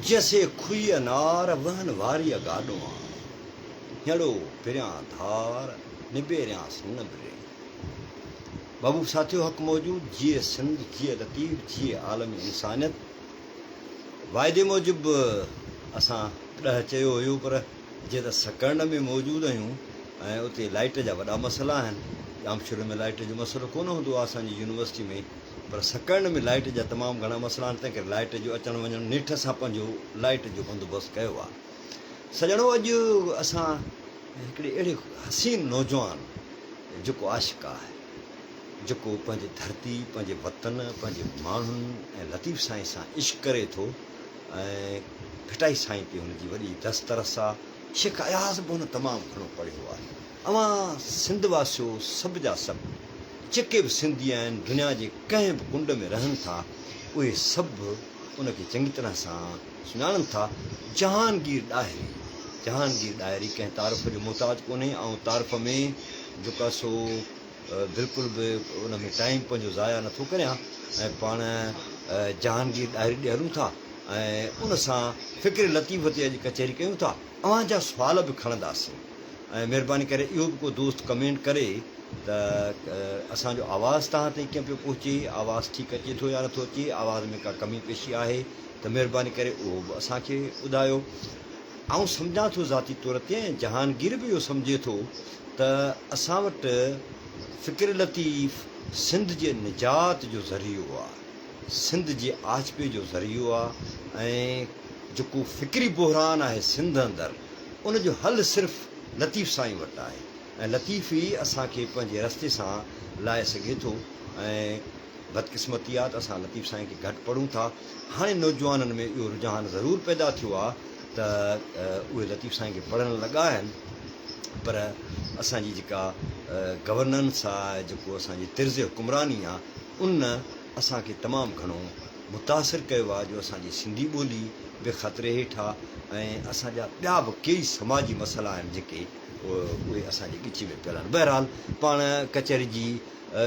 जैसे खुई अनार वहन वारी गाॾो हेड़ो पिरियां धार निबेरियां नबरे महबूब साथियो हक़ मौजूद जिए सिंध जिए लतीफ़ जिए आलमी इंसानियत वाइदे मूजिब असां 10 चयो हुयो पर जे त सकर्ण में मौजूदु आहियूं ऐं उते लाइट जा वॾा मसइला आहिनि जाम शुरू में लाइट जो मसइलो कोन हूंदो आहे असांजी यूनिवर्सिटी में पर सकर्ण में लाइट जा तमामु घणा मसइला आहिनि तंहिं करे लाइट जो अचणु वञणु निठ सां पंहिंजो लाइट जो बंदोबस्तु कयो आहे सॼणो अॼु असां हिकिड़े अहिड़े हसीन नौजवान जेको आशिक़ आहे जेको पंहिंजे धरती पंहिंजे वतन पंहिंजे माण्हुनि ऐं लतीफ़ साईं सां इश्क करे थो ऐं फिटाई साईं ते हुनजी वॾी दस्तरस आहे शेख अयाज़ बि हुन तमामु घणो पढ़ियो आहे अवां सिंध वासियो सभु जा सभु जेके बि सिंधी आहिनि दुनिया जे कंहिं बि कुंड में रहनि था उहे सभु उनखे चङी तरह सां सुञाणनि था जहांगीर ॾाहिरी कंहिं तारीफ़ जो मुहताज कोन्हे ऐं तारीफ़ में जेका सो बिल्कुलु बि उन में टाइम पंहिंजो ज़ाया नथो करियां ऐं पाण जहांगीर ॾाहिरी ॾियरूं था ऐं उन सां फ़िक्र लतीफ़ ते अॼु कचहरी कयूं था अव्हां जा सुवाल बि खणंदासीं ऐं महिरबानी करे इहो बि को दोस्त कमेंट करे त असांजो आवाज़ु तव्हां ताईं कीअं पियो पहुचे आवाज़ु ठीकु अचे थो या नथो अचे आवाज़ में का कमी पेशी आहे त महिरबानी करे उहो बि असांखे ॿुधायो ऐं सम्झां थो ज़ाती तौर ते ऐं जहांगीर बि इहो सम्झे थो त असां वटि फ़िक्र लतीफ़ सिंध जे निजात जो ज़रियो आहे सिंध जे आचपे जो ज़रियो आहे ऐं जेको फ़िक्री बहरान आहे सिंध अंदरि उनजो हल सिर्फ़ु लतीफ़ साईं वटि आहे ऐं लतीफ़ ई असांखे पंहिंजे रस्ते सां लाहे सघे थो ऐं बदकिस्मती आहे त असां लतीफ़ साईं खे घटि पढ़ूं था हाणे नौजवाननि में इहो रुझान ज़रूरु पैदा थियो आहे त उहे लतीफ़ साईं खे पढ़णु लॻा आहिनि पर असांजी जेका गवर्नेंस आहे जेको असांजी तिर्ज़ हुकुमरानी आहे उन असांखे तमामु घणो मुतासिर कयो आहे जो असांजी सिंधी ॿोली बि ख़तरे हेठि आहे ऐं असांजा ॿिया बि कई समाजी मसइला आहिनि जेके उहे असांजी ॻिची में पियल आहिनि बहरहाल पाण कचहरी जी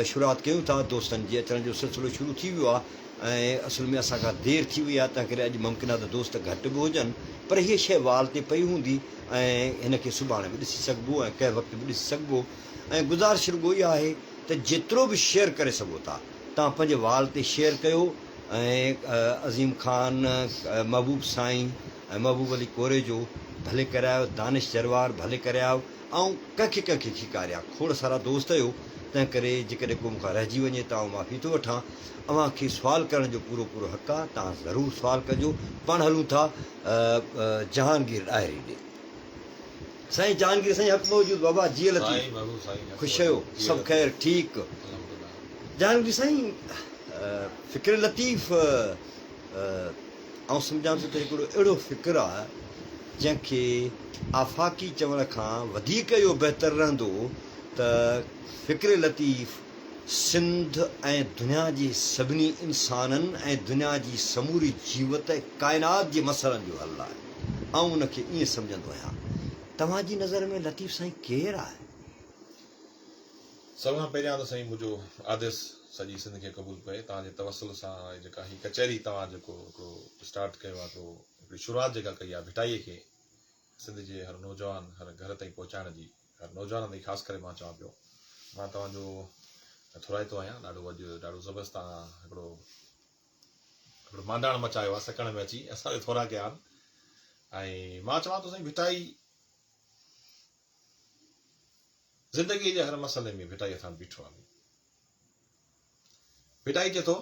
शुरूआति कयूं था दोस्तनि जे अचण जो सिलसिलो शुरू थी वियो आहे ऐं असुल में असांखां देरि थी वई आहे तंहिं करे अॼु मुमकिन आहे त दोस्त घटि बि हुजनि पर हीअ शइ वाल ते पई हूंदी ऐं हिनखे सुभाणे बि ॾिसी सघिबो ऐं कंहिं वक़्तु बि ॾिसी सघिबो ऐं गुज़ारिश रुॻो इहा आहे त जेतिरो बि शेयर करे सघो था तव्हां पंहिंजे वाल ते शेयर कयो ऐं अज़ीम ख़ान महबूब साईं ऐं महबूब अली कोरे जो भले करायो दानिश जरवार भले करायो ऐं कंहिंखे खिकारिया खोड़ सारा दोस्त आहियो तंहिं करे जेकॾहिं को मूंखां रहिजी वञे त आउं माफ़ी थो वठां अव्हांखे सुवाल करण जो पूरो हक़ु आहे तव्हां ज़रूरु सुवाल कजो पाण हलूं था जहांगीर ॾाहिरी ॾे साईं जहांगीर साईं हक़ मौजूद बाबा जीअं लतीफ़ ख़ुशि आहियो सभु ख़ैरु ठीकु जहांगीर साईं फ़िक्र लतीफ़ ऐं सम्झां थो त हिकिड़ो अहिड़ो फ़िक्र आहे जंहिंखे आफ़ाक़ी चवण खां वधीक इहो बहितरु रहंदो त फ़िक्र लतीफ़ सिंध ऐं दुनिया जे सभिनी इंसाननि ऐं दुनिया जी समूरी जीवत काइनात जे मसइलनि जो हल आहे ऐं उनखे ईअं सम्झंदो आहियां तव्हांजी नज़र में लतीफ़ साईं केरु आहे सभ खां पहिरियां त साईं मुंहिंजो आदेश सॼी सिंध खे क़बूल पए तव्हांजे तवसल सां जेका हीअ कचहरी तव्हां जेको हिकिड़ो स्टार्ट कयो आहे हिकिड़ी शुरूआति जेका कई आहे भिटाईअ खे सिंध जे हर नौजवान हर घर ताईं पहुचाइण जी हर नौजवान ताईं ख़ासि करे मां चवां पियो मां तव्हांजो थोराइतो आहियां ॾाढो ज़बरदस्त तव्हां हिकिड़ो मांडाण मचायो आहे सकण में अची असांखे थोरा कया आहिनि ऐं मां चवां थो साईं भिटाई ज़िंदगीअ जे हर मसइले में भिटाई सां बीठो आहे भिटाई चए थो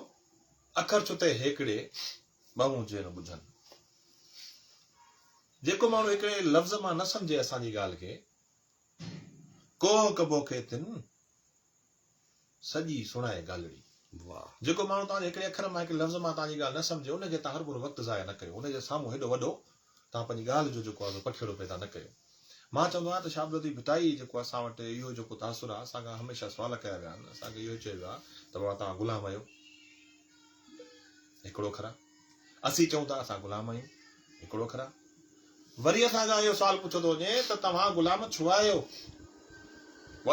अखर छुते हेकड़े ॿ जे न ॿुधनि जेको माण्हू हिकिड़े लफ़्ज़ मां न सम्झे असांजी ॻाल्हि खे कोह कबो खे तिन सॼी सुणाए ॻाल्हिड़ी वाह जेको माण्हू तव्हांजे हिकिड़े अखर मां हिकिड़े लफ़्ज़ मां तव्हांजी ॻाल्हि न सम्झे उनखे तव्हां हर पूरो वक़्तु ज़ाया न कयो उनजे साम्हूं हेॾो वॾो तव्हां पंहिंजी ॻाल्हि जो जेको आहे पखेड़ो पैदा न कयो मां चवंदो आहियां त शाबलती भिटाई जेको असां वटि इहो जेको तासुर आहे असांखां हमेशह सुवाल कया विया आहिनि असांखे इहो चयो वियो आहे त बाबा तव्हां ग़ुलाम आहियो हिकिड़ो खरा असीं चऊं था असां ग़ुलाम आहियूं हिकिड़ो खरा वरी असांखां इहो सुवाल पुछियो थो वञे त तव्हां ग़ुलाम छो आहियो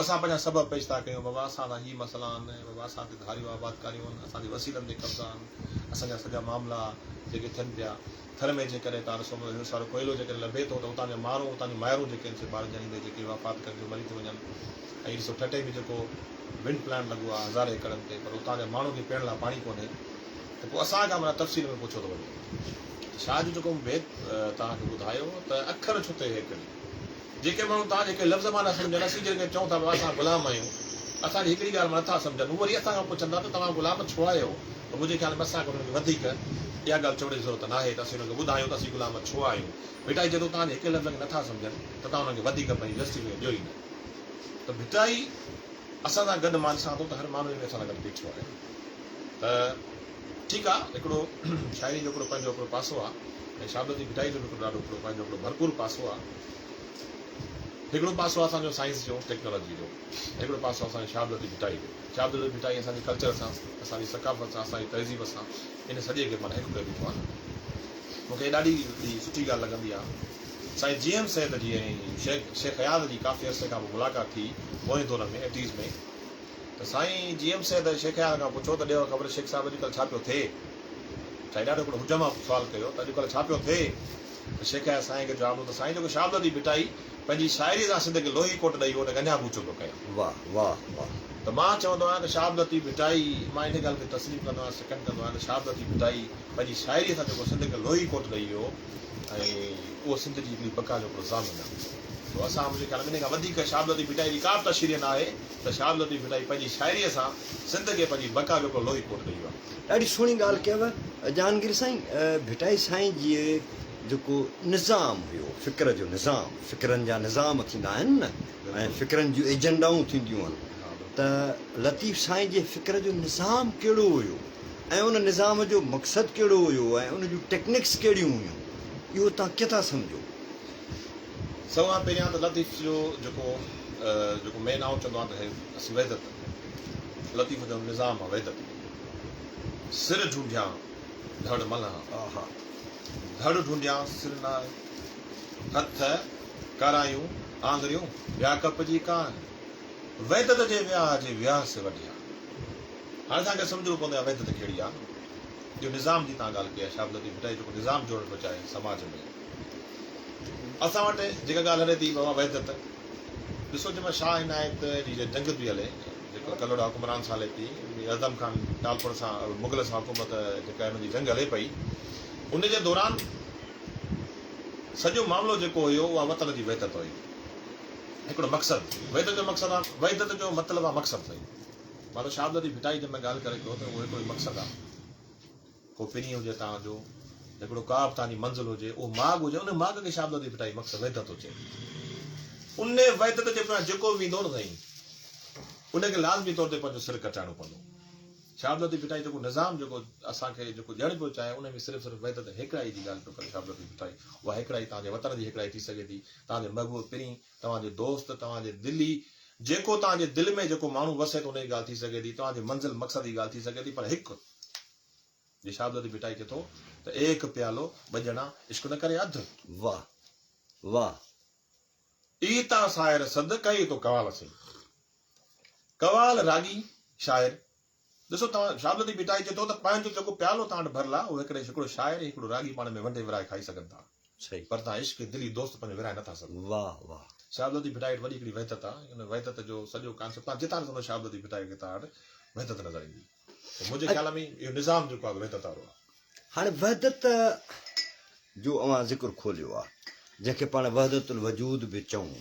असां पंहिंजा सबब पेश था कयूं बाबा असां सां हीअ मसइला आहिनि बाबा असांखे धारियूं आबादकारियूं आहिनि असांजे वसीलनि ते कब्ज़ा आहिनि असांजा सॼा मामला जेके थियनि पिया थर में जेकॾहिं तव्हां ॾिसो हेॾो सारो कोयलो जेकॾहिं लभे थो त उतां जा माण्हू उतां जूं माइरूं जेके आहिनि से ॿार ॼणींदे जेके वापात करे मरी थी वञनि ऐं ॾिसो ठटे में जेको विंड प्लांट लॻो आहे हज़ारे एकड़नि ते पर उतां जा माण्हू खे पीअण लाइ पाणी कोन्हे त पोइ असांखां माना तफ़सील में पुछो थो वञे छा जो जेको भेद तव्हांखे ॿुधायो त अखर छो ते हिकिड़ी जेके माण्हू तव्हां जेके लफ़्ज़ मां न सम्झनि असीं जेके चऊं था असां गुलाम आहियूं असांजी हिकिड़ी ॻाल्हि नथा सम्झनि उहे वरी असांखां पुछंदा त तव्हां गुलाम छो आहियो त मुंहिंजे ख़्याल में असांखे हुनखे वधीक इहा ॻाल्हि चवण जी ज़रूरत न आहे त असीं हुनखे ॿुधायूं त असीं गुलाम छो आहियूं बेटा जॾहिं तव्हांजे हिकु लफ़्ज़ खे नथा सम्झनि त तव्हां हुनखे वधीक पंहिंजी जस्टिफिकेशन ॾियो ई न त भिटाई असां सां गॾु मां ॾिसां थो त हर माण्हू में असां सां गॾु बीठो आहे त ठीकु आहे हिकिड़ो शाइरी जो हिकिड़ो पंहिंजो हिकिड़ो पासो आहे ऐं शाबती भिटाई जो हिकिड़ो ॾाढो हिकिड़ो पंहिंजो हिकिड़ो भरपूर पासो आहे हिकिड़ो पासो आहे असांजो साइंस जो टेक्नोलॉजी जो हिकिड़ो पासो आहे असांजी शाबती भिटाई जो शाबती भिटाई असांजे कल्चर सां असांजी सकाफ़त सां असांजी तहज़ीब सां इन सॼे खे माना हिकु बीठो आहे मूंखे ॾाढी सुठी ॻाल्हि लॻंदी आहे साईं GM सैद जी ऐं शेख हयात जी काफ़ी अरसे खां पोइ मुलाक़ात थी पोएं दौर में 80s में त साईं GM सैद शेख हयात खां पुछो त ॾियो ख़बर शेख साहिब अॼुकल्ह छा पियो थिए साईं ॾाढो हिकिड़ो हुजमा सुवालु कयो त अॼुकल्ह छा पियो थिए त शेख हयात साईं खे जवाबु ॾिनो त साईं जेको शाबती भिटाई पंहिंजी शाइरी सां सिंध खे लोही कोट ॾेई उनखे अञा ऊचो पियो कयां वाह वाह वाह त मां चवंदो आहियां त शाबती भिटाई मां इन ॻाल्हि खे तस्लीम कंदो आहियां सेकेंड कंदो आहियां त शाबती भिटाई पंहिंजी शाइरीअ सां जेको सिंध खे लोही कोट ॾेई वियो ऐं उहो सिंध जी हिकिड़ी बका जो हिकिड़ो ज़ामिन आहे त असां मुंहिंजे ख़्याल में इन खां वधीक शाबती भिटाई जी का बि तशरीह न आहे त शाबती भिटाई पंहिंजी शाइरीअ सां सिंध खे पंहिंजी बका जो हिकिड़ो लोही कोट ॾेई वियो आहे ॾाढी सुहिणी ॻाल्हि कयव जहांगीर साईं भिटाई साईं जी जेको निज़ाम हुयो फ़िक्र जो निज़ाम फ़िक्रनि जा निज़ाम थींदा आहिनि न ऐं फ़िक्रनि जूं एजेंडाऊं थींदियूं आहिनि त लतीफ़ साईं जे फ़िक्र जो निज़ाम कहिड़ो हुयो ऐं उन निज़ाम जो मक़सदु कहिड़ो हुयो ऐं उन जूं टेक्निक्स कहिड़ियूं हुयूं इहो तव्हां किथां सम्झो सवां पहिरियां त लतीफ़ जो जेको मेन आउं चवंदो आहे त असीं वहदत लतीफ़ जो निज़ाम आहे वहदत सिर ढूंढियां धड़ मल्हा हा धड़ ढूंढियां सिर न हथ करायूं आंगरियूं विया कप जी कान वहदत जे वियाह जे वियाह से वढिया हाणे तव्हांखे सम्झणो पवंदो आहे वहदत कहिड़ी आहे जो निज़ाम जी तव्हां ॻाल्हि कई आहे शाबती भिटाई जेको निज़ाम जोड़णु थो चाहे समाज में असां वटि जेका ॻाल्हि हले थी बाबा वहदत ॾिसो जंहिंमहिल शाह इनायत जी जंग थी हले जेको कलोड़ा हुकुमरान सां हले थी आज़म ख़ान टालपुर सां मुग़ल सां हुकूमत जेका हुनजी जंग हले पई उनजे दौरान सॼो मामिलो जेको हुयो उहा वतन जी वहदत हुई हिकिड़ो मक़सदु वहदत जो मक़सदु आहे वहदत जो मतिलबु आहे मक़सदु सही मां त शाबती भिटाई जंहिं महिल ॻाल्हि करे कयो त उहो हिकिड़ो मक़सदु आहे को पिनी हुजे तव्हांजो हिकिड़ो का बि तव्हांजी मंज़िल हुजे उहो माग हुजे उन माग खे शाबती भिटाई मक़सदु वहदत हुजे उन वहदत जे पुठियां जेको बि ईंदो न साईं उनखे लाज़मी तौर ते पंहिंजो सिर कटाइणो पवंदो शाबती भिटाई जेको निज़ाम जेको असांखे जेको ॾियणु पियो चाहे उन में सिर्फ़ु वहदत हिकिड़ाई जी ॻाल्हि पियो करे शाबती भिटाई उहा हिकिड़ाई तव्हांजे वतन जी हिकिड़ाई थी सघे थी तव्हांजे महबूब पिनी तव्हांजे दोस्त तव्हांजे दिली जेको तव्हांजे दिलि में जेको माण्हू वसे थो उनजी ॻाल्हि थी सघे थी तव्हांजे मंज़िल मक़सद जी ॻाल्हि थी सघे थी पर हिकु जे शाबती भिटाई खे थो त एक प्यालो ॿ ॼणा इश्क न करे अधु वाह वाह ईता शाइर सद कई तो कवाल से कवाल रागी शाइर ॾिसो तव्हां शाबती भिटाई चए थो त पंहिंजो जेको प्यालो तव्हां वटि भरियलु आहे उहो हिकिड़ो शाइर हिकिड़ो रागी पाण में वंडे विराए खाई सघनि था सही पर तव्हां इश्क दिली दोस्त पंहिंजो विराए नथा सघो वाह वाह शाबती भिटाई वॾी हिकिड़ी वहदत आहे हुन वहदत जो सॼो कॉन्सेप्ट तव्हां जितां ॾिसंदो शाबती भिटाई खे तव्हां वटि वहदत नज़र ईंदी मुंहिंजे ख़्याल में इहो निज़ाम जेको आहे वहदत वारो आहे हाणे वहदत जो अवां ज़िक्र खोलियो आहे जंहिंखे पाण वहदतुल वजूद बि चऊं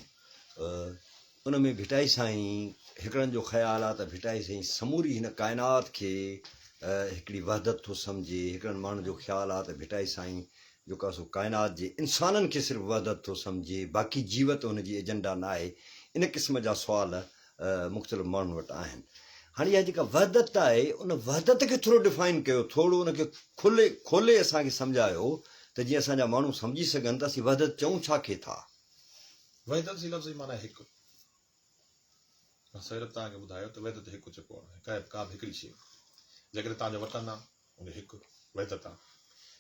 उन में भिटाई साईं हिकिड़नि जो ख़्यालु आहे त भिटाई साईं समूरी हिन काइनात खे हिकिड़ी वहदत थो सम्झे हिकिड़नि माण्हुनि जो ख़्यालु आहे त भिटाई साईं जेको आहे सो काइनात जे इंसाननि खे सिर्फ़ु वहदत थो सम्झे बाक़ी जीवत हुनजी एजेंडा न आहे इन क़िस्म जा सुवाल मुख़्तलिफ़ माण्हुनि वटि आहिनि हाणे इहा जेका वहदत आहे उन वहदत खे थोरो डिफाइन कयो थोरो उनखे खोले असांखे सम्झायो त जीअं असांजा माण्हू सम्झी सघनि त असीं वहदत चऊं छा खे था वहदत जी लफ़्ज़ जी माना हिकु सिर्फ़ु तव्हांखे ॿुधायो त वहदत हिकु जेको आहे का बि हिकिड़ी शइ जेकॾहिं तव्हांजो वतन आहे उन हिकु वहदत आहे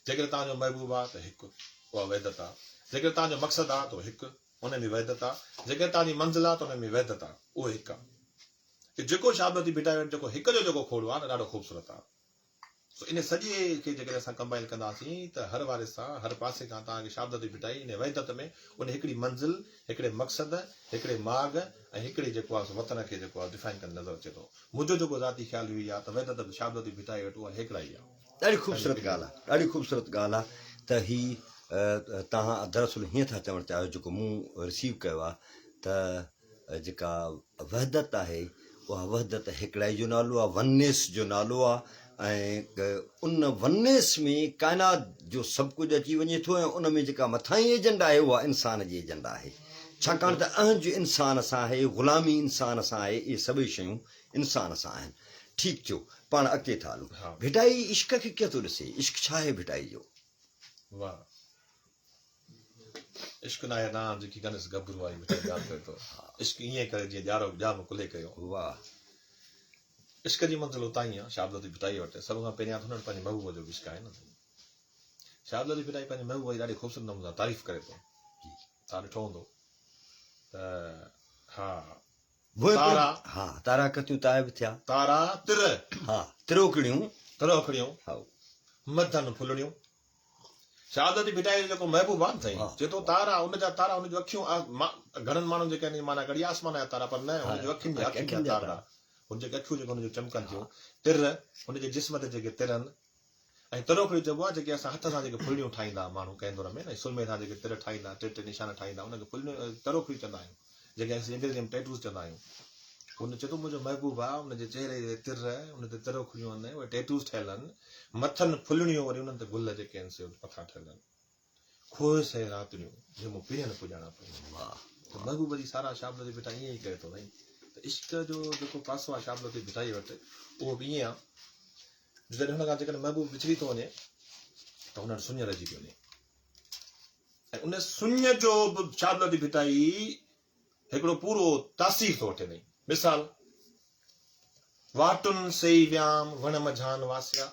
जेकॾहिं तव्हांजो महबूब आहे त हिकु उहा वहदत आहे जेकॾहिं तव्हांजो मक़सदु आहे त उहो हिकु उन में वहदत आहे जेकॾहिं तव्हांजी मंज़िल आहे त उन में वहदत आहे उहो हिकु आहे जेको शाबती भिटाई जेको हिकु जो जेको खोड़ आहे न ॾाढो ख़ूबसूरत आहे इन सॼे खे जेकॾहिं असां कंबाइन कंदासीं त हर वारे सां हर पासे खां तव्हांखे शहादत भिटाई इन वहदत में उन हिकिड़ी मंज़िल हिकिड़े मक़सद हिकिड़े माग ऐं हिकिड़े जेको आहे वतन खे जेको आहे डिफाइन कंदे नज़र अचे थो मुंहिंजो जेको ज़ाती ख़्यालु हुई आहे त वहदत शहादत भिटाई वटि उहा हिकिड़ा ई आहे ॾाढी ख़ूबसूरत ॻाल्हि आहे ॾाढी ख़ूबसूरत ॻाल्हि आहे त ही तव्हां दरअसल हीअं था चवणु चाहियो जेको मूं रिसीव कयो आहे त जेका वहदत आहे उहा वहदत हिकिड़ाई जो नालो आहे वननेस जो नालो आहे ऐं उन वननेस में काइनात जो सभु कुझु अची वञे थो ऐं उन में जेका मथां ई एजेंडा आहे उहा इंसान जी एजेंडा आहे छाकाणि त अहंज इंसान सां आहे ग़ुलामी इंसान सां आहे इहे सभई शयूं इंसान सां आहिनि ठीकु थियो पाण अॻिते था हलूं भिटाई इश्क खे कीअं थो ॾिसे इश्क छा आहे भिटाई जो वाह इश्क न आहे नाम जेकी कनस गबरू आई भिटाई यादि करे थो इश्क ईअं करे जीअं ॼारो जाम कुले कयो वाह इश्क जी मंज़िल उतां ई आहे शहादत भिटाई वटि सभ खां पहिरियां हुननि पंहिंजे महबूब जो इश्क आहे न शहादत भिटाई पंहिंजे महबूब जी ॾाढी ख़ूबसूरत नमूने तारीफ़ करे थो तव्हां ॾिठो हूंदो त हा तारा हा तारा कतियूं ताइब थिया तारा तिर हा तिरोकड़ियूं तिरोखड़ियूं हा मथनि फुलड़ियूं शहादत भिटाई जो जेको महबूब आहे न साईं चए थो तारा उनजा तारा उनजूं अखियूं घणनि माण्हुनि जेके आहिनि माना कड़ी आसमान जा तारा पर न हुनजूं अखियुनि जा तारा हुन जेके अखियूं जेके हुनजूं चमकनि थियूं तिर हुनजे जिस्म ते जेके तिरनि ऐं तिरोखड़ियूं चइबो आहे जेके असां हथ सां जेके फुलड़ियूं ठाहींदा माण्हू कंहिं दौर में न सुरमे सां जेके तिर ठाहींदा टे टे निशान ठाहींदा उनखे फुलड़ियूं तिरोखड़ियूं चवंदा आहियूं जेके असीं अंग्रेज़ी में टैटूस चवंदा आहियूं हुन चए थो मुंहिंजो महबूब आहे हुनजे चहिरे ते तिर हुन ते तिरोखड़ियूं आहिनि उहे टैटूस ठहियल आहिनि मथनि फुलड़ियूं वरी उन्हनि ते गुल जेके आहिनि से मथां ठहियल आहिनि खोए से रातियूं जंहिं मूं पीअण पुॼाणा पई महबूब जी सारा शहादत भिटाई ईअं ई करे थो साईं त इश्क जो जेको पासो आहे शहादत भिटाई वटि उहो बि ईअं आहे जॾहिं हुन खां जेकॾहिं महबूब विछड़ी थो वञे त हुन वटि सुञ रहिजी थी वञे ऐं उन सुञ जो बि शहादत भिटाई हिकिड़ो पूरो तासीर थो वठे नहीं मिसाल वाटुनि सही वियाम वण मझान वासिया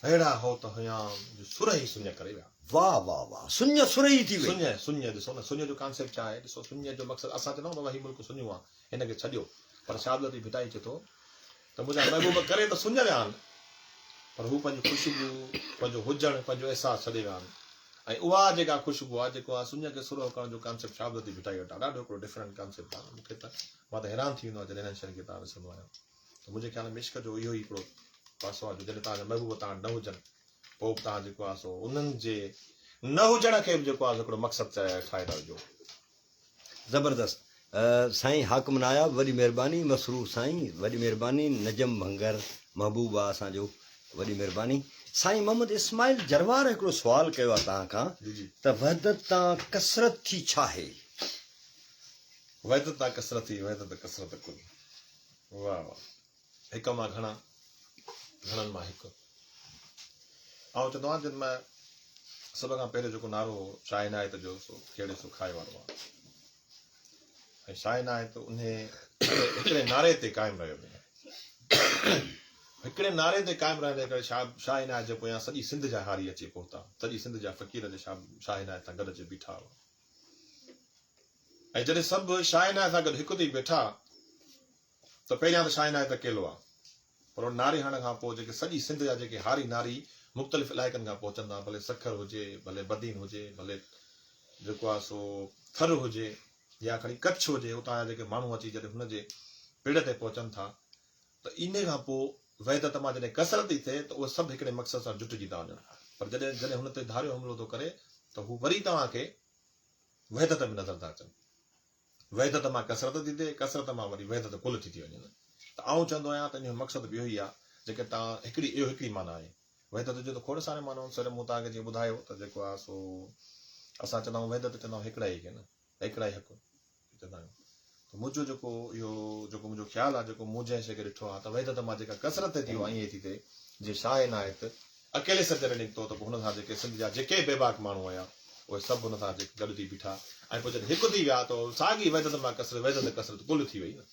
अहिड़ा हो त हुयाम जो सुर ई सुञ करे विया वाह वाह वाह सुञ सुरई थी वई सुञ ॾिसो न सुञ जो कॉन्सेप्ट छा आहे ॾिसो सुञ जो मक़सदु असां चवंदा आहियूं बाबा ही मुल्क सुञो आहे हिनखे छॾियो पर शहादत भिटाई चए थो त मुंहिंजा महबूब करे त सुञ विया आहिनि पर हू पंहिंजी ख़ुशबू पंहिंजो हुजणु पंहिंजो अहसासु छॾे विया आहिनि ऐं उहा जेका ख़ुशबू आहे जेको आहे सुञ खे सुर करण जो कॉन्सेप्ट शहादत भिटाई वटि आहे ॾाढो हिकिड़ो डिफरेंट कॉन्सेप्ट आहे मूंखे त मां त हैरान थी वेंदो आहे जॾहिं हिननि शयुनि खे तव्हां ॾिसंदो आहियां त मुंहिंजे ख़्याल में इश्क जो इहो ई हिकिड़ो पासो आहे जो जॾहिं तव्हांजा महबूब तव्हां न हुजनि पोइ बि तव्हां जेको आहे सो उन्हनि जे न हुजण खे बि जेको आहे हिकिड़ो मक़सदु ठाहे था विझो ज़बरदस्त साईं हाकिम नायाब वॾी महिरबानी मसरूफ़ साईं वॾी महिरबानी नजम भंगर महबूब आहे असांजो वॾी महिरबानी साईं मोहम्मद इस्माइल जरवार हिकिड़ो सुवालु कयो आहे तव्हां खां त वहदत तां कसरत थी छा आहे वहदत तां कसरत थी वहदत कसरत कुल वाह वाह हिक मां घणा घणनि मां हिकु ऐं चवंदो आहियां जॾहिं मां सभ खां पहिरियों जेको नारो शाह इनायत जो सो कहिड़े सो खाए वारो आहे ऐं शाह इनायत उन हिकिड़े नारे ते क़ाइमु रहियो हिकिड़े नारे ते क़ाइमु रहण जे करे शाह इनायत जे पोयां सॼी सिंध जा हारी अची पहुता सॼी सिंध जा फ़क़ीर जे शाह इनायत सां गॾु अची बीठा हुआ ऐं जॾहिं सभु शाह इनायत सां गॾु हिकु थी वेठा त पहिरियां त शाह इनायत अकेलो आहे पर नारे हणण खां पोइ जेके सॼी सिंध जा जेके हारी नारी मुख़्तलिफ़ इलाइक़नि खां पहुचंदा भले सखर हुजे भले बदीन हुजे भले जेको आहे सो थर हुजे या खणी कच्छ हुजे उतां जा जेके माण्हू अची जॾहिं हुनजे पेड़ ते पहुचनि था त इन खां पोइ वहदत मां जॾहिं कसरत थी थिए त उहे सभु हिकिड़े मक़सद सां जुटिजी था वञनि पर जॾहिं जॾहिं हुन ते धारियो हमिलो थो करे त हू वरी तव्हांखे वहदत में नज़र था अचनि वहदत मां कसरत थी थिए कसरत मां वरी वहदत कुल थी वञनि त आउं चवंदो आहियां त इनजो मक़सदु बि इहो ई आहे जेके तव्हां हिकिड़ी माना आहे वहदत जो त खोड़ सारे माण्हू सर मूं तव्हांखे जीअं ॿुधायो त जेको आहे सो असां चवंदा आहियूं वहदत चवंदा आहियूं हिकिड़ा ई खे न हिकिड़ा ई हक़ चवंदा आहियूं त मुंहिंजो जेको इहो जेको मुंहिंजो ख़्यालु आहे जेको मूं जंहिं शइ खे ॾिठो आहे त वहदत मां जेका कसरत थी आहे ईअं थी थिए जीअं शाह इनायत अकेले सजर निकितो त पोइ हुन सां जेके सिंध जा जेके बेबाक माण्हू हुया उहे सभु हुन सां जेके गॾु थी बीठा ऐं पोइ जॾहिं हिकु थी विया त साॻी वहदत मां कसरत कसरत कुल थी वई न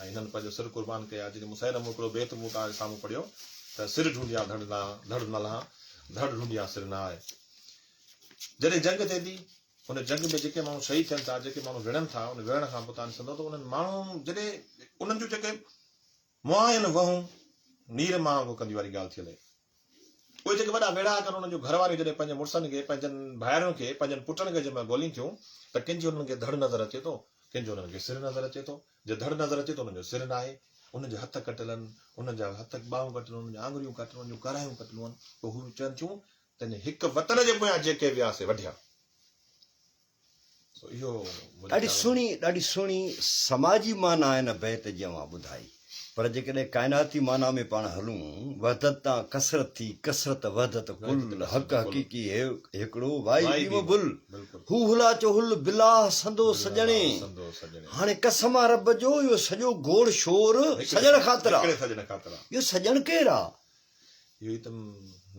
ऐं हिननि पंहिंजो सिर कुर्बान कया जॾहिं मुसैलम हिकिड़ो बेत मूं तव्हांजे साम्हूं पढ़ियो त सिर ढूंढिया धड़ न लहा धड़ ढूंढिया सिर न आहे जॾहिं जंग थिए थी हुन जंग में जेके माण्हू शहीद थियनि था जेके माण्हू विढ़नि था उन विढ़ण खां पोइ तव्हां ॾिसंदो त उन्हनि माण्हुनि जॾहिं उन्हनि जूं जेके मुआयन वहूं नीर मां को कंदी वारी ॻाल्हि थी हले उहे जेके वॾा वेड़ा कनि उन्हनि जो घर वारियूं जॾहिं पंहिंजे मुड़ुसनि खे पंहिंजनि भाइरुनि खे पंहिंजनि पुटनि खे जंहिंमहिल ॻोल्हियूं थियूं त कंहिंजो उन्हनि खे धड़ नज़र अचे थो कंहिंजो उन्हनि खे सिर नज़र अचे थो जे धड़ नज़र अचे थो उन्हनि जो सिर न आहे उन्हनि जा हथ कटियल आहिनि उन्हनि जा हथ ॿाहूं कटियल उन्हनि जी आङुरियूं कटियल उन्हनि जूं करायूं कटियूं आहिनि पोइ हू चवनि थियूं त हिकु वतन जे पोयां जेके वियासीं वढिया इहो ॾाढी सुहिणी समाजी माना आहे न बैत जी मां ॿुधाई पर जेकॾहिं काइनाती माना में पाण हलूं वहदत तां कसरत थी कसरत वहदत कुल हक़ हक़ीक़ी हिकिड़ो वाई बुल हू हुला चो हुल बिला संदो सजणे हाणे कसम आहे रब जो इहो सॼो गोड़ शोर सजण ख़ातिर आहे इहो सजण केरु आहे इहो ई त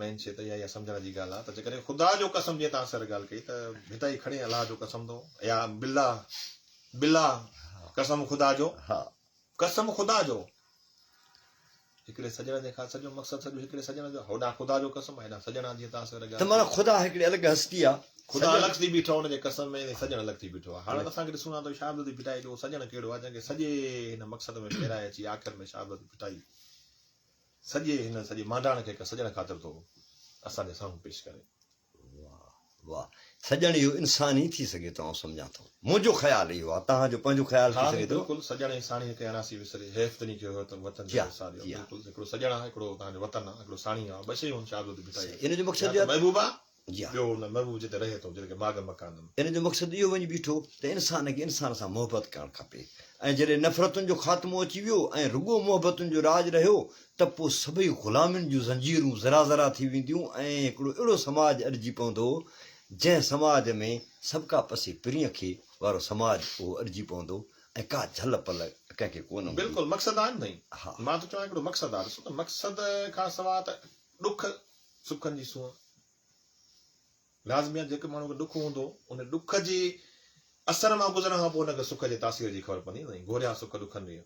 मेन शइ त इहा इहा सम्झण जी ॻाल्हि आहे त जेकॾहिं ख़ुदा जो कसम जीअं तव्हां सर ॻाल्हि कई त हितां ई खणी अलाह जो कसम थो या बिला बिला कसम ख़ुदा जो हा कसम ख़ुदा जो हिकिड़े सजण जे खां सॼो मक़सदु सॼो हिकिड़े सजण जो होॾां ख़ुदा जो कसम हेॾां सजणा जीअं तव्हां सर ॻाल्हि त माना ख़ुदा हिकिड़ी अलॻि हस्ती आहे ख़ुदा अलॻि थी बीठो हुनजे कसम में सजण अलॻि थी बीठो आहे हाणे असांखे ॾिसूं था त शहादत भिटाई जो सजण कहिड़ो आहे जंहिंखे सॼे हिन मक़सद में फेराए अची आख़िर में शहादत भिटाई सॼे हिन सॼे मांडाण खे सजण ख़ातिर थो असांजे साम्हूं पेश करे वाह वाह सजण इहो इंसान ई थी सघे थो सम्झां थो मुंहिंजो ख़्यालु इहो आहे तव्हांजो पंहिंजो ख़्यालु थी सघे थो बिल्कुलु सजण ऐं साणी खे अणासी विसरे हैफ़ त कयो त वतन जो बिल्कुलु हिकिड़ो सजण आहे हिकिड़ो तव्हांजो वतन आहे हिकिड़ो साणी आहे ॿ शयूं शहादत भिटाई इन जो मक़सदु महबूबा ॿियो हुन महबूब जिते रहे थो जेके बाग़ मकान इन जो मक़सदु इहो वञी बीठो त इंसान खे इंसान सां मोहबत करणु खपे ऐं जॾहिं नफ़रतुनि जो ख़ात्मो अची वियो ऐं रुॻो मोहबतुनि जो राज रहियो त पोइ सभई ग़ुलामियुनि जूं ज़ंजीरूं ज़रा ज़रा थी वेंदियूं ऐं हिकिड़ो अहिड़ो समाज अॾिजी पवंदो जंहिं समाज में सबका पसी पिरीअ खे वारो समाज उहो अॾिजी पवंदो ऐं का झल पल कंहिंखे कोन बिल्कुलु मक़सदु आहे न हा मां त चवां हिकिड़ो मक़सदु आहे ॾिसो त मक़सद खां सवाइ त ॾुख सुखनि जी सूंहं लाज़मी आहे जेके माण्हू खे ॾुख हूंदो उन ॾुख जे असर मां गुज़रण खां पोइ हुनखे सुख जे तासीर जी ख़बर पवंदी घोरिया सुख ॾुखनि में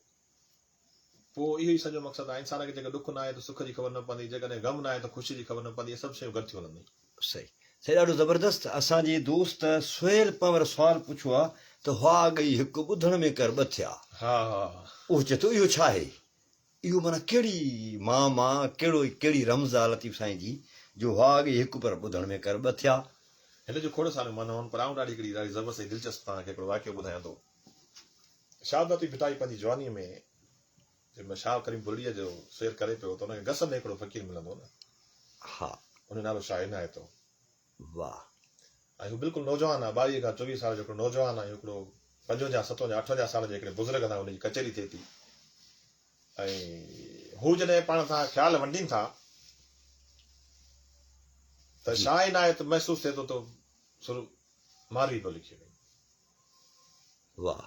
पोइ इहो ई सॼो मक़सदु आहे इंसान खे जेके ॾुख न आहे त सुख जी ख़बर न पवंदी जेकॾहिं गम न आहे त ख़ुशी जी ख़बर न पवंदी सभु शयूं गॾु थी वञंदियूं सही सही ॾाढो ज़बरदस्त असांजे दोस्त सुहेल पंवर सुवालु पुछियो आहे त हुआ गई हिकु ॿुधण में कर ॿ थिया हा हा उहो चए थो इहो छा आहे इहो माना कहिड़ी मां कहिड़ी रम्ज़ आहे लतीफ़ साईं जी जो हुआ गई हिकु पर ॿुधण में कर ॿ थिया हिन जो खोड़ सारियूं माना पर आऊं ॾाढी हिकिड़ी ॾाढी ज़बरदस्त दिलचस्प तव्हांखे हिकिड़ो वाक़ियो ॿुधायां थो शहादत भिटाई पंहिंजी जवानीअ में जंहिंमहिल शाह करीम बुल्लीअ जो शेर करे पियो त हुनखे गस में हिकिड़ो फ़क़ीर मिलंदो न हा हुन नालो शाह इनायत हो वाह ऐं हू बिल्कुलु नौजवान आहे 22 खां 24 साल जो हिकिड़ो नौजवान आहे हिकिड़ो 55 57 58 साल जे हिकिड़े बुज़ुर्ग सां हुनजी कचहरी थिए थी ऐं हू जॾहिं पाण सां ख़्यालु वंडीनि था त शाह इनायत महसूसु थिए थो त सुर मारवी पियो लिखी वई वाह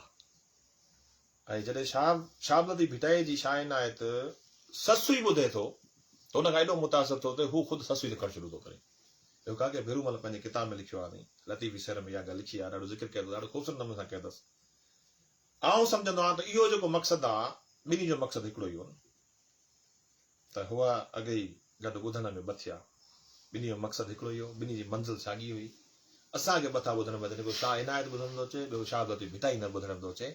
ऐं जॾहिं शहादत भिटाई जी शाह इनायत ससु ई ॿुधे थो त हुनखां एॾो मुतासिर थियो त हू ख़ुदि ससु ई लिखणु शुरू थो करे ॿियो काके भिरूमल पंहिंजे किताब में लिखियो आहे लतीफ़ी शेर में इहा ॻाल्हि लिखी आहे ॾाढो ज़िक्र कयो ॾाढो ख़ूबसूरत नमूने सां कयो अथसि आउं सम्झंदो आहियां त इहो जेको मक़सदु आहे ॿिन्ही जो मक़सदु हिकिड़ो ई हो न त हुआ अॻे ई गॾु ॿुधण में ॿ थिया ॿिन्ही जो मक़सदु हिकिड़ो ई हो ॿिन्ही जी मंज़िल साॻी हुई असांखे ॿ था ॿुधण में अचे हिकिड़ो शाह इनायत ॿुधण थो अचे ॿियो शहादत भिटाई न ॿुधण थो अचे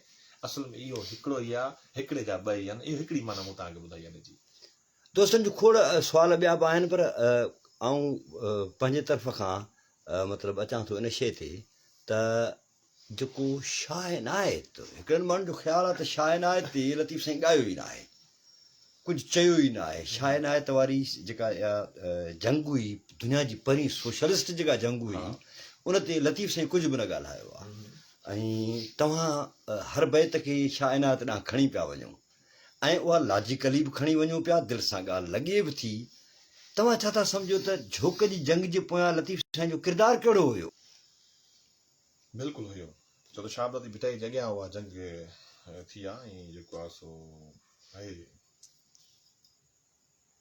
असुल में इहो हिकिड़ो ई आहे हिकिड़े जा ॿ ई आहिनि इहो हिकिड़ी माना मूं तव्हांखे ॿुधाई आहे जी दोस्तनि जो खोड़ सुवाल ॿिया बि आहिनि पर आऊं पंहिंजे तरफ़ खां मतिलबु अचां थो इन शइ ते त जेको शाह इनायत हिकिड़नि माण्हुनि जो ख़्यालु आहे त शाह इनायत ते लतीफ़ साईं ॻायो ई न आहे कुझु चयो ई न आहे शाह इनायत वारी जेका जंग हुई दुनिया जी पहिरीं सोशलिस्ट जेका जंग हुई उन ते लतीफ़ साईं कुझु बि न ॻाल्हायो आहे ऐं तव्हां हर बैत खे शाह इनायत ॾांहुं खणी पिया वञो ऐं उहा लॉजिकली बि खणी वञो पिया दिलि सां ॻाल्हि लॻे बि थी तव्हां छा था सम्झो त झोक जी जंग जे पोयां लतीफ़ साईं जो किरदारु कहिड़ो हुयो बिल्कुलु हुयो छो त शहादत भिटाई जॻह उहा जंग थी आहे ऐं जेको आहे सो आहे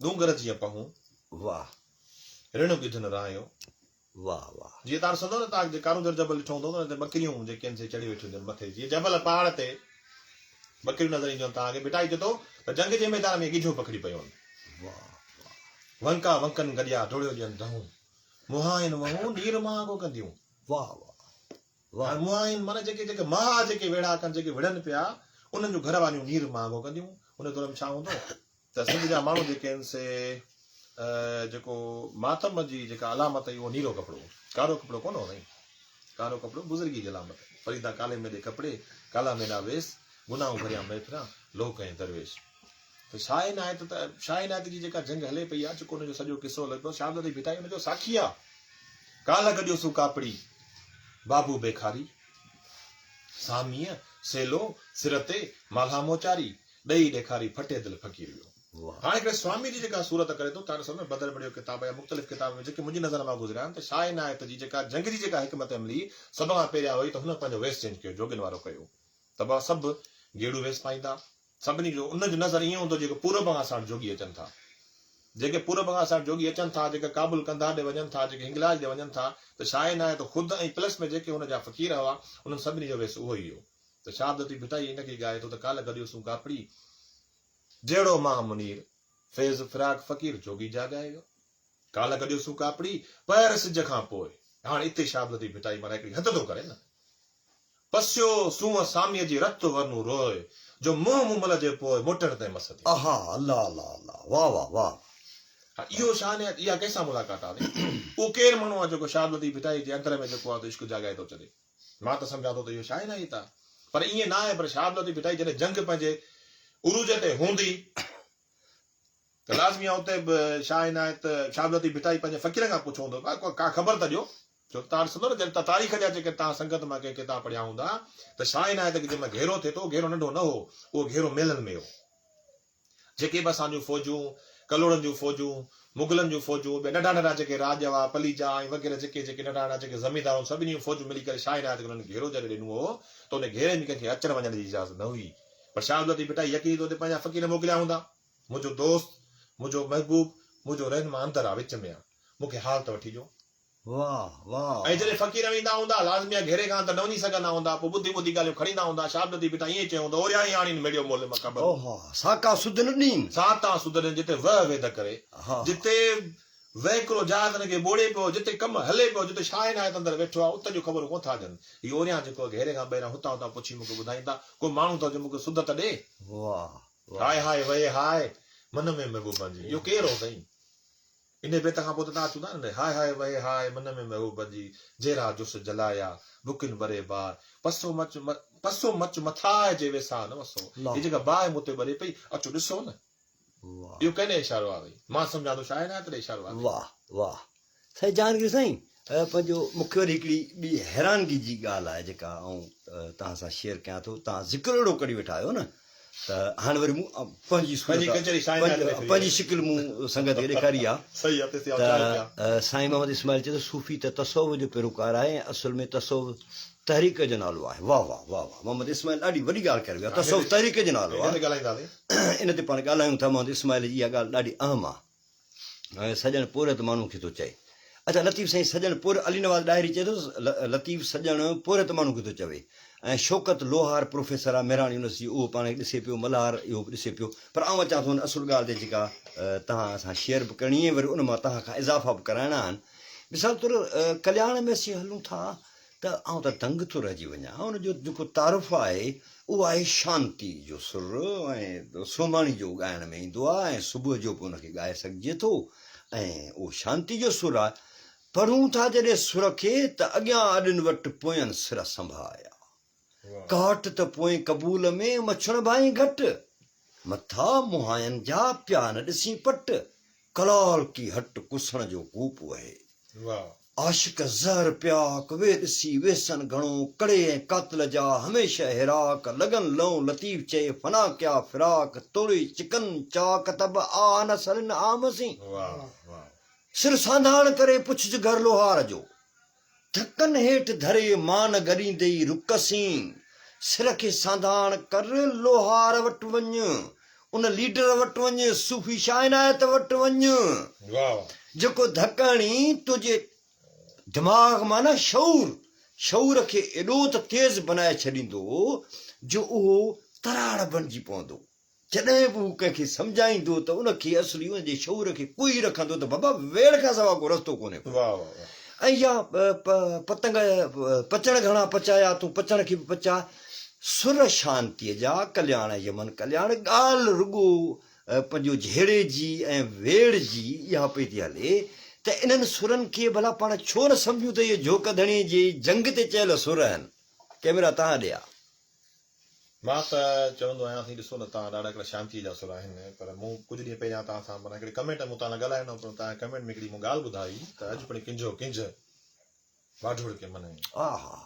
डूंगर जी पहूं वाह ऋण विधन रहायो वाह वाह जीअं तव्हां सम्झो न तव्हां कारूंदर जबल ॾिठो हूंदो न बकरियूं जेके आहिनि से चढ़ी वेठियूं आहिनि मथे जीअं जबल पहाड़ ते बकरियूं नज़र ईंदियूं तव्हांखे भिटाई चए थो त जंग जे मैदान में गिझो पकड़ी पियूं आहिनि वाह वंका वंकनि गॾिया डोड़ियो ॾियनि दहूं मुहाइन वहूं नीर मांगो कंदियूं वाह वाह मुहाइन माना जेके महा जेके वेड़ा कनि जेके विढ़नि पिया उन्हनि जूं घर वारियूं नीर मांगो कंदियूं उन दौर में छा हूंदो त सिंध जा माण्हू जेके आहिनि से जेको मातम जी जेका अलामत हुई उहो नीरो कपिड़ो, कारो कपिड़ो कोन हो साईं, कारो कपिड़ो बुज़ुर्गी जी अलामत। फरीदा काले मेले कपिड़े काला मेला वेस गुनाहूं भरिया महफ़िला लोक ऐं दरवेश। त शाह इनायत शाह इनायत जी जेका जंग हले पई आहे, जेको हुनजो सॼो किसो हले पियो, शहादत जी भिटाई हुनजो साखी आहे। काल गॾियो सू कापड़ी बाबू बेखारी, सामीअ सेलो सिर ते माल्हा मोचारी, ॾेई ॾेखारी फटे दिलि फ़क़ीर वियो। हाणे हिकिड़े स्वामी जी जेका सूरत करे थो, तव्हां ॾिसो न बदर बड़ियो किताब या मुख़्तलिफ़ किताब में जेके मुंहिंजी नज़र मां गुज़रिया आहिनि, त शाह इनायत जी जेका जंग जी जेका हिकमत अमली सभ खां पहिरियां हुई, त हुन पंहिंजो वेस चेंज कयो, जोगिन वारो कयो। त सभु गेड़ू वेस पाईंदा, सभिनी जो उनजो नज़र ईअं हूंदो जेके पूरब खां असां जोगी अचनि था, जेके पूरब खां असां जोगी अचनि था, जेके काबुल कंधा ॾे वञनि था, जेके हिंगलाज ॾे वञनि था, त शाह इनायत ख़ुदि ऐं प्लस में जेके हुनजा फ़क़ीर हुआ उन्हनि सभिनी जो वेस उहो ई हो। त शहादत जी भिटाई इनखे ॻाए थो त काल गॾियो सू कापड़ी जहिड़ो मां मुनीर फैज़ फिराक फ़क़ीर जोगी जाॻाएगा, काल गॾियो सू कापड़ी पैर सिज खां पोइ। हाणे हिते शहादत जी भिटाई माना हिकिड़ी हद थो करे न, पसियो सूंहं सामीअ जी रत वरनू रोए, जो मुंहुं मुमल जे पोइ मोटण ते मस थी। आहा अल्लाह अल्लाह अल्लाह, वाह वाह वाह। इहो शान इहा कंहिंसां मुलाक़ात आहे? उहो केरु माण्हू आहे जेको शहादत जी भिटाई जे अंदर में जेको आहे त इश्क जाॻाए थो छॾे? मां त सम्झां थो त इहो शाह इनायत आहे, पर ईअं न आहे। पर शहादत जी भिटाई जॾहिं जंग पंहिंजे उरूज ते हूंदी त लाज़मी आहे उते शाह इनायत शहादत जी भिटाई पंहिंजे फ़क़ीर खां पुछो हूंदो, का ख़बर त ॾियो। छो तव्हां ॾिसंदो न जॾहिं तारीख़ जा जेके तव्हां संगत मां कंहिं किताब पढ़िया हूंदा, त शाह इनायत खे जंहिंमहिल घेरो थिए थो, घेरो नंढो न हो, उहो घेरो मेलनि में हो। जेके बि असांजूं फ़ौजूं, कलोड़नि जूं फ़ौजूं, मुगलनि जूं फ़ौजूं, ॿिया नंढा नंढा जेके राज हुआ, पलीजा ऐं वग़ैरह जेके जेके नंढा नंढा जेके ज़मींदार, सभिनी जूं फ़ौजूं मिली करे शाह इनायत खे हुननि घेरो जॾहिं ॾिनो हो, त उन घेरे में कंहिंखे अचण वञण जी इजाज़त न हुई। पर शहादत जी भिटाई यकीन तौर ते पंहिंजा फ़क़ीर मोकिलिया हूंदा, मुंहिंजो दोस्त, मुंहिंजो महबूब, मुंहिंजो रहनुमा अंदरि आहे, विच में आहे, मूंखे हाल त वठी ॾियो। वाह वाह। ऐं जॾहिं फ़क़ीर वेंदा हूंदा, लाज़मी आहे घेरे खां त न वञी सघंदा हूंदा, पोइ ॿुधी ॿुधी ॻाल्हियूं खणींदा हूंदा। शहादत जी भिटाई ईअं चयो हूंदो, ओरिया ई आणी मेड़ियो मोल मक़बर, ओहो साका सुदन ॾीन, साता सुधरनि, जिते वह वेद करे, जिते वहिकिरो जहाज़ हुनखे ॿोड़े पियो, जिते कमु हले पियो, जिते शाह इनायत अंदरि वेठो आहे, उते जूं ख़बरूं कोन था ॾियनि। इहो ओरिया जेको घेरे खां ॿाहिरां हुतां हुतां पुछी मूंखे ॿुधाईंदा, को माण्हू त जो मूंखे सुध त ॾे। वाह हाय हाय वे हाय मन में महबूबनि जी, इहो केरु हो साईं? इन बेत खां पोइ त तव्हां चवंदा न, हाय हाय वे हाय मन में महबूबनि जी, जहिड़ा जुस जलाया बुकिन बरे बार, पसो मच मथाए जे वेसा न वसो। हीअ जेका बाहि मूं ते ॿरे पई, अचो ॾिसो न, इहो कंहिं ॾे इशारो आहे? मां सम्झां थो शाह इनायत ॾे इशारो आहे। वाह वाह साईं जानगी साईं। पंहिंजो मूंखे वरी हिकिड़ी ॿी हैरानगी जी ॻाल्हि आहे जेका आउं तव्हां सां शेयर कयां थो। तव्हां ज़िक्र अहिड़ो कढी वेठा आहियो न, त हाणे वरी मूं पंहिंजी शिकिल मूं संगत खे ॾेखारी आहे। त साईं मोहम्मद इस्माइल चए थो सूफ़ी त तसव्वुफ़ जो पेरोकार आहे, ऐं असुल में तसव्वुफ़ तहरीक जो नालो आहे। वाह वाह वाह वाह, मोहम्मद इस्माइल ॾाढी वॾी ॻाल्हि करे वियो आहे, तसव्वुफ़ तहरीक जो नालो आहे। इन ते पाण ॻाल्हायूं था। मोहम्मद इस्माइल जी इहा ॻाल्हि ॾाढी अहम आहे। सॼण पोर त माण्हू खे थो चए। अच्छा लतीफ़ साईं, सॼण पोर अली नवाज़ डायरी चए थो लतीफ़ सॼण पोर त माण्हू खे थो चवे। ऐं शौकत लोहार प्रोफेसर आहे मेरान यूनिवर्सिटी, उहो पाण खे ॾिसे पियो, मल्हार इहो बि ॾिसे पियो। पर आउं अचां थो हुन असुल ॻाल्हि ते जेका तव्हां सां शेयर बि करणी आहे, वरी उन मां तव्हां खां इज़ाफ़ा बि कराइणा आहिनि। मिसाल तौरु कल्याण में असीं हलूं था त आउं त दंग थो रहिजी वञा। हुनजो जेको तारुफ़ आहे उहो आहे शांती जो सुर, ऐं सोमाणी जो ॻाइण में ईंदो आहे, ऐं सुबुह जो बि उनखे ॻाए सघिजे थो, ऐं उहो शांती जो सुर आहे। पढ़ूं था जॾहिं सुर खे त अॻियां अॾनि वटि पोयनि सिर संभाया, काट त पोइ क़बूल में मछण भाई घटि, मथा मुहायनि जा पिया न ॾिसी पट, कलाल की हट कुसण जो कूप वहे, आशिक ज़हर प्याक वे ॾिसी वेसन घणो, कड़े ऐं कातिल जा हमेशह हिराक, लगन लऊं लतीफ़ चए फना क्या फिराक, तोड़ी चिकन चाक तब आ नसरिन आमसी, सिर सांधाण करे पुछज घर लोहार जो, धकन हेठि धरे मान गरींदे रुकसीं, सिर खे सांधाण कर लोहार वटि वञ, उन लीडर वटि वञ, सूफ़ी शाह इनायत वटि वञ, जेको धकणी तुंहिंजे दिमाग़ मां न शऊर खे एॾो त तेज़ बनाए छॾींदो जो उहो तराड़ बणिजी पवंदो। जॾहिं बि हू कंहिंखे सम्झाईंदो त उनखे असली उनजे शऊर खे कुई रखंदो त बाबा वेड़ खां सवाइ को रस्तो कोन्हे। ऐं इहा पतंग पचण घणा पचाया तूं पचण खे बि पचा, सुर शांतीअ जा कल्याण यमन कल्याण, ॻाल्हि रुॻो पंहिंजो झेड़े जी ऐं वेड़ जी इहा पई थी हले त इन्हनि सुरनि खे भला पाण छो न सम्झूं त इहे झोक धणी जी जंग ते चयल सुर आहिनि कैमरा तव्हां ॾिया मां त चवंदो आहियां थी ॾिसो न तव्हां ॾाढा हिकिड़ा शांतीअ जा सुर आहिनि पर मूं कुझु ॾींहं पहिरियां तव्हां सां माना हिकिड़ी कमेंट मूं तव्हां ॻाल्हाइणो पर तव्हां कमेंट में हिकिड़ी मूं ॻाल्हि ॿुधाई त अॼु पण किंजो किंज वाढोड़ खे मनायूं हा हा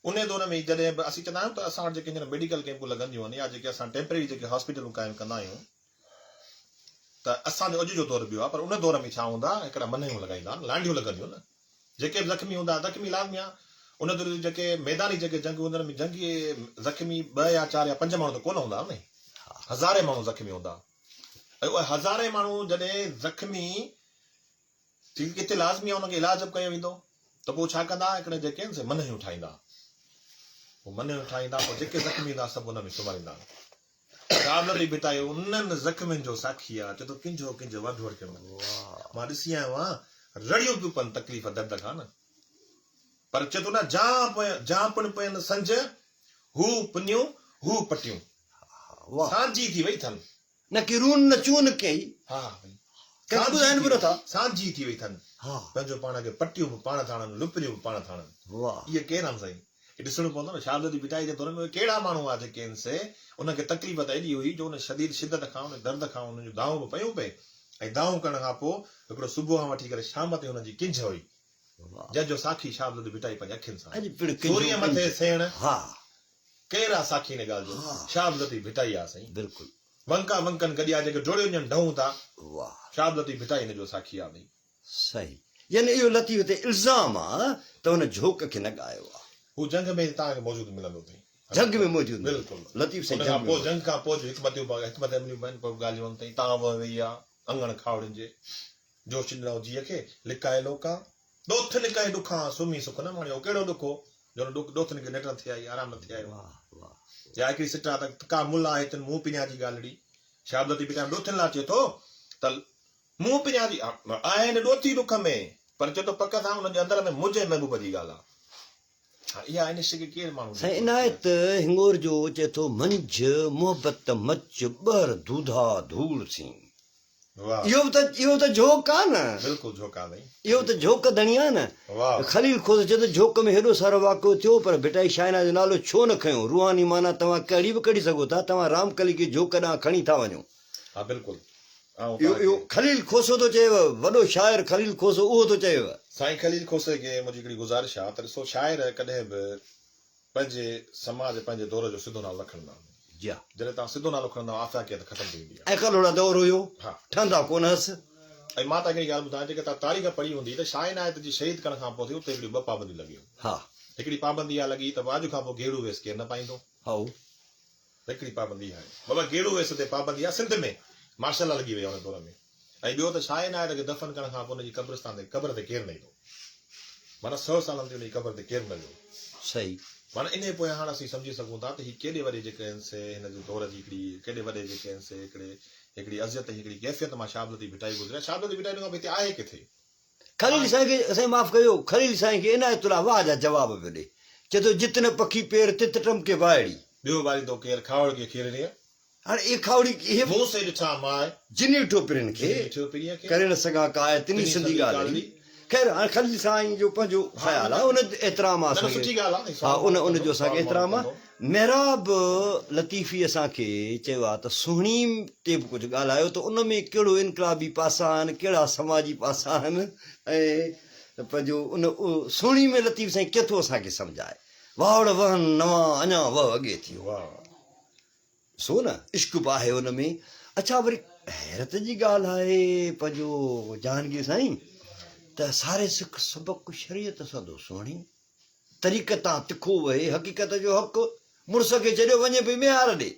उन दौर में जॾहिं असीं चवंदा आहियूं त असां वटि जेके मेडिकल कैंपूं लॻंदियूं आहिनि या जेके असां टेम्परेरी जेके हॉस्पिटलूं क़ाइमु कंदा आहियूं त असांजो अॼु जो दौर ॿियो आहे पर उन दौर में छा हूंदा हिकिड़ा मनयूं लॻाईंदा आहिनि लांडियूं लॻंदियूं न जेके बि ज़ख़्मी हूंदा ज़ख़्मी लाज़मी आहे उन दौर जेके मैदानी जेके जंग हूंदा में जंगी ज़ख़्मी 2 या 4 या 5 माण्हू त कोन हूंदा न हज़ारे माण्हू ज़ख़्मी हूंदा ऐं उहे हज़ारे माण्हू जॾहिं ज़ख़्मी किथे लाज़मी आहे हुनखे इलाज बि कयो वेंदो त पोइ छा कंदा हिकिड़े जेके आहिनि से मनयूं ठाहींदा पोइ मनयूं ठाहींदा पोइ जेके ज़ख़्मी हूंदा सभु हुन में सुम्हारींदा काबलरी बितायो उन्हनि ज़ख़्मियुनि जो साखी आहे चए थो किंजो किंज वढ खे मां ॾिसी आयो आहियां रड़ियूं पियूं पवनि तकलीफ़ दर्द खां न पर चए थो न जापण पयनि संज हू पुनियूं हू पटियूं सांझी थी वई अथनि न की रून न चून कई हा ॿुधाइनि बि नथा सांझी थी वई अथनि पंहिंजो पाण खे पटियूं बि पाण थाणनि लुपरियूं बि पाण थाणनि इहे केरु आहिनि साईं ॾिसणो पवंदो न शाबदी बिटाई जे दौर में कहिड़ा माण्हू आहे जेके आहिनि से उनखे तकलीफ़ त एॾी हुई जो उन शदीद शिदत खां उन दर्द खां उनजूं दाऊं बि पयूं पए ऐं दाऊं करण खां पोइ हिकिड़ो सुबुह खां वठी करे शाम ते हुनजी किंझ हुई जंहिंजो साखी शाबदी बिटाई पंहिंजे अखियुनि सां सूर्य मथे सेण केरु आहे साखी हिन ॻाल्हि जो शाबदी बिटाई आहे साईं बिल्कुलु वंका वंकनि गॾिया जेके जोड़ियूं ॼण ढऊं था शाबदी बिटाई हिन जो साखी आहे भई सही यानी इहो लतीफ़ ते इल्ज़ाम आहे त हुन झोक खे न ॻायो आहे हू जंग में तव्हांखे मौजूदु मिलंदो अथई जंग में मौजूदु बिल्कुलु लतीफ़ साईं जंग खां पोइ हिकमतियूं ॻाल्हियूं अथई तव्हां वई आहे अंगण खावड़ियुनि जे जो चिंदो जीअ खे लिकाए लोका ॾोथ लिकाए ॾुखां सुम्ही सुख न माणियो कहिड़ो ॾुखो जो ॾोथनि खे नेट न थिया आराम न थिया या हिकिड़ी सिटा त का मुल आहे त मुंहुं पिञा जी ॻाल्हि शाबदी बिटा ॾोथनि लाइ चए थो त मुंहुं पिञा जी आहिनि ॾोथी ॾुख में पर चए थो पक सां हुनजे अंदर में मुंहिंजे महबूब जी ॻाल्हि आहे इहा इन शइ खे केरु माण्हू साईं इनायत हिंगोर जो चए थो मंझ मोहबत मच ॿर दूधा धूड़ थी इहो त झोक आहे न बिल्कुलु झोक आहे इहो त झोक धणी आहे न खलील खोस चए थो झोक में हेॾो सारो वाक़ियो थियो पर भिटाई शाइना जो नालो छो न खयो रूहानी माना तव्हां कड़ी बि कढी सघो था तव्हां रामकली खे झोक ॾांहुं खणी था वञो हा बिल्कुलु इहो खलील खोसो थो चएव वॾो शाइर खलील खोसो उहो थो चएव साईं खलील खोसे खे मुंहिंजी हिकिड़ी गुज़ारिश आहे त ॾिसो शाइर कॾहिं बि पंहिंजे समाज पंहिंजे दौर जो सिधो नालो न खणंदा जॾहिं तव्हां सिधो नालो खणंदा आफ़ियाकियत ख़तम थी वेंदी आहे ऐं कलोड़ा दौर हुयो ठहंदा कोन हुअसि ऐं मां तव्हांखे हिकिड़ी ॻाल्हि ॿुधायां जेके तव्हां तारीख़ पढ़ी हूंदी त शाइनायत जी शहीद करण खां पोइ उते हिकिड़ी 2 पाबंदियूं लॻियूं हिकिड़ी पाबंदी इहा लॻी त अॼु खां पोइ गेड़ू वेस केरु न पाईंदो हिकिड़ी पाबंदी आहे बाबा गेड़ू वेस ते पाबंदी आहे सिंध में मार्शल लॻी वई आहे हुन दौर में ऐं ॿियो त शाइनायत खे दफ़न करण खां पोइ हुनजी क़ब्रिस्तान ते क़बर ते केरु न ईंदो माना 100 सालनि ते हुनजी क़बर ते केरु न वियो सही माना इन पोइ हाणे असीं सम्झी सघूं था त हीअ केॾे वॾे जेके आहिनि से हिन जे दौर जी हिकिड़ी केॾे वॾे जेके आहिनि से हिकिड़ी अज़त हिकिड़ी कैफ़ियत मां शाबदी बिटाई गुज़रिया शाबदी बिटाई खां हिते आहे किथे खलील साईं खे असां माफ़ कयो खलील साईं खे इनायतुल्लाह वाह जा जवाब पियो ॾे चए थो जितने पखी पेर तित टमके बाड़ी ॿियो बारींदो केरु खावड़ खे खीरणी हाणे इहे खावड़ी मूं से ॾिठा मां जिनी ठोपरियुनि खे करे न सघां का आहे तिनी सिंधी ॻाल्हि ख़ैर हाणे खलील साईं जो पंहिंजो ख़्यालु आहे उन एतिराम आहे असांखे हा उनजो असांखे एतिराम आहे मेहराब लतीफ़ी असांखे चयो आहे त सुहिणी ते बि कुझु ॻाल्हायो त उन में कहिड़ो इनकलाबी पासा आहिनि कहिड़ा समाजी पासा आहिनि ऐं पंहिंजो उन सुहिणी में लतीफ़ साईं केतिरो असांखे सम्झाए वावड़ वहनि नवां अञा अॻे थियो सो न इश्क बि आहे हुन में अच्छा वरी हैरत जी ॻाल्हि आहे पंहिंजो जहांगीर साईं त सारे सिख सबक़ु शरीयत सां थो सुहिणी तरीक़तां तिखो वहे हक़ीक़त जो हक़ मुड़ुस खे छॾियो वञे पई मेहार ॾे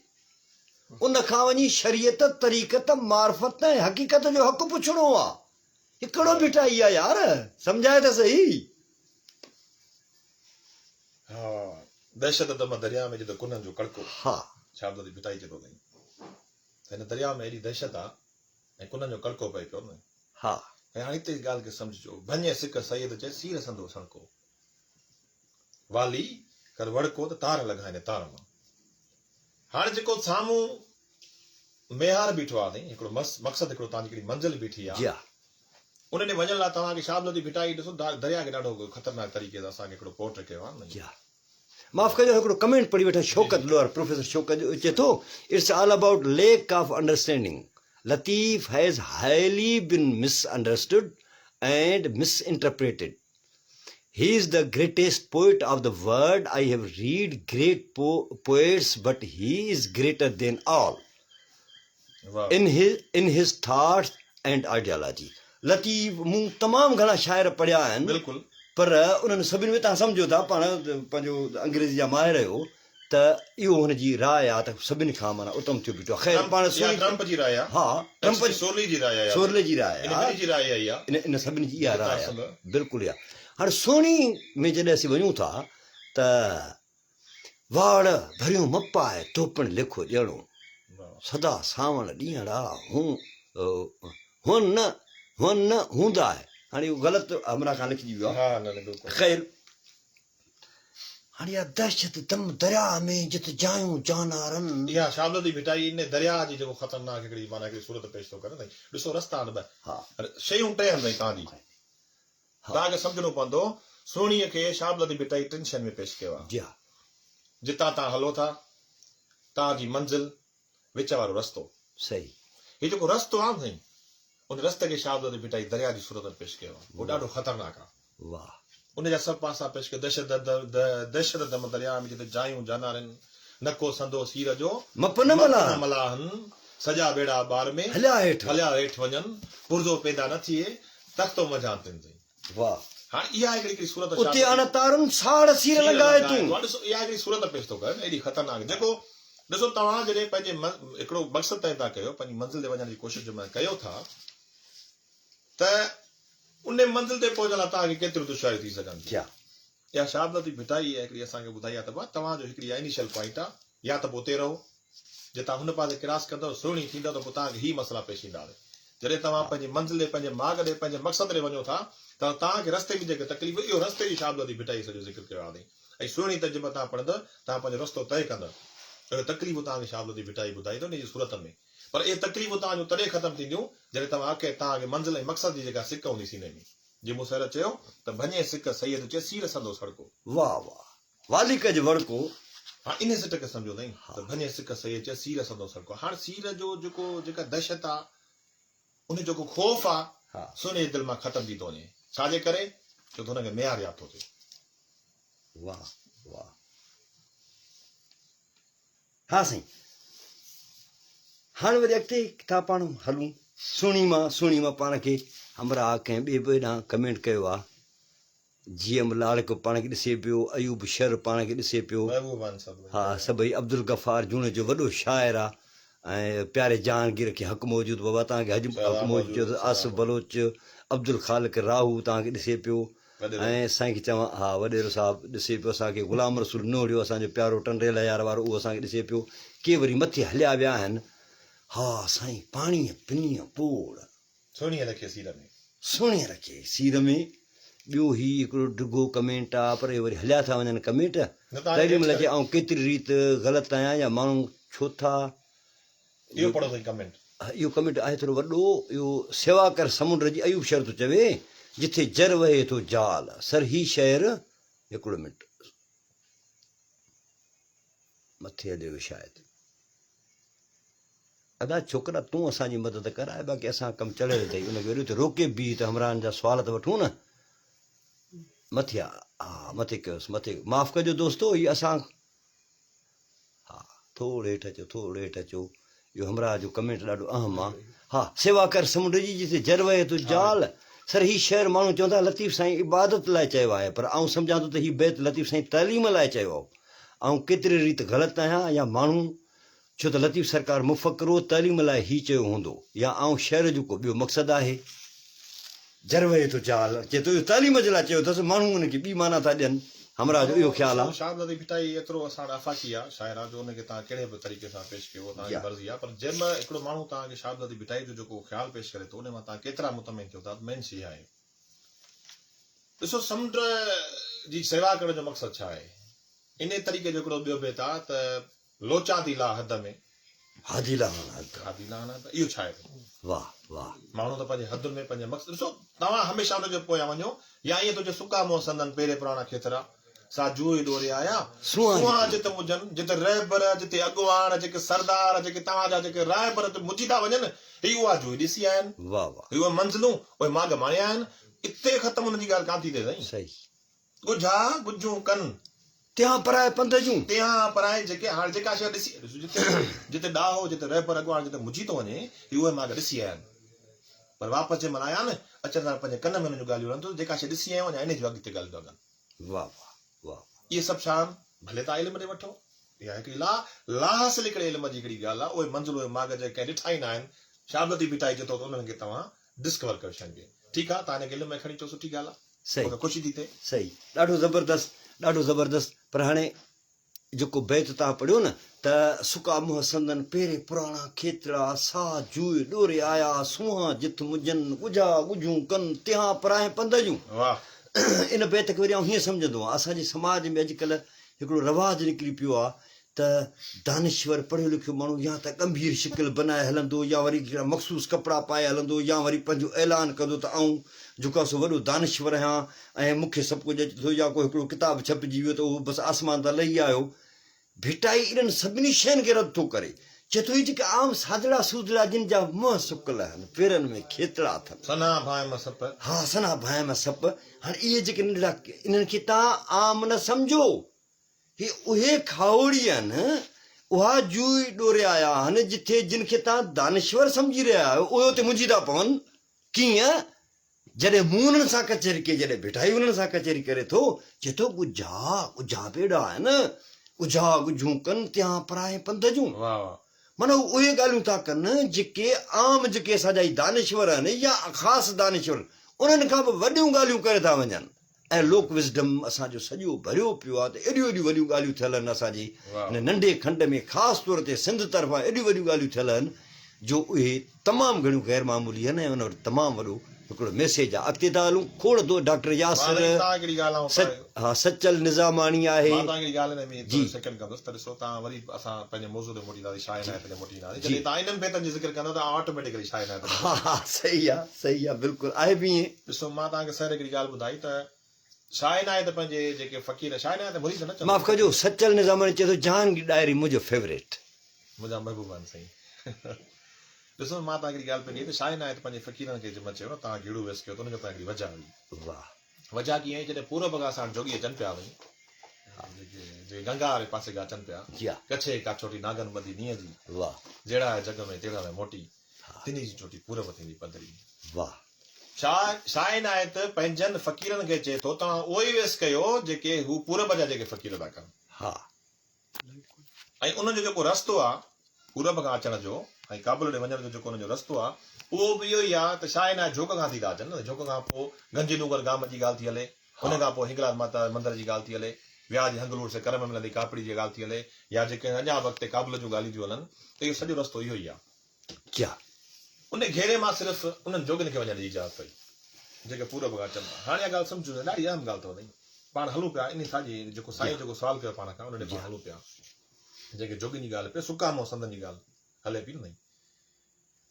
उन खां वञी शरीयत तरीक़त मार्फत ऐं हक़ीक़त जो हक़ पुछणो आहे हिकिड़ो बिठाई आहे यार सम्झाए त सही दहशत दम दरिया में जॾहिं कुननि जो कड़को शाबदी बिटाई चए थो त हिन दरिया में एॾी दहशत आहे ऐं कुननि जो कड़को पए पियो न ऐं हाणे हिते ॻाल्हि खे सम्झो भञे सिक सैयद चए सीर संदो सणको वाली कर वड़को त तार लॻाइनि तार मां हाणे जेको साम्हूं मेहार बीठो आहे साईं, हिकिड़ो मक़सदु हिकिड़ो तव्हांजी हिकिड़ी मंज़िल बीठी आहे, जी हा उन ॾे वञण लाइ तव्हांखे शाबलती भिटाई ॾिसो दरिया खे ॾाढो ख़तरनाक तरीक़े सां असांखे हिकिड़ो पोर्ट कयो आहे जी हा माफ़ कजो हिकिड़ो कमेंट पढ़ी वेठा शौकत लोअर प्रोफेसर शौकत जो चए थो it's all about lack of understanding Latif has highly been misunderstood and misinterpreted He is the greatest poet of the world. I have read great poets, but he is greater than all वाह in his thoughts and ideology. Latif मूं तमामु घणा शाइर पढ़िया आहिनि बिल्कुलु पर उन्हनि सभिनी में तव्हां सम्झो था पाण पंहिंजो अंग्रेज़ी जा माहिर आहियो त इहो हुनजी राय आहे त सभिनी खां माना उत्तम थियो बीठो आहे ख़ैर पाण ट्रम्प जी राय आहे, हा ट्रम्प सोरली जी राय आहे, सोरले जी राय आहे इन जी राय आई आहे, इन सभिनी जी इहा राय मुतासिब। आहे बिल्कुलु इहा हाणे सोणी में जॾहिं असीं वञूं था त वाड़ भरियूं मप आहे तोपण लिखो ॼणो सदा सावण ॾींहड़ा हुन न हूंदा आहे हाणे इहो ग़लति हमरा खां लिखिजी वियो आहे हा न न बिल्कुलु ख़ैर हाणे इहा दहशत दम दरिया में जिते जायूं जानवरनि इहा शाबलती भिटाई इन दरिया जी जेको ख़तरनाक हिकिड़ी माना हिकिड़ी सूरत पेश थो करे साईं, ॾिसो रस्ता आहिनि ॿ, हा शयूं टे आहिनि साईं तव्हांजी, तव्हांखे सम्झणो पवंदो सोणीअ खे शाबलती भिटाई टिनि शयुनि में पेश कयो आहे, जी हा जितां तव्हां हलो था तव्हांजी मंज़िल विच वारो रस्तो, सही हीउ जेको रस्तो आहे साईं उन रस्ते खे शाबलती भिटाई दरिया जी सूरत में पेश कयो आहे, उहो ॾाढो ख़तरनाक आहे, वाह उनजा सभु पासा पेश कयो, दहशत दम दरिया में जिते जायूं जानवर आहिनि, नको संदो सीर जो मप न मला मलाहनि सॼा बेड़ा ॿार में हलिया हेठि हलिया हेठि वञनि, पुर्ज़ो पैदा न थिए, तख़्तो मजान थियनि साईं। वाह हाणे इहा हिकिड़ी सूरत उते हाणे तारुनि साड़ सीर लॻाए तूं ॾिसो इहा हिकिड़ी सूरत पेश थो करे एॾी ख़तरनाक जेको ॾिसो तव्हां जॾहिं पंहिंजे हिकिड़ो मक़सदु तइ था कयो, पंहिंजी मंज़िल ते वञण जी कोशिशि जंहिं महिल कयो था त उन मंज़िल ते पहुचण लाइ तव्हांखे केतिरियूं दुश्वारियूं थी सघनि क्या इहा शाबलती भिटाई आहे हिकिड़ी असांखे ॿुधाई आहे त भाउ तव्हांजो हिकिड़ी इनिशियल पॉइंट आहे या त पोइ उते रहो जितां हुन पासे क्रॉस कंदव सुहिणी थींदव त पोइ तव्हांखे ही मसइला पेश ईंदा जॾहिं तव्हां पंहिंजे मंज़िल ते पंहिंजे माग ॾे पंहिंजे मक़सद ॾे वञो था त तव्हांखे रस्ते में जेके तकलीफ़ इहो रस्ते जी शाबलती भिटाई सॼो ज़िक्र कयो आहे ऐं सुहिणी तर्जुमा तव्हां पढ़ंदव तव्हां पंहिंजो रस्तो तइ कंदव अहिड़ो तकलीफ़ूं तव्हांखे शाबलती भिटाई ॿुधाई अथव इन जी सूरत में पर इहे तकलीफ़ूं तव्हांजूं तॾहिं ख़तमु थींदियूं जॾहिं तव्हां तव्हांखे मंज़िल ऐं मक़सद जी जेका सिक हूंदी सीने में जीअं मूं सर चयो त भञे सिक सैयद चए सीर संदो सड़को वाह वाह वालिक जो वड़को हा इन सिट खे सम्झो अथई त भञे सिक सैयद चए सीर संदो सड़को हाणे सीर जो जेका दहशत आहे उन जेको ख़ौफ़ आहे हा सोने जे दिलि मां ख़तमु थी थो वञे छाजे करे छो त हुनखे मेयार यादि थो थिए वाह वाह हा साईं हाणे वरी अॻिते था पाण हलूं सुहिणी मां पाण खे हमरा कंहिं ॿिए बि ॾांहुं कमेंट कयो आहे जीएम लाड़को पाण खे ॾिसे पियो अयूब शर पाण खे ॾिसे पियो महबूबान सभु हा सभई अब्दुल गफ़ार जून जो वॾो शाइर आहे ऐं प्यारे जहांगीर खे हक़ मौजूदु बाबा तव्हांखे हक़ मौजूदु आसिफ बलोच अब्दुल ख़ालिक राहू तव्हांखे ॾिसे पियो ऐं साईं खे चवां हा वॾेरो साहिबु ॾिसे पियो असांखे ग़ुलाम रसूल नोड़ियो असांजो प्यारो टंडेल यार वारो उहो असांखे ॾिसे पियो के वरी मथे हलिया विया आहिनि हा साईं पाणीअ पिनीअ पोड़ सोणीअ रखे सीर में सुहिणी रखे सीर में ॿियो ही हिकिड़ो डिघो कमेंट आहे पर इहे वरी हलिया था वञनि कमेंट तेॾी महिल चए ऐं केतिरी रीति ग़लति आहियां या माण्हू छो था इहो पढ़ो साईं कमेंट इहो कमेंट आहे थोरो वॾो इहो सेवा कर समुंड जी अयूब शहर थो चवे जिथे जर वहे थो जाल सर ही शहर हिकिड़ो मिंट मथे हलियो शायदि अदा छोकिरा तूं असांजी मदद कराए बाक़ी असां कमु चढ़ियल अथई उनखे वरी त रोके बीह त हमराहनि जा सुवाल त वठूं न मथे हा मथे कयोसि मथे माफ़ु कजो दोस्तो हीअ असां हा थोरो हेठि अचो इहो हमराह जो कमेंट ॾाढो अहम आहे हा सेवा कर समुंड जी जिते जर वहे थो जाल सर ही शहर माण्हू चवंदा लतीफ़ साईं इबादत लाइ चयो आहे पर आउं सम्झां थो त हीउ बैत लतीफ़ साईं तइलीम लाइ चयो आहे ऐं केतिरी रीति ग़लति आहियां या माण्हू छो त लतीफ़ सरकार मुफ़क़रो तइलीम लाइ ही चयो हूंदो या आउं शहर जो को ॿियो मक़सदु आहे जर वहे थो जाल चए थो इहो तइलीम जे लाइ चयो अथसि माण्हू हुनखे ॿी माना था ॾियनि हमरा जो इहो ख़्यालु आहे शाबलती भिटाई एतिरो असां वटि आफ़ाक़ी आहे शाइर आहे जो हुनखे तव्हां कहिड़े बि तरीक़े सां पेश कयो तव्हांजी मर्ज़ी आहे पर जंहिं महिल हिकिड़ो माण्हू तव्हांखे शाबलती भिटाई जो जेको ख़्यालु पेश करे थो उन मां तव्हां केतिरा मुतमिन थियो था मेन शइ आहे ॾिसो समुंड जी सेवा करण जो मक़सदु छा आहे इन तरीक़े जो हिकिड़ो ॿियो बेत आहे त लोचा थी ला हद में आदिलाना त इहो छा आहे वाह वाह माण्हू त पंहिंजे हदुनि में पंहिंजे मक़सद ॾिसो तव्हां हमेशह हुनजे पोयां वञो या ईअं तुंहिंजे सुका मुंहं संदन पहिरें पुराणा खेतरा सा जूए डोरे आया सुहा जिते हुजनि जिते रहबर जिते अॻुवाण जेके सरदार जेके तव्हांजा जेके रायबर मुझी था वञनि ही उहा जूए ॾिसी आया आहिनि वाह वाह उहे मंज़िलूं उहे माॻ माणिया आहिनि इते ख़तमु हुनजी ॻाल्हि कान थी थिए साईं सही ॻुझा ॻुझूं कनि त्यां पराए पंध जूं त्यां पराए जेके हाणे जेका शइ ॾिसी जिते जिते ॾाहो जिते रहबर अॻुवाण जिते मुझी थो वञे ही उहे माॻ ॾिसी आया आहिनि पर वापसि जंहिं महिल आया न अचनि था पंहिंजे कन में हुनजूं ॻाल्हियूं रहनि जेका शइ ॾिसी आया आहियूं इन जी अॻिते ॻाल्हि था कनि वाह वाह वाह इहे सभु छा भले तव्हां इल्म ॾे वठो इहा हिकिड़ी ला हासिल हिकिड़े इल्म जी हिकिड़ी ॻाल्हि आहे उहे मंज़िल उहे माॻ जेके कंहिं ॾिठा ई न आहिनि शागिर्दी बिठाई थो त उन्हनि खे तव्हां डिस्कवर करे छॾिजे ठीकु आहे तव्हां हिनखे इल्म में खणी अचो सुठी ॻाल्हि आहे सही ख़ुशी थी थिए सही ॾाढो ज़बरदस्त पर हाणे जेको बैत तव्हां पढ़ियो न त सुका मुंहं संदन पहिरें पुराणा खेतरा सा जूए डोरे आया सुहा जित मुझनि ॻुझा ॻुझूं कनि त्यां पराए पंध जूं वाह इन बैत खे वरी आउं हीअं सम्झंदो आहियां असांजे समाज में अॼुकल्ह हिकिड़ो रवाजु निकिरी पियो आहे त दानिश्वर पढ़ियो लिखियो माण्हू या त गंभीर शिकिल बनाए हलंदो या वरी कहिड़ा मख़सूस कपिड़ा पाए हलंदो या वरी पंहिंजो ऐलान कंदो त आऊं जेको आहे सो वॾो दानिश्वर आहियां ऐं मूंखे सभु कुझु अचे थो या को हिकिड़ो किताबु छपिजी वियो त उहो बसि आसमान तां लही आयो भिटाई इन्हनि सभिनी शयुनि खे रद्द थो करे चए थो हीअ जेके आम सादड़ा सूदड़ा जिन जा मुंहं सुकल आहिनि पेरनि में खेतड़ा अथनि सना भाइम सप हा सना भाइम सप हाणे इहे जेके नंढड़ा इन्हनि खे तव्हां आम न सम्झो ही उहे खाओड़ी आहिनि उहा जूई डोरे आया आहिनि जिथे जिन खे तव्हां दानिश्वर सम्झी रहिया आहियो उहे उते मुंझी था पवनि कीअं जॾहिं मूं उन्हनि सां कचहरी कई जॾहिं भिठाई उन्हनि सां कचहरी करे थो चए थो ॻुझा पेड़ा आहिनि ॻुझा ॻुझूं कनि त्यां पराए पंध जूं माना उहे ॻाल्हियूं था कनि जेके आम जेके असांजा ई दानिश्वर आहिनि या ख़ासि दानिश्वर उन्हनि खां बि वॾियूं ॻाल्हियूं करे था वञनि ऐं लोक विज़डम असांजो सॼो भरियो पियो आहे त एॾियूं एॾियूं वॾियूं ॻाल्हियूं थियल आहिनि असांजी हिन नंढे खंड में ख़ासि तौर ते सिंध तरफ़ां एॾियूं वॾियूं ॻाल्हियूं थियल आहिनि जो उहे तमामु घणियूं ग़ैर मामूली आहिनि ऐं उन वटि तमामु वॾो हिकिड़ो मैसेज आहे अॻिते था हलूं खोड़ दो डॉक्टर यासिर हा सचल निज़ामानी आहे सही आहे बिल्कुलु आहे बि ईअं ॾिसो मां तव्हांखे सर हिकिड़ी ॻाल्हि ॿुधाई त शाइन आहे त पंहिंजे जेके फ़क़ीर शाइन आहे त मुरीद न माफ़ कजो सचल निज़ामानी चए थो जहांगीर डायरी मुंहिंजो फेवरेट मुंहिंजा महबूब आहिनि साईं ॾिसो मां तव्हांखे हिकिड़ी ॻाल्हि पेई त शाइन आहे त पंहिंजे फ़क़ीरनि खे जंहिं चयो न तव्हां गेड़ू वेस कयो त हुनजो पंहिंजी वजह हुई वाह वजह कीअं जॾहिं पूरब खां असां जोगी अचनि पिया वञी जेके गंगा वारे पासे खां अचनि पिया कच्छे का चोटी नागन बदी नीअ जी वाह जहिड़ा जग में तहिड़ा में मोटी तिनी जी चोटी पूरब थींदी पधरी वाह शाइन आहे त पंहिंजनि फ़क़ीरनि खे चए थो तव्हां उहो ई वेस कयो जेके हू पूरब जा जेके फ़क़ीर था कनि हा ऐं उनजो जेको रस्तो आहे पूरब खां अचण जो ऐं काबुल ॾे वञण जो जेको हुनजो रस्तो आहे उहो बि इहो ई आहे त छा आहे न झोक खां थी था अचनि न झोक खां पोइ गंजीनूगर गाम जी ॻाल्हि थी हले हुन खां पोइ हिंगलाज माता मंदर जी ॻाल्हि थी हले व्याज हंगलूर से करम मिलंदी कापड़ी जी ॻाल्हि थी हले या जेके अञा वक़्तु काबुल जूं ॻाल्हियूं थियूं हलनि त इहो सॼो रस्तो इहो ई आहे क्या उन घेरे मां सिर्फ़ु उन्हनि जोगियुनि खे वञण जी इजाज़त पई जेके पूरब खां अचनि हाणे इहा ॻाल्हि सम्झो ॾाढी अहम ॻाल्हि अथव साईं पाण हलूं पिया इन साॼे जेको साईं जेको सुवाल कयो पाण खां उन ॾे पाण हलूं पिया जेके जोगियुनि जी ॻाल्हि पई सुका मोह संदनि जी ॻाल्हि हले पई न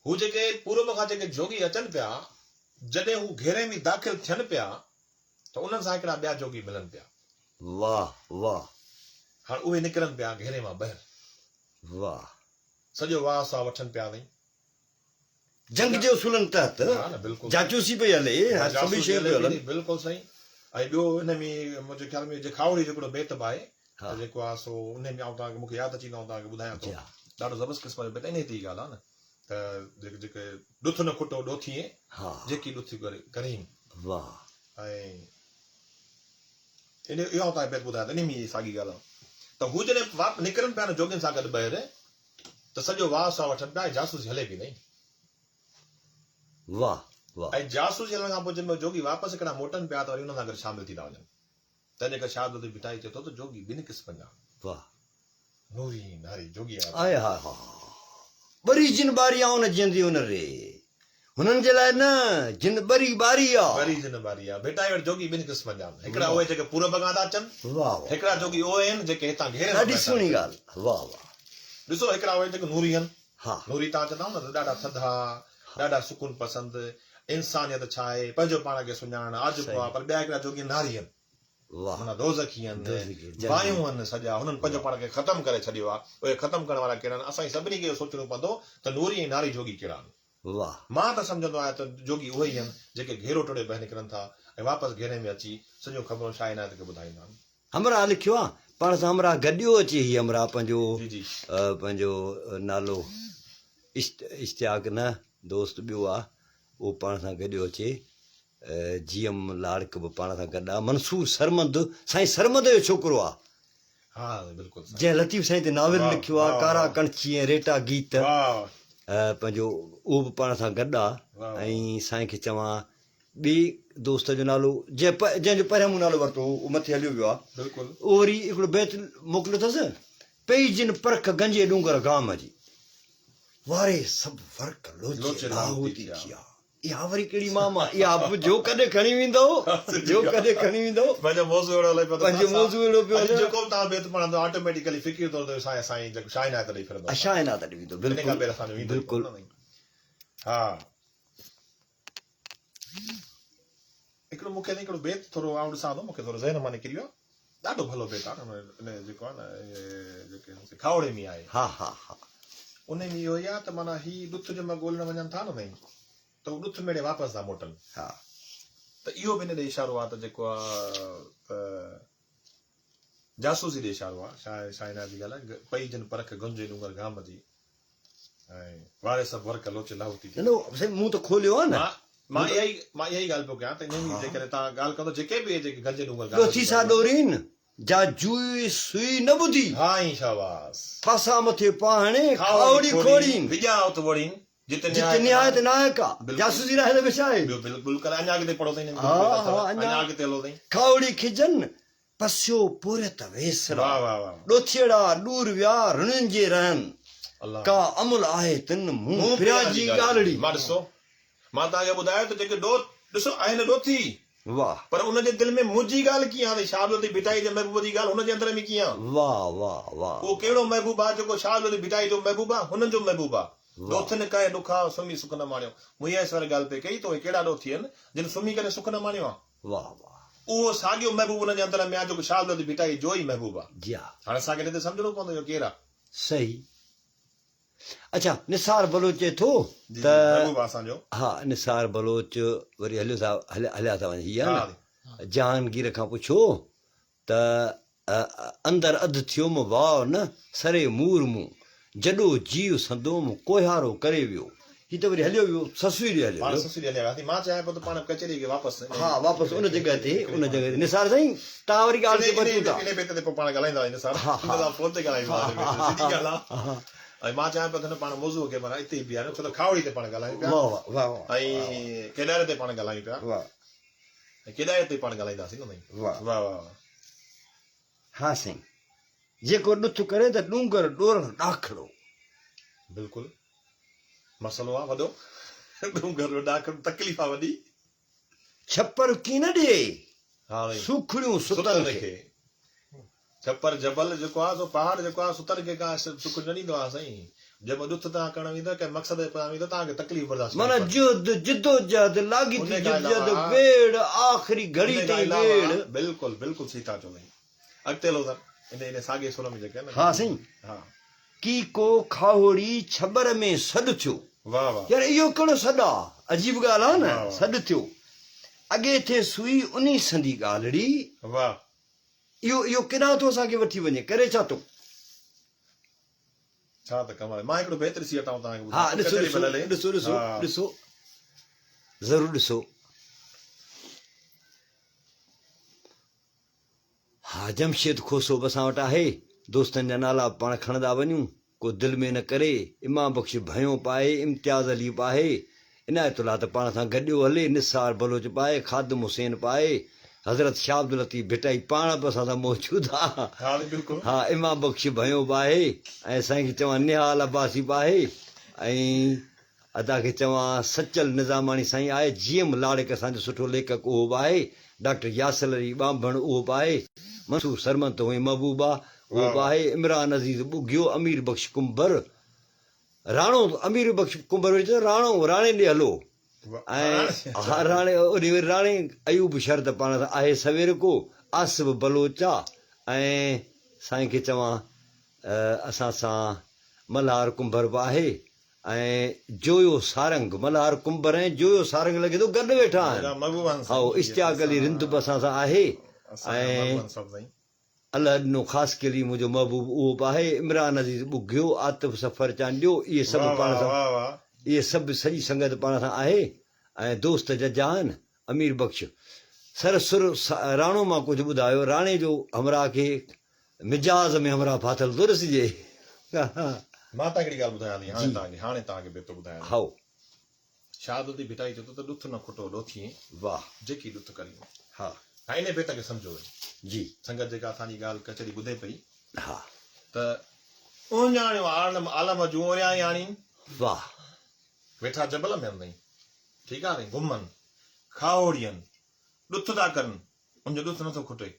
हू जेके पूरब खां जेके जोगी अचनि पिया जॾहिं हू घेरे में दाख़िल थियनि पिया त उन्हनि सां हिकिड़ा ॿिया जोगी मिलनि पिया वाह वाह हाणे उहे निकिरनि पिया घेरे मां ॿाहिरि वाह सॼो वाह साह वठनि पिया वई जंग जे उसूलनि तहत जाचूसी पई हले सभई शयूं पियूं हलनि बिल्कुलु सही ऐं ॿियो हिन में मुंहिंजे ख्याल में जे खावड़ी जो हिकिड़ो बेत बि आहे जेको आहे सो उन में आउं तव्हांखे मूंखे यादि अची तव्हांखे ॿुधायां थो ॾाढो ज़बरदस्त क़िस्म जो बेत इन ते ई ॻाल्हि आहे न त जेके ॾुथ न खुटो ॾोथीअ जेकी ॾुथ करे वाह ऐं इन इहो तव्हांखे बेत ॿुधायां इन में साॻी ॻाल्हि आहे त हू जॾहिं निकिरनि पिया न जोगियुनि सां गॾु ॿाहिरि त सॼो वाह साह वठनि पिया ऐं जासूसी हले पई नहीं वाह वाह ऐं जासूसी हलण खां पोइ जंहिं जोगी वापसि हिकिड़ा मोटनि पिया त वरी हुन सां गॾु शामिल थी था वञनि तंहिंजे करे शाद बिठाई चए थो त जोगी ॿिनि क़िस्मनि जा वाह नूरी नारी जोगी आहे हा हा बरी जिन बारी आहे उन जींदी उन रे हुननि जे लाइ न जिन बरी बारी आहे बरी जिन बारी आहे बेटा वटि जोगी ॿिनि क़िस्मनि जा हिकिड़ा उहे जेके पूरब खां था अचनि वाह हिकिड़ा जोगी उहे आहिनि जेके हितां घेरे ॾाढी सुहिणी ॻाल्हि वाह वाह ॾिसो हिकिड़ा उहे जेके नूरी आहिनि हा नूरी तव्हां चवंदा न ॾाढा थधा ॾाढा सुकून पसंदि इंसानियत छा आहे पंहिंजो पाण खे सुञाणणु आजिबो आहे पर ॿिया हिकिड़ा जोगी नारी आहिनि वाह माना दोज़खी आहिनि बायूं आहिनि सॼा हुननि पंहिंजो पाण खे ख़तमु करे छॾियो आहे उहे ख़तमु करण वारा कहिड़ा आहिनि असांखे सभिनी खे सोचणो पवंदो त नूरी ऐं नारी जोगी कहिड़ा आहिनि वाह मां त सम्झंदो आहियां त जोगी उहे ई आहिनि जेके घेरो टोड़े ॿाहिरि निकिरनि था ऐं वापसि घेरे में अची सॼो ख़बरूं शाइनात खे ॿुधाईंदा आहिनि हमरा लिखियो आहे पाण सां हमरा गॾियो अचे ही हमरा पंहिंजो जी जी पंहिंजो नालो इश्तियाक न दोस्त ॿियो आहे उहो पाण सां गॾियो अचे जीएम लाड़क बि पाण सां गॾु आहे मंसूर सरमंद साईं सरमंद जो छोकिरो आहे हा बिल्कुलु जंहिं लतीफ़ साईं ते नाविल वाह, लिखियो आहे वाह, कारा वाह। कणची ऐं रेटा गीत वाह पंहिंजो उहो बि पाण सां गॾु वाह, आहे वाह। ऐं साईं खे चवां ॿी दोस्त जो नालो जंहिंजो पहिरियों मूं नालो वरितो उहो मथे हलियो वियो आहे बिल्कुलु उहो वरी हिकिड़ो बैत मोकिलियो अथसि पई जिन परख गंजे डूंगर गाम जी वारे सभु वर्क लोचे लाहौती थिया इहा वरी कहिड़ी मामा इहा जो कॾहिं खणी वेंदो जो कॾहिं खणी वेंदो पंहिंजो मौज़ू अहिड़ो हले पियो त पंहिंजो मौज़ू अहिड़ो पियो हले। जेको बि तव्हां बेत पढ़ंदो ऑटोमेटिकली फिकिर थो त साईं जेको शाइनात ॾेई फिरंदो अशाइना तॾहिं वेंदो इन खां ॿाहिरि बिल्कुलु असांजो ईंदो ई बिल्कुलु कोन्हे। हा हिकिड़ो मूंखे हिकिड़ो बेत थोरो आउं ॾिसां थो मूंखे थोरो ज़हन मां निकिरी वियो ॾाढो भलो बेत आहे इन जेको आहे न जेके खावड़े में आहे हा हा हा उन में इहो ई आहे त माना ही ॾुथ जो मां ॻोल्हण वञनि था न साईं त उहो ॾुथ मेड़े वापसि था मोटनि हा त इहो बि हिन ॾे इशारो आहे त जेको आहे जासूसी ॾे इशारो आहे शाइना जी ॻाल्हि आहे पई जिन परख गुंजे डूंगर गाम जी ऐं वारे सभु वर्क लोचे लाहौती थी न साईं मूं त खोलियो आहे न मां इहा ई ॻाल्हि पियो कयां त इन जी जेकॾहिं तव्हां ॻाल्हि कंदो जेके बि जेके गंजे डूंगर ॾोथी सा डोरीन जा जुई सुई न ॿुधी हा ई शाबास फासा मथे पाहणे खावड़ी खोड़ीन विजा उत वड़ीन जिते जिते निहायत नायक आहे बिल्कुलु। जासूसी राह ते विछाए ॿियो बिल्कुलु करे अञा अॻिते पढ़ो अथई हा, हा, अञा अॻिते हलो अथई खावड़ी खिजन पसियो पूरे त वेसरा वाह वाह वाह ॾोथियड़ा ॾूर विया रणनि जे रहन अल्लाह का अमल आहे तिन मूं फिरिया जी ॻाल्हिड़ी मां ॾिसो मां तव्हांखे ॿुधायो त जेके ॾिसो आहिनि ॾोथी वाह पर उनजे दिलि में मुंहिंजी ॻाल्हि कीअं आहे शाहबती भिटाई जे महबूब जी ॻाल्हि हुनजे अंदर में कीअं आहे वाह वाह वाह उहो कहिड़ो महबूब आहे जेको शाहबती भिटाई जो महबूब आहे हुननि जो महबूब आहे ॾोथनि कए ॾुखा सुम्ही सुख न माणियो मुंहिंजा इस वारी ॻाल्हि पे कई त उहे कहिड़ा ॾोथी आहिनि जिन सुम्ही करे सुख न माणियो आहे वाह वाह उहो साॻियो महबूब हुनजे अंदर में आहे जेको शाहबती भिटाई जो ई महबूब आहे जी हा हाणे असांखे हिते सम्झणो पवंदो इहो केरु आहे सही अच्छा निसार बलोच चए थो जी, त महबूब आहे असांजो हा निसार बलोच वरी हलिया था वञनि हीअ आहे न जहांगीर खां पुछो त अंदरि अधु थियो मूं वाह न सरे मूर मूं जॾो जीव संदोम कोहारो करे वियो हीअ त वरी हलियो वियो ससुई ॾे हलियो पाण वियो। ससुरी हलिया वियासीं मां चाहियां पियो त पाण कचहरी खे वापसि हा वापसि उन जॻह ते निसार साईं तव्हां वरी ॻाल्हि ते पहुचूं था इन बेत ते पोइ पाण ॻाल्हाईंदा आहियूं सर हा, हा। पोइ ते ॻाल्हाईंदा सिधी ॻाल्हि आहे ऐं मां चाहियां पियो त पाण मौज़ूअ खे माना हिते ई बीहारियूं छो त खावड़ी ते पाण ॻाल्हायूं पिया वाह वाह वाह वाह ऐं केदार ते पाण ॻाल्हायूं पिया वाह ऐं केदार ते पाण ॻाल्हाईंदासीं न साईं वाह वाह वाह हा साईं जेको ॾुथ करे त डूंगर ॾोरण ॾाखड़ो बिल्कुलु मसलो आहे वॾो डूंगर ॾाखिर तकलीफ़ आहे वॾी छप्पर कीन ॾिए हा साईं सुखड़ियूं सुतल सुतल खे खे छप्पर जबल जेको आहे सो पहाड़ जेको आहे सुतल खे का सुख न ॾींदो आहे साईं जब ॾुथ तव्हां करण वेंदो कंहिं मक़सद ते वेंदो तव्हांखे तकलीफ़ बर्दाश्त माना जुद जिदोजहद लागी थी जिदोजहद वेड़ आख़िरी घड़ी ताईं वेड़ बिल्कुलु बिल्कुलु सही था चओ साईं अॻिते हलो सर इन साॻे सुर में जेके आहिनि हा साईं हा की को खावड़ी छबर में सॾु थियो वाह वाह यार इहो कहिड़ो सॾु आहे अजीब ॻाल्हि आहे न वाह, वाह। सॾु थियो अॻे थिए सुई उन संदी ॻाल्हिड़ी वाह इहो केॾां थो असांखे वठी वञे करे छा थो छा त कमाल मां हिकिड़ो बहितर सी वठां तव्हांखे हा ॿुधायां। ॾिसो कचहरी ॾिसो बदले। ॾिसो ॾिसो हा। ॾिसो ज़रूरु ॾिसो हा जमशेद खोसो बि असां वटि आहे दोस्तनि जा नाला पाण खणंदा वञूं को दिलि में न करे इमाम बख़्श भयो पाए इम्तियाज़ अली पाए इनायतुल्ला त पाण सां गॾियो हले निसार बलोच पाए खादिम हुसैन पाए हज़रत शाह अब्दुल लतीफ़ भिटाई पाण बि असां सां मौजूदु आहे हा बिल्कुलु हा इमाम बख़्श भयो पाए ऐं साईं खे चवां निहाल अब्बासी पाए ऐं अदा खे चवां सचल निज़ामाणी साईं आहे जीएम लाड़क असांजो सुठो लेखक उहो बि आहे डॉक्टर यासिर अली ॿांभण उहो बि आहे मंसूर सरमंद हुई महबूबा उहो बि आहे इमरान अज़ीज़ ॿुघियो अमीर बख़्श कुंबर राणो अमीर बख्श कुंभर वरी चयो राणो राणे ॾे हलो ऐं हा राणे ओॾी वरी राणे अयूब शर्त पाण सां आहे सवेर को आसिफ बलोचा ऐं साईं खे चवां असां सां मल्हार कुंभर बि आहे ऐं जोयो सारंग मल्हार कुंभर ऐं जोयो सारंग लॻे थो गॾु वेठा आहिनि हा इश्तियाक अली रिंद बि असां सां आहे ऐं अलाह ॾिनो ख़ासि केली मुंहिंजो महबूब उहो बि आहे इमरान अज़ीज़ ॿुघियो आतिफ़ सफ़र चांद ॾियो इहे सभु पाण सां इहे सभु सॼी संगत पाण सां आहे ऐं दोस्त जजा आहिनि अमीर बख्श सरसुर राणो मां कुझु ॿुधायो राणे जो हमराह खे मिजाज़ में हमराह फाथल थो ॾिसिजे मां तव्हांखे हिकिड़ी ॻाल्हि ॿुधायां थी हाणे तव्हांखे बि थो ॿुधायां हाओ शहादती भिटाई चयो त ॾुथ न खुटो ॾोथी वाह जेकी ॾुथ करी हा इन बेत खे सम्झो जी संगत जेका असांजी ॻाल्हि कचहरी ॿुधे पई हा त उञाणियो आलम जूं ओरिया यानी वाह वेठा जबल में हूंदई ठीकु आहे नी घुमनि खाओड़ियनि ॾुथ था करनि उनजो ॾुथ नथो खुटे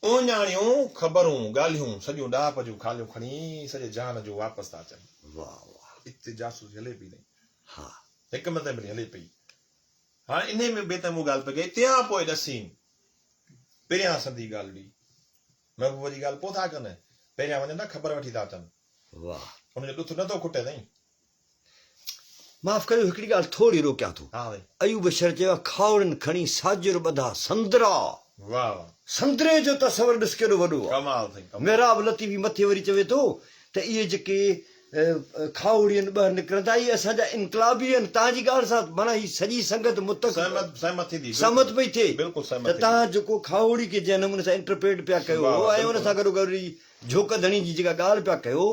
उञाणियूं ख़बरूं ॻाल्हियूं सॼियूं ॾाह पजूं खालियूं खणी सॼे जहान जो वापसि था अचनि वाह वाह हिते जासूसी हले पई नहीं हा हिकु मथे में हले पई हाणे इन में बेत मूं ॻाल्हि पई कई तंहिं पोइ ॾसीं पहिरियां संधी ॻाल्हि ॾी महबूब जी ॻाल्हि पोइ था कनि पहिरियां वञनि था ख़बर वठी था अचनि वाह हुनजो ॾुथ नथो खुटे साईं माफ़ करियो हिकिड़ी ॻाल्हि थोरी रोकियां थो हा भई अयूब शर चयो खावड़नि खणी साजुर ॿधा संदरा वाह वाह संदरे जो तसवर ॾिस केॾो वॾो आहे कमाल साईं मेहराब लतीफ़ी मथे वरी चवे थो त इहे जेके खावड़ी आहिनि ॿाहिरि निकिरनि था इहे असांजा इनकलाबी आहिनि तव्हांजी ॻाल्हि सां माना हीअ सॼी संगत सहमत थींदी सहमत पई थिए बिल्कुलु त सहमत तव्हां जेको खावड़ी खे जंहिं नमूने सां इंटरप्रेट पिया कयो वाह, वाह, ऐं हुन सां गॾो गॾु झोक धणी जी जेका ॻाल्हि पिया कयो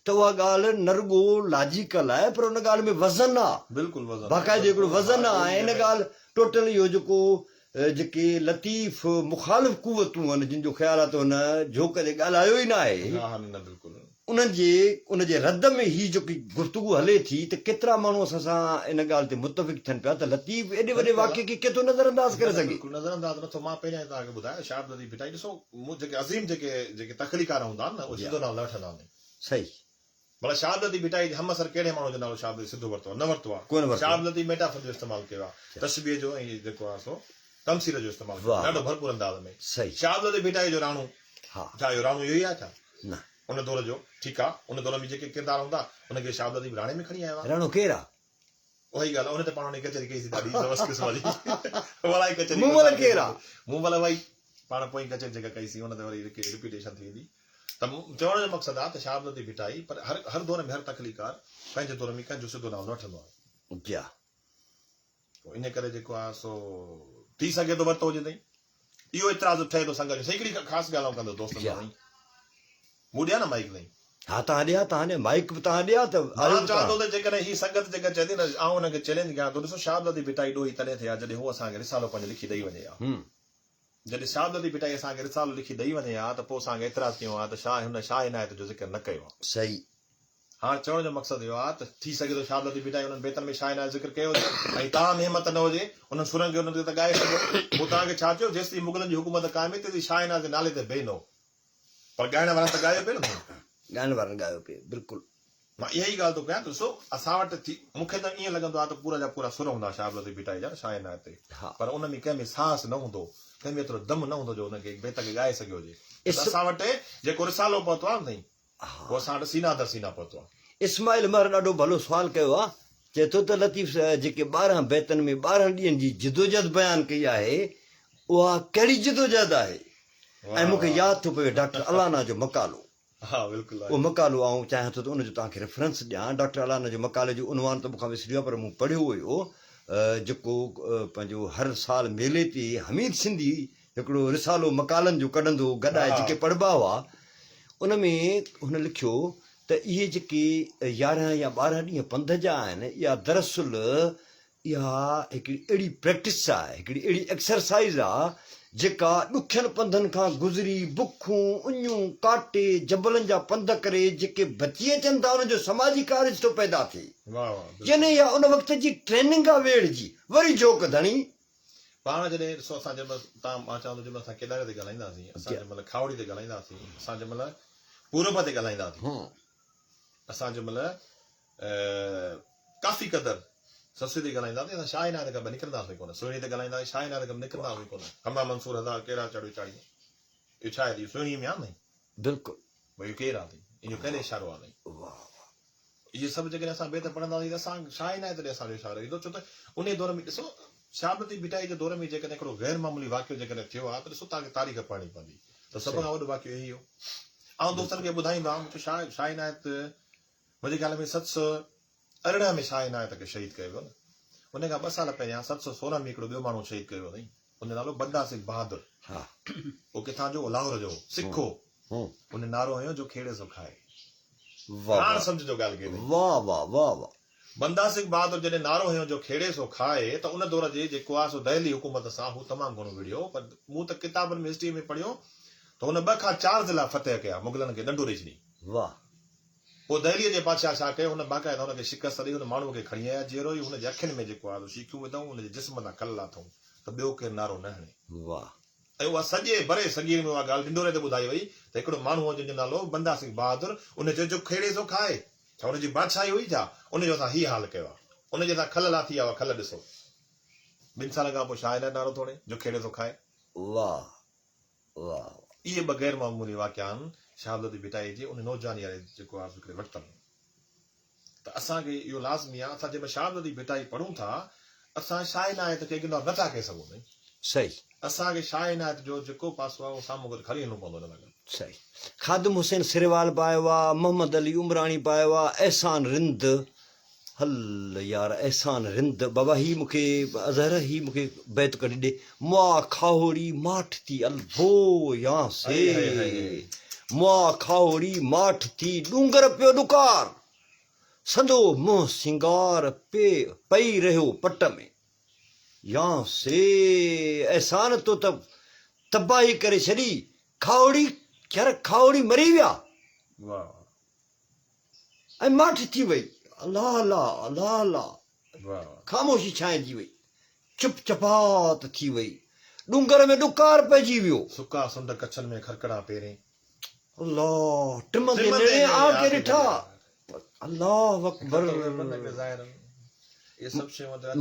त उहा ॻाल्हि न रुॻो लॉजिकल आहे पर हुन ॻाल्हि में वज़न आहे बिल्कुलु वज़न बाक़ाइदे हिकिड़ो वज़न आहे ऐं इन ॻाल्हि टोटल इहो जेको जेके लतीफ़ मुखालिफ़ कुवतूं आहिनि जिन जो ख़्यालु आहे त हुन झोक ते ॻाल्हायो ई न आहे हा न बिल्कुलु उनजे रद में ही जेकी गुफ़्तगू हले थी त केतिरा माण्हू असां सां इन ॻाल्हि ते मुतफ़िक़ थियनि पिया त लतीफ़ एॾे वॾे वाक़े खे केतिरो नज़रअंदाज़ करे सघे नज़रअंदाज़ नथो मां पहिरियां तव्हांखे ॿुधायो शाह नदी भिटाई ॾिसो जेके अज़ीम जेके तख़लीकार हूंदा आहिनि न उहे सिधो नालो न वठंदा आहिनि सही भला शाहबती भिटाई हम सर कहिड़े माण्हू जो नालो शाहबती सिधो वरितो आहे न वरितो आहे शाहबती मेटाफर जो इस्तेमालु कयो आहे तशबीह जो ऐं जेको आहे सो तमसीर जो इस्तेमालु कयो ॾाढो भरपूर अंदाज़ में सही शाहबती भिटाई जो राणो हा छा इहो राणो इहो ई आहे छा न उन दौर जो ठीकु आहे उन दौर में जेके किरदार हूंदा उनखे शाहबती राणे में खणी आयो आहे राणो केरु आहे उहा ई ॻाल्हि उन ते पाण हुन कचहरी कईसीं ॾाढी ज़बरदस्त क़िस्म जी वलाई कचहरी मूं महिल केरु आहे मूं महिल वई पाण पोइ कचहरी जेका कईसीं हुन ते वरी रिपीटेशन थी वेंदी त चवण जो मक़सदु आहे त शाहबती भिटाई पर हर दौर में हर तख़लीकार पंहिंजे दौर में कंहिंजो सिधो नालो वठंदो आहे जा इन करे जेको आहे सो थी सघे थो वरितो हुजे ताईं इहो एतिराज़ ठहे थो संगत जो हिकिड़ी ख़ासि ॻाल्हि कंदो दोस्त मूं ॾिया न माइक ताईं हा तव्हां ॾिया तव्हां माइक बि तव्हां ॾिया त चवां थो त जेकॾहिं हीअ संगत जेका चए थी न आउं हुनखे चैलेंज कयां थो ॾिसो शाहबती भिटाई ॾोही तॾहिं थिए जॾहिं हू असांखे रिसालो पंहिंजो लिखी ॾेई वञे हा जॾहिं शाहबती भिटाई असांखे रिसालो लिखी ॾेई वञे हा त पोइ असांखे एतिराज़ कयो आहे त हुन शाह इनायत जो ज़िक्र न कयो आहे सही हाणे चवण जो मक़सदु इहो आहे त थी सघे थो शाहबती भिटाई हुननि बेतनि में शाह इनायत ज़िक्र कयो हुजे ऐं तव्हां में हिमत न हुजे उन्हनि सुरनि खे हुन ते ॻाए सघो पोइ तव्हांखे छा चयो जेसिताईं मुगलनि जी हुकूमत क़ाइमु आहे तेसिताईं शाह इनायत जे नाले ते बे न पर ॻाइण वारनि त ॻायो पियो न ॻाइण वारनि ॻायो पियो बिल्कुलु मां इहा ई ॻाल्हि थो कयां ॾिसो असां वटि मूंखे त ईअं लॻंदो आहे त पूरा जा पूरा सुर हूंदा शाहबती भिटाई जा शाह इनायत ते पर उन में कंहिं में सांस न हूंदो कंहिं में एतिरो दम न हूंदो जो हुनखे बेत खे ॻाए सघियो हुजे असां वटि जेको रिसालो पहुतो आहे न उहो असां वटि सीना दर सीना पहुतो आहे इस्माइल महर ॾाढो भलो सुवालु कयो आहे चए थो त लतीफ़ जेके 12 बैतनि में 12 ॾींहंनि जी जिदोजहद बयानु कई आहे उहा कहिड़ी जिदोजहद आहे ऐं मूंखे यादि थो पियो डॉक्टर अलाना जो मकालो हा बिल्कुलु उहो मकालो आउं चाहियां थो त उनजो तव्हांखे रेफरेंस ॾियां डॉक्टर अलाना जो मकाले जो उनवान त मूंखां विसरियो आहे पर मूं पढ़ियो हुयो जेको पंहिंजो हर साल मेले ते हमीद सिंधी हिकिड़ो रिसालो मकालनि जो कढंदो गॾाए जेके पढ़िबा हुआ उन में हुन लिखियो त इहे जेके 11 या 12 ॾींहं पंध जा आहिनि इहा दरअसल इहा हिकिड़ी अहिड़ी प्रैक्टिस आहे हिकिड़ी अहिड़ी एक्सरसाइज़ आहे जेका ॾुखियनि पंधनि खां गुज़री बुखूं उञूं काटे जबलनि जा पंध करे जेके बची अचनि था उनजो समाजी कार्य थो पैदा थिए यानी इहा उन वक़्त जी ट्रेनिंग आहे वेड़ जी वरी जोक धणी पाण जॾहिं ॾिसो असां जंहिंमहिल तव्हां मां चवां थो जंहिंमहिल असां केदारे ते ॻाल्हाईंदासीं असां जंहिंमहिल खावड़ी ते ॻाल्हाईंदासीं असां जंहिंमहिल पूरब ते ॻाल्हाईंदासीं असां जंहिंमहिल काफ़ी क़दुरु ससु ते ॻाल्हाईंदासीं असां छा इनायत कब निकिरंदासीं कोन सुहिणी ते ॻाल्हाईंदासीं छा इनायत कब निकिरंदासीं कोन हमा मंसूर हज़ार कहिड़ा चढ़ी चाढ़ी इहो छा आहे सुहिणी में आहे न बिल्कुलु भई इहो केरु आहे इहो कहिड़े इशारो आहे वाह इहे सभु जेकॾहिं असां ॿिए त पढ़ंदासीं त असां छा इनायत ॾे असांजो इशारो ईंदो छो त उन दौर में ॾिसो शहाबती भिटाई जे दौर में जेकॾहिं हिकिड़ो गैर मामूली वाक़ियो जेकॾहिं थियो आहे त ॾिसो तव्हांखे तारीख़ पढ़णी पवंदी त सभ खां वॾो वाक़ियो इहो ऐं दोस्तनि खे ॿुधाईंदो आहे मूंखे छा इनायत मुंहिंजे ख़्याल में 718 में छा इनायत खे शहीद कयो वियो न उन खां 2 साल पहिरियां 716 में हिकिड़ो ॿियो माण्हू शहीद कयो अथई उन नालो बंदा सिंह बहादुर हा उहो किथां जो लाहौर जो सिखो उन नारो हुयो जो खेड़े सो खाए वाह सम्झो ॻाल्हि खे वाह वाह वाह वाह बंदा सिंह बहादुर जॾहिं नारो हुयो जो खेड़े सो खाए त उन दौर जे जेको आहे सो दहली हुकूमत सां हू तमामु घणो विढ़ियो पर मूं त किताबनि में हिस्ट्री में पढ़ियो त हुन 2 खां 4 ज़िला फतेह कया मुगलनि खे ॾंडो ॾेई छॾी वाह पोइ दहलीअ जे बादशाह छा कयो हुन बाक़ाइदा हुनखे शिकस्त ॾेई हुन माण्हूअ खे खणी आया जहिड़ो ई हुनजे अखियुनि में जेको आहे शीखियूं विधऊं हुनजे जिस्म तां कल लाथऊं त ॿियो केरु नारो न हणे वाह ऐं उहा सॼे भरे सॻीर में उहा ॻाल्हि ढिंडोरे ते ॿुधाई वई त हिकिड़ो माण्हू हो जंहिंजो नालो बंदा सिंह बहादुर उन चयो जो खेड़े सो खाए छा हुनजी बादशाही हुई छा उनजो असां हीअ हाल कयो आहे उनजे असां खल लाथी आहे खल ॾिसो 2 साल खां पोइ छा आहे नारो थोरे जो खेड़े थो खाए वाह वाह इहे 2 गैर मामूली वाक़िया आहिनि शहादती भिटाई जे उन नौजवानी वारे जेको आहे हिकिड़े वक़्तनि त असांखे इहो लाज़मी आहे असां जंहिंमहिल शहादती भिटाई पढ़ूं था असां छा इनायत खे इग्नोर नथा करे सघूं सही असांखे छा इनायत जो जेको पासो आहे उहो साम्हूं खणी वञिणो पवंदो हिन में सही खादिम हुसैन सिरवाल पायो आहे मोहम्मद अली उमराणी पायो आहे एहसान रिंद हल यार एहसान रिंद बाबा ही मूंखे अज़हर ही मूंखे बैत कढी ॾे मुआ खाओड़ी माठ थी अल्भो या से मुआ खाओड़ी माठ थी डूंगर पियो डुकार संदो मुंहुं सिंगार पई रहियो पट में या से एहसान तो तबाही करे छॾी खाओड़ी यार खाओड़ी मरी विया ऐं माठ थी वई अल्लाह अल्लाह अल्लाह अल्लाह ख़ामोशी छांइजी वई चुप चपात थी वई डूंगर में डुकार पइजी वियो सुका सुंड कच्छनि में खरकड़ा पेरें अल्लाह टिम जे नेड़े आके ॾिठा अल्लाह अकबर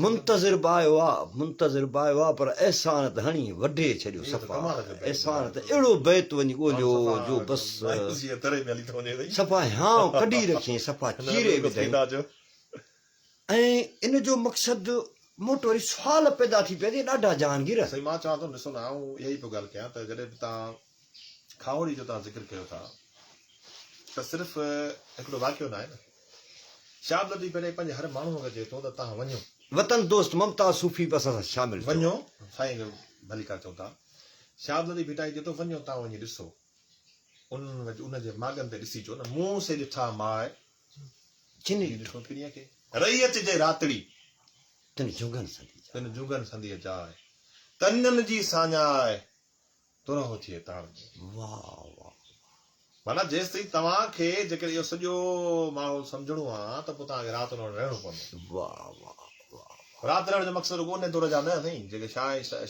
मुंतज़िर बायो आहे पर एहसान त हणी वढे छॾियो सफ़ा एहसान त अहिड़ो बैत वञी ॻोल्हियो जो बसि सफ़ा हां कढी रखियईं सफ़ा चीरे विधईं ऐं इन जो मक़सदु मूं वटि वरी सुवाल पैदा थी पिया ॾाढा जहांगीर साईं मां चवां थो ॾिसो न आऊं इहा ई पियो ॻाल्हि कयां त जॾहिं बि तव्हां खाओड़ी जो तव्हां ज़िक्र कयो था त सिर्फ़ु हिकिड़ो वाक़ियो न आहे न शहादती भिटाई पंहिंजे हर माण्हूअ खे चए थो त तव्हां वञो वतन दोस्त ममता सूफ़ी बस सां शामिल वञो साईं भलिका चओ था शहादती भिटाई चए थो वञो तव्हां वञी ॾिसो उनजे मागनि ते ॾिसी अचो न मूं से ॾिठा माए ॾिठो पिणीअ खे रही अचिजे रातड़ी तिन जुगन संदीअ जाए तननि जी साञाए तुरहो थिए तार वाह वाह माना जेसि ताईं तव्हांखे जेकर इहो सॼो माहौल सम्झणो आहे त पोइ तव्हांखे राति जो रहणो पवंदो वाह वाह वाह राति रहण जो मक़सदु रुॻो उन दौर जा न अथई जेके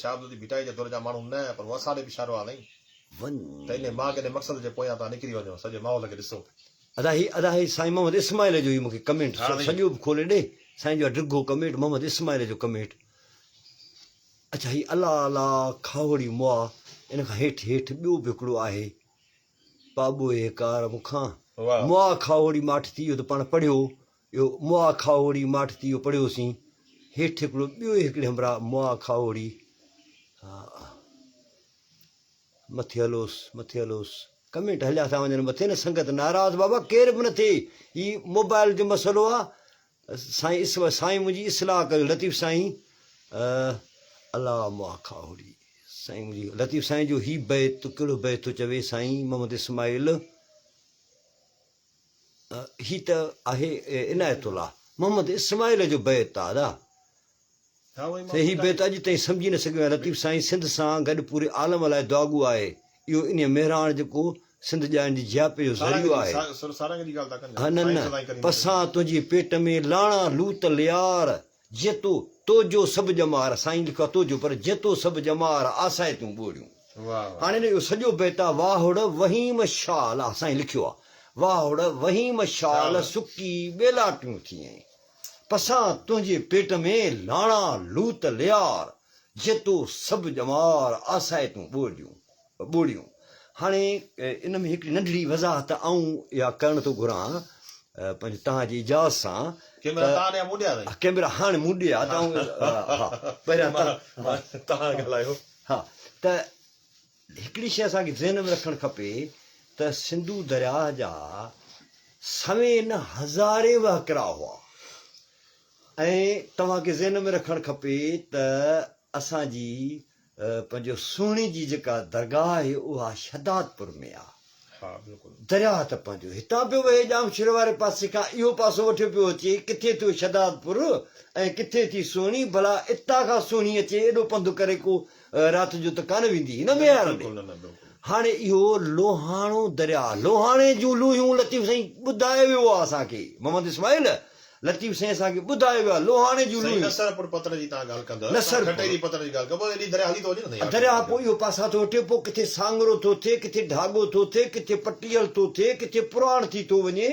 शहादती भिटाई जे दौर जा माण्हू न पर उहो असां ॾे बि इशारो आहे त इन मां कॾहिं मक़सद जे पोयां तव्हां निकिरी वञो सॼे माहौल खे ॾिसो अदा साईं मोहम्मद इस्माइल जो ई मूंखे कमेंट सॼो बि खोले ॾे साईं जो डिघो कमेंट मोहम्मद इस्माइल जो कमेंट अच्छा ही अलाह अलाह खाओड़ी मुआ इन खां हेठि ॿियो बि हिकिड़ो आहे बाबो कार मूंखां मुआ खाओड़ी माठ थी वियो त पाण पढ़ियो इहो मुआ खाओड़ी माठ थी वियो पढ़ियोसीं हेठि हिकिड़ो ॿियो हिकिड़े हमरा मुआ खाओड़ी हा मथे हलोसि कमेंट हलिया था वञनि मथे न संगत नाराज़ बाबा केर बि न थिए हीउ मोबाइल जो मसइलो आहे साईं मुंहिंजी इस्लाह कयो लतीफ़ साईं अलाह मुआ खाओड़ी साईं मुंहिंजी लतीफ़ साईं जो ही बैत कहिड़ो बैत थो चवे साईं मोहम्मद इस्माइल ही त आहे इनायतुल्लाह मोहम्मद इस्माइल जो बैत आहे दादा ही बैत अॼु ताईं सम्झी न सघियो आहे लतीफ़ साईं सिंध सां गॾु पूरे आलम लाइ दुआगो आहे इहो इन महिराण जेको सिंध ॼाण जी जियापे जो ज़रियो आहे हा न न पसां तुंहिंजे पेट में लाणा लूत लियार जेतो तोजो सभु जमार साईं लिखो आहे तोजो पर जेतो सभु जमार आसाए तूं ॿोड़ियूं हाणे इहो सॼो बैत आहे वाहुड़ वहीम शाह साईं लिखियो आहे वाहुड़ वही मशाल सुकी बेलाटियूं थियं पसां तुंहिंजे पेट में लाणा लूत लियार जेतो सभु ॼमार आसाए तूं ॿोड़ियूं हाणे इन में हिकिड़ी नंढड़ी वज़ाहत आऊं इहा करणु थो घुरां पंहिंजे तव्हांजी इजाज़त सां कैमरा हाणे मूं ॾे आहे पहिरियां तव्हां ॻाल्हायो हा त हिकिड़ी शइ असांखे ज़हन में रखणु खपे त सिंधू दरिया जा सवें न हज़ारे वहकिरा हुआ ऐं तव्हांखे ज़हन में रखणु खपे त असांजी पंहिंजो सुहिणी जी जेका दरगाह आहे उहा शहदादपुर में आहे हा बिल्कुलु दरिया त पंहिंजो हितां पियो वहे जामशेर वारे पासे खां इहो पासो वठियो पियो अचे किथे थियो शहदादपुर ऐं किथे थी सुहिणी भला इतां खां सुहिणी अचे एॾो पंधु करे को राति जो त कान वेंदी हिन में हाणे इहो लोहाणो दरिया लोहाणे जूं लूहियूं लतीफ़ साईं ॿुधाए वियो आहे असांखे मोहम्मद इस्माइल लतीफ़ साईं असांखे ॿुधाए वियो आहे लोहाणे जूं दरिया पोइ इहो पासा थो वठे पोइ किथे सांगरो थो थिए किथे ढागो थो थिए किथे पटियल थो थिए किथे पुराण थी थो वञे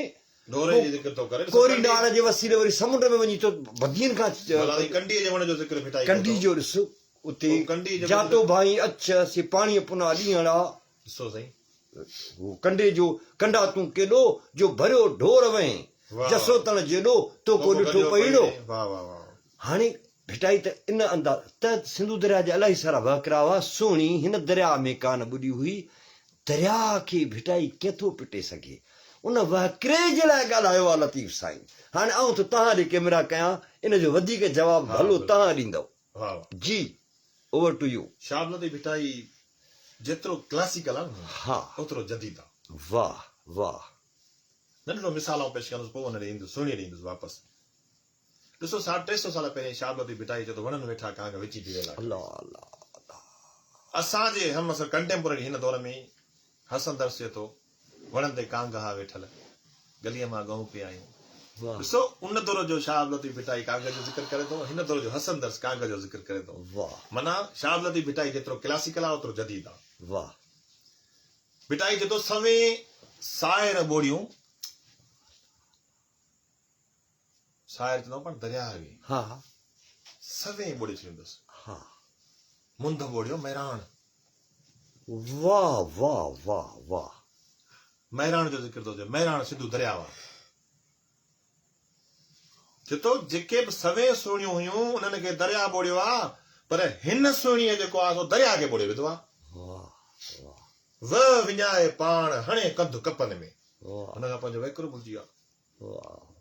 कोरी नाड़ जे वसीले वरी समुंड में वञी थो बदियुनि खां कंडी जो ॾिस उते जातो भाई अच्छा से पाणीअ पुना ॾींहड़ा कंडे जो कंडा तूं केॾो जो भरियो ढोर वहीं जसो तण जेॾो तो को ॾिठो पईड़ो हाणे भिटाई त इन अंदाज़ त सिंधू दरिया जा इलाही सारा वहकिरा हुआ सुहिणी हिन दरिया में कान ॿुॾी हुई दरिया खे भिटाई केथो पिटे सघे उन वहकिरे जे लाइ ॻाल्हायो आहे लतीफ़ साईं हाणे आऊं त तव्हां ॾे कैमरा कयां इन जो वधीक जवाबु भलो तव्हां ॾींदव जी over to you Shah Latif Bhitai जेतिरो क्लासिकल आहे न हा ओतिरो जदीद आहे वाह वाह नंढिड़ो मिसाल पेश कंदुसि पोइ हुन ॾे ईंदुसि सुहिणी ॾींदुसि वापसि ॾिसो 350 साल पहिरीं शाह लतीफ़ भिटाई चयो त वणनि वेठा कांग विची थी वियल आहे असांजे हम असर कंटेम्पोररी हिन दौर में हसन दर्स चए थो वणनि ते कांग हा वेठल गलीअ मां गऊं पिया आहियूं ॾिसो उन दौर जो शाह लतीफ़ भिटाई कांग जो ज़िक्र करे थो हिन दौर जो हसन दर्स कांग जो ज़िक्र करे थो माना शाह लतीफ़ भिटाई जेतिरो क्लासिकल आहे ओतिरो जदीद आहे वाह भिटाई चए थो सवें सायर ॿोड़ियूं सायर चवंदा पाण दरिया हुई हा सवें ॿोड़े छॾींदुसि हा मुंद ॿोड़ियो मैराण वाह वाह वाह वाह मैराण जो ज़िक्र थो थिए मैराण सिंधू दरिया आहे चए थो जेके बि सवें सुहिणियूं हुयूं उन्हनि खे दरिया ॿोड़ियो आहे पर हिन सुहिणीअ जेको आहे सो दरिया खे ॿोड़े विधो आहे व विञाए पाण हणे कंधु कपनि में हुन खां पंहिंजो वेकरो भुलिजी वियो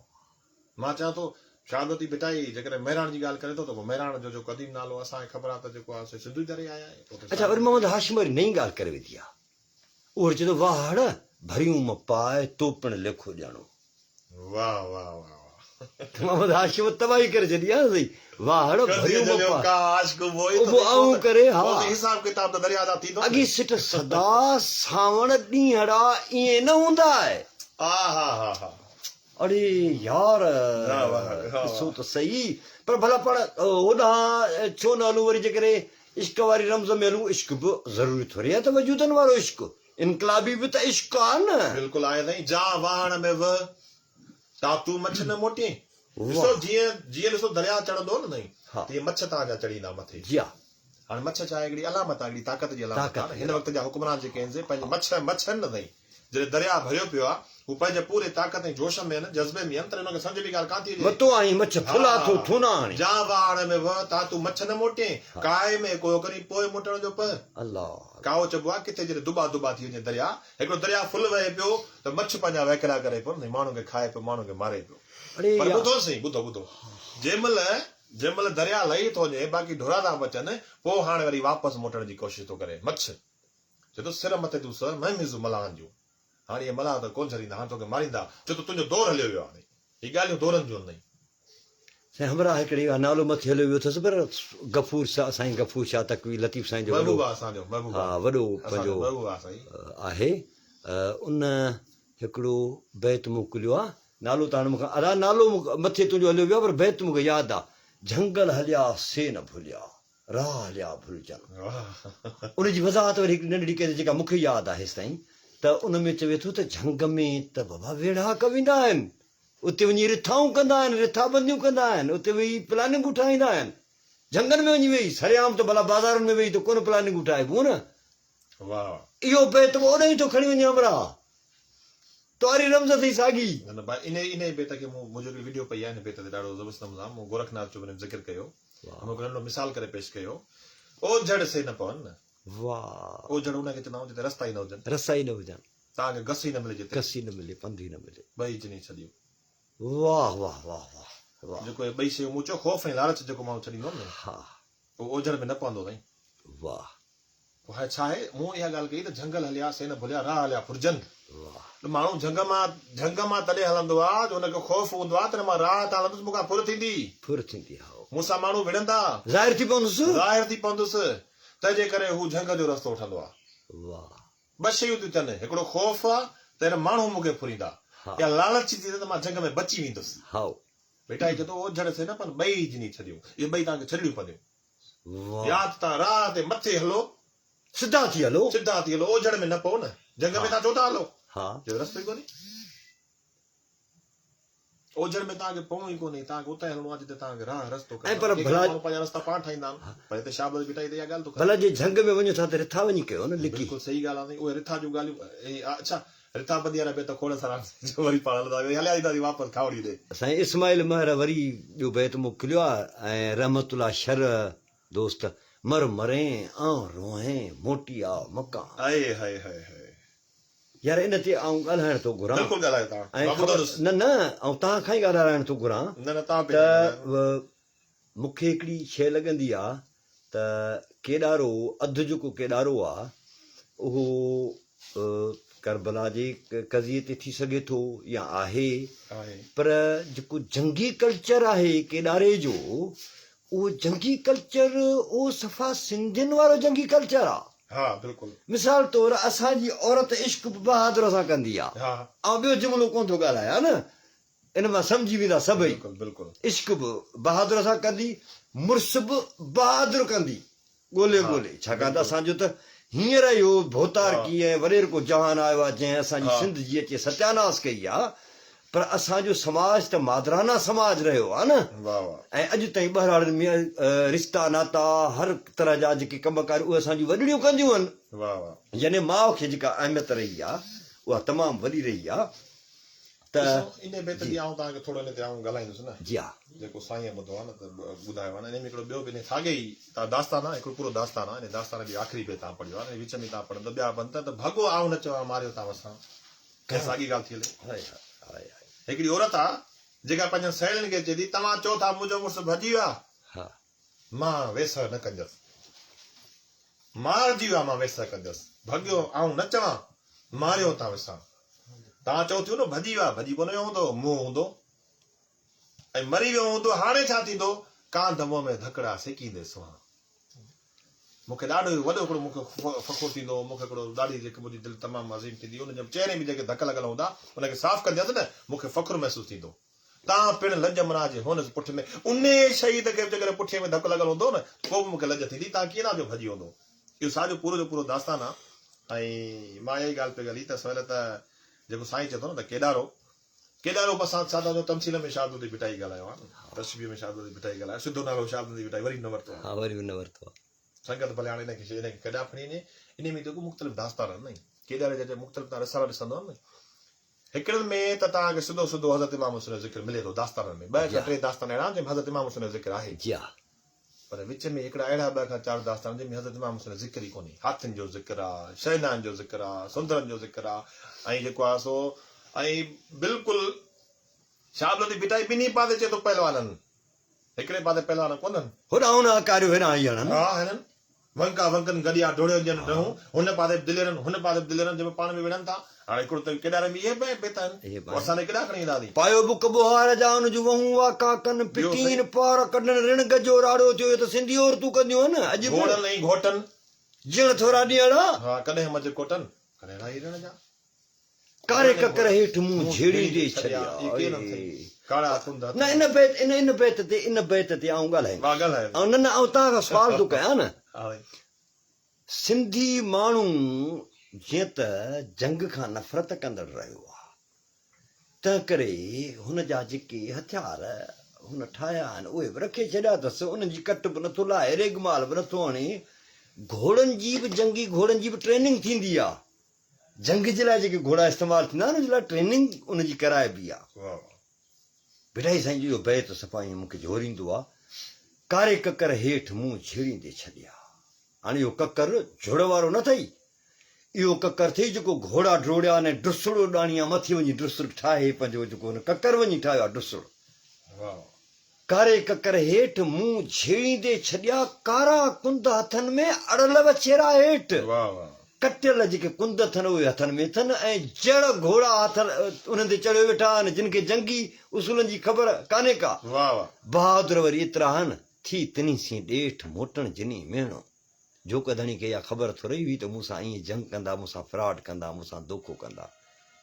मां चवां थो शाह लतीफ़ भिटाई जेकॾहिं मैराण जी ॻाल्हि करे थो त पोइ मैराण जो क़दीम नालो असांखे ख़बर आहे त जेको आहे सिंधू दरिया आहे अच्छा वरी मोहम्मद हाशिम वरी नई ॻाल्हि करे विधी आहे उहो चए थो वाहड़ भरियूं म पाए तो पिणु लेखो ॼाणो वाह वाह वाह मोहम्मद हाशिम तबाही करे छॾी आहे सही वाहड़ भरियूं म पाए करे हा हिसाब किताब त दरिया जा थींदो अॻी सिट सदा सावण ॾींहड़ा ईअं न हूंदा आहे हा हा हा अरे यार ॾिसो त सही पर भला पाण होॾां छो न हलूं वरी जेकॾहिं इश्क वारी रमज़ में हलूं इश्क बि ज़रूरी थोरी आहे त वजूदनि वारो इश्क इनकलाबी बि त इश्क आहे न बिल्कुलु आहे साईं जा वाहण में व तातू मछ न मोटी ॾिसो जीअं ॾिसो दरिया चढ़ंदो न साईं तीअं मछ तव्हांजा चढ़ींदा मथे जी हा हाणे मछ छा आहे हिकिड़ी अलामत आहे हिकिड़ी ताक़त जी अलामत आहे हिन वक़्त जा हुक्मरान जेके आहिनि पंहिंजे मछ आहिनि न साईं जॾहिं दरिया भरियो पियो आहे हू पंहिंजे पूरे ताक़त ऐं जोश में आहिनि जज़्बे में आहिनि त हुनखे सम्झ में ॻाल्हि कान थी मतो आई मछ फुला थो थुना जा वाहण में व तातू मछ न मोटे काए में कोयो करी पोइ मोटण जो प अल्लाह काओ चइबो आहे किथे जॾहिं दुबा दुबा थी वञे दरिया हिकिड़ो दरिया फुल वहे पियो त मछ पंहिंजा वहकिरा करे पियो माण्हू खे खाए पियो माण्हू खे मारे पियो पर ॿुधो सही ॿुधो जंहिंमहिल दरिया लही थो वञे बाक़ी ढोरा था बचनि पोइ हाणे वरी वापसि मोटण जी कोशिशि थो करे मछ चए थो सिर मथे तूं स महिमिज़ मलाहनि जूं हाणे इहे मलाह त कोन छॾींदा हाणे तोखे मारींदा छो त तुंहिंजो दौर हलियो वियो आहे हीअ ॻाल्हियूं दौरनि जूं आहिनि साईं हमरा हिकिड़ी नालो मथे हलियो वियो अथसि पर गफ़ूर शाह साईं गफ़ूर शाह तकवी लतीफ़ साईं जो हा वॾो पंहिंजो आहे उन हिकिड़ो बैत मोकिलियो आहे नालो त हाणे मूंखां अदा नालो मथे तुंहिंजो हलियो वियो आहे पर बैत मूंखे यादि आहे झंगल हलिया से न भुलिया राह हलिया भुलिजनि उनजी वज़ाहत वरी हिकिड़ी नंढड़ी कई जेका मूंखे यादि आहे साईं त त उन में चवे थो त झंग में त बाबा वेड़ा कवींदा आहिनि उते वञी रिथाऊं कंदा आहिनि रिथाबंदियूं कंदा आहिनि उते वेही प्लानिंगूं ठाहींदा आहिनि झंगनि में वञी वेही सरेआम त भला बाज़ारुनि में वेही त कोन प्लानिंगूं ठाहिबूं न वाह इहो बेत ओॾे ई थो खणी वञे अमरा तुआरी रमज़ अथई साॻी न न भाई इन बेत खे मुंहिंजो हिकिड़ी वीडियो पई आहे हिन बेत ते ॾाढो ज़बरदस्त नमूने मूं गोरखनाथ जो ज़िक्र कयो मूं नंढो मिसाल करे पेश कयो ओझड़ से न पवनि न वाह ओझड़ उनखे चवंदा आहियूं जिते रस्ता ई न हुजनि रसा ई न हुजनि तव्हांखे घस ई न मिले जिते कसी न मिले पंध ई न मिले ॿई चिनी छॾियूं वाह वाह वाह वाह वाह जेको ॿई शयूं मूं चयो ख़ौफ़ ऐं लालच जेको माण्हू छॾींदो न हा उहो ओझड़ में न पवंदो साईं वाह पोइ हाणे छा आहे मूं इहा ॻाल्हि कई त झंगल हलिया से न भुलिया राह हलिया फुरजनि वाह त माण्हू झंग मां तॾहिं हलंदो आहे जो हुनखे ख़ौफ़ हूंदो आहे त मां राह तां हलंदुसि मूंखां फुर थींदी फुर थींदी हा मूंसां माण्हू विढ़ंदा ज़ाहिर थी पवंदुसि ज़ाहिर थी पवंदुसि तंहिंजे करे हू झंग जो रस्तो वठंदो आहे वाह ॿ शयूं थियूं थियनि हिकिड़ो ख़ौफ़ आहे त हिन माण्हू मूंखे फुरींदा या लालच थी थिए त मां झंग में बची वेंदुसि हा बेटा चए थो ओझड़ से न पर ॿई जिनी छॾियूं इहे ॿई तव्हांखे छॾियूं पवंदियूं वाह या त तव्हां राह ते मथे हलो सिधा थी हलो सिधा थी हलो ओझड़ में न पओ न झंग में तव्हां छो था हलो हा जो रस्तो ई कोन्हे ओझड़ में तव्हांखे पवणो ई कोन्हे तव्हांखे उते हलणो आहे जिते तव्हांखे राह रस्तो ऐं पर भला पंहिंजा रस्ता पाण ठाहींदा आहिनि पर हिते शाबत बीठाई त इहा ॻाल्हि थो भला जे झंग में वञो था त रिथा वञी कयो न लिकी बिल्कुलु सही ॻाल्हि आहे उहे रिथा जूं ॻाल्हियूं अच्छा रिथा बंदी वारा बे त खोड़ सां वरी पाण हलंदा हलिया ईंदासीं वापसि खावड़ी ॾे साईं इस्माइल महर वरी ॿियो बैत मोकिलियो आहे ऐं रहमतुल्ला शर दोस्त मर मरे आऊं रोहे मोटी आ मका हाय हाय हाय हाय यार इन ते आऊं ॻाल्हाइण थो घुरां बिल्कुलु ॻाल्हायो तव्हां ऐं मां ॿुधंदुसि न न ऐं तव्हां खां ई ॻाल्हाइण थो घुरां न न तव्हां त पंहिंजे मूंखे हिकिड़ी शइ लॻंदी आहे त केॾारो अधु जेको केॾारो आहे उहो करबला जे कज़िये ते थी सघे थो या आहे आहे पर जेको जंगी कल्चर आहे केॾारे जो उहो जंगी कल्चर उहो सफ़ा सिंधियुनि वारो जंगी कल्चर आहे हा बिल्कुलु मिसाल तौर असांजी औरत इश्क बहादुर सां कंदी आहे हा ऐं ॿियो जुमिलो कोन थो ॻाल्हायां न इन मां सम्झी वेंदा सभई बिल्कुलु बिल्कुलु इश्क बि बहादुर सां कंदी मुड़ुस बि बहादुर कंदी ॻोल्हे ॻोल्हे छाकाणि त असांजो त हींअर इहो भोतारकी ऐं वॾेर को जहान आयो आहे जंहिं असांजी सिंध जी अचे सत्यानाश कई आहे पर असांजो समाज त मादराना समाज रहियो आहे न वाह वाह ऐं अॼु ताईं ॿाहिराड़नि में रिश्ता नाता हर तरह जा जेके कमकार उहे असांजी वॾड़ियूं कंदियूं आहिनि वाह वाह यानी माउ खे जेका अहमियत रही आहे उहा तमामु वॾी रही आहे त इन बेत ते आऊं तव्हांखे थोरो हिन ते आऊं ॻाल्हाईंदुसि न जी हा जेको साईं ॿुधो आहे न त ॿुधायो आहे न इन में हिकिड़ो ॿियो बि साॻे ई तव्हां दास्तान आहे हिकिड़ो पूरो दास्तान आहे इन दास्तान जी आख़िरी बि तव्हां पढ़ियो आहे विच में तव्हां पढ़ंदो ॿिया बंद त भॻो आऊं न चवां मारियो तव्हां असां कंहिं साॻी ॻाल्हि थी हले हिकिड़ी औरत आहे जेका पंहिंजनि साहेड़ियुनि खे चए थी तव्हां चओ था मुंहिंजो मुड़ुसु भॼी वियो आहे मां वेसर न कंदसि मारिजी वियो आहे मां वेसर कंदसि भॻियो आऊं न चवां मारियो तव्हां विसां तव्हां चओ थियो न भॼी वियो आहे भॼी कोन वियो हूंदो मुंहुं हूंदो ऐं मरी वियो हूंदो हाणे छा थींदो कान दमो में धकड़ा सेकींदे सुहां मूंखे ॾाढो वॾो हिकिड़ो मूंखे फ़ख़ुरु थींदो मूंखे हिकिड़ो ॾाढी जेकी मुंहिंजी दिलि तमामु अज़ीम थींदी हुनजे चहिरे में जेके धक लॻल हूंदा हुनखे साफ़ु कंदसि न मूंखे फ़ख़ुरु महसूसु थींदो तव्हां पिणु लॼ मनाजे हुन पुठ में उन शहीद खे जेकॾहिं पुठीअ में धकु लॻल हूंदो न पोइ बि मूंखे लॼ थींदी तव्हां कीअं न जो भॼी हूंदो इहो साॼो पूरो जो पूरो दास्तान आहे ऐं मां इहा ई ॻाल्हि पई ॻाल्हि त सवल त जेको साईं चए थो न त केॾारो बसां सादा जो तमसील में शाबदी बिटाई ॻाल्हायो आहे न तशबीह में शाबदी बिटाई ॻाल्हायो सिधो नालो शाबदी बिटाई वरी न वरितो हा वरी न वरितो आहे संगत भले हाणे हिनखे कॾा खणी वञे इन में जेको मुख़्तलिफ़ दास्तान आहिनि न केॾारे जा मुख़्तलिफ़ तव्हां रसाला ॾिसंदो न हिकिड़नि में त तव्हांखे सिधो सिधो हज़रत इमाम हुसैन जो ज़िक्र मिले थो दास्ताननि में ॿ खां टे दास्तान अहिड़ा जंहिंमें हज़रत इमाम हुसैन जो ज़िक्र आहे जी हा पर विच में हिकिड़ा अहिड़ा ॿ खां चारि दास्तान जंहिंमें हज़रत इमाम हुसैन जो ज़िक्र ई कोन्हे हाथियुनि जो ज़िक्र आहे शहनान जो ज़िक्र आहे सुंदरनि जो ज़िक्र आहे ऐं जेको आहे सो ऐं बिल्कुलु शाबदी बिटाई ॿिन्ही पासे चए थो पहलवाननि हिकिड़े पासे पहलवान कोन्हनि होॾां होॾां अकारियो हेॾां आई हणनि हा हिननि वंका वंकनि गॾिया ढोड़ियो ॼण रहूं हुन पासे दिलेरनि हुन पासे दिलेरनि जंहिंमें पाण में विढ़नि था हाणे हिकिड़ो त केॾारे में इहे बेत आहिनि असांखे केॾा खणी ईंदासीं पायो बुक बुहार जा हुन जूं वहूं वाका कनि पिटीन पार कढनि रिण गजो राड़ो थियो त सिंधी औरतूं कंदियूं आहिनि अॼु घोड़नि ऐं घोटनि ॼण थोरा ॾींहं हा कॾहिं मज कोटनि कॾहिं राई रण जा कारे ककर हेठि मुंहुं झेड़ी ॾे छॾिया काड़ा कुंदा न इन बैत ते आऊं ॻाल्हायां ऐं न न आऊं तव्हां खां सुवाल थो कयां न सिंधी माण्हू जीअं त जंग खां नफ़रत कंदड़ रहियो आहे तंहिं करे हुन जा जेके हथियार हुन ठाहिया आहिनि उहे बि रखे छॾिया अथसि उन्हनि जी कट बि नथो लाहे रेगमाल बि नथो हणे घोड़नि जी बि जंगी घोड़नि जी बि ट्रेनिंग थींदी आहे जंग जे लाइ जेके घोड़ा इस्तेमालु थींदा आहिनि उन जे लाइ ट्रेनिंग उनजी कराइबी आहे भिटाई साईं जो बैत सफ़ाई मूंखे जोरींदो आहे कारे ककर हेठि मुंहुं छेड़ींदे छॾिया हाणे इहो ककर जुड़ वारो न अथई इहो ककर अथई जेको घोड़ा ड्रोड़िया ने डुसड़ो ॾाणीअ मथे वञी डुसड़ ठाहे पंहिंजो जेको हुन ककर वञी ठाहियो आहे डुसड़ कारे ककर हेठि मुंहुं छेड़ींदे छॾिया कारा कुंद हथनि में अड़ल वछेरा हेठि कटियल जेके कुंद अथनि उहे हथनि में अथनि ऐं जड़ घोड़ा हथ उन्हनि ते चढ़ियो वेठा आहिनि जिन खे जंगी उसूलनि जी ख़बर कान्हे का बहादुर वरी एतिरा आहिनि थी तिनी सी ॾेठि मोटण जिनी मेणो जो कदणी खे इहा ख़बर थो रही हुई त मूंसां ईअं जंग कंदा मूंसां फ्रॉड कंदा मूंसां धोखो कंदा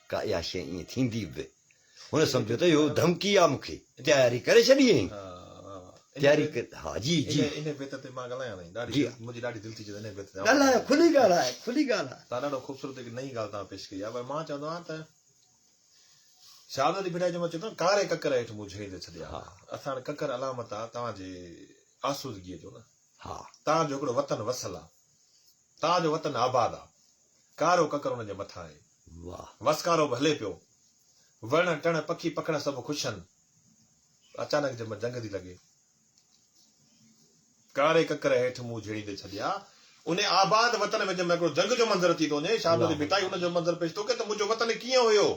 का इहा शइ ईअं थींदी बि हुन सम्झो त इहो धमकी आहे मूंखे तयारी करे छॾी हुई तयारी हा जी जी ॻाल्हाए खुली ॻाल्हाए खुली ॻाल्हाए तव्हां ॾाढो ख़ूबसूरत हिकु नई ॻाल्हि तव्हां पेश कई आहे भई मां चवंदो आहियां त शाहादत भिटाई जो मां चवंदो कारे ककर हेठि मुंहुं छेड़ींदे छॾिया असां हाणे ककर अलामत आहे तव्हांजे आसूदगीअ जो न हा तव्हांजो हिकिड़ो वतन वसल आहे तव्हांजो वतन आबाद आहे कारो ककर हुनजे मथां आहे वाह वसकारो बि हले पियो वण टण पखी पखण सभु ख़ुशि आहिनि अचानक जंहिं जंग थी लॻे कारे ककर हेठि मुंहुं झेड़ींदे छॾिया उन आबाद वतन में जंहिं हिकिड़ो जंग जो मंज़र थी थो वञे शाहादत भिटाई हुनजो मंज़र पेश थो कहे त मुंहिंजो वतन कीअं हुयो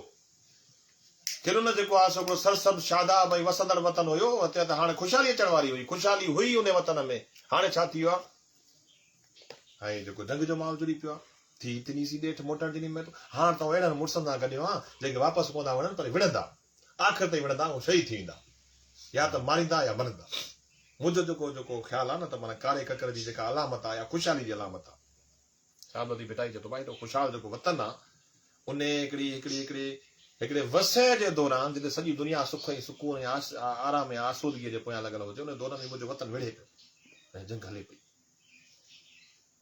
किरुन जेको आहे हिकिड़ो सरसब शादाब ऐं वसंदड़ वतन हुयो त हाणे ख़ुशहाली अचण वारी हुई ख़ुशहाली हुई उन वतन में हाणे छा थी वियो आहे ऐं जेको जंग जो माहौल जुड़ी पियो आहे थी तिनी सी ॾेठि मोटण जिनी में हाणे तव्हां अहिड़नि मुड़ुसनि सां गॾियो आहे जेके वापसि कोन था वञनि पर विढ़ंदा आख़िर ताईं विढ़ंदा ऐं शहीद थी वेंदा या त मारींदा या मरंदा मुंहिंजो जेको ख़्यालु आहे न त माना कारे ककर जी जेका अलामत आहे या ख़ुशहाली जी अलामत आहे शाहादत भिटाई चए थो भाई तो ख़ुशहाल जेको वतन आहे उन हिकिड़े वसे जे दौरान जिते सॼी दुनिया सुख ऐं सुकून ऐं आराम ऐं आसूदगीअ जे पोयां लॻल हुजे उन दौरान में मुंहिंजो वतन विढ़े पियो ऐं जंग हले पई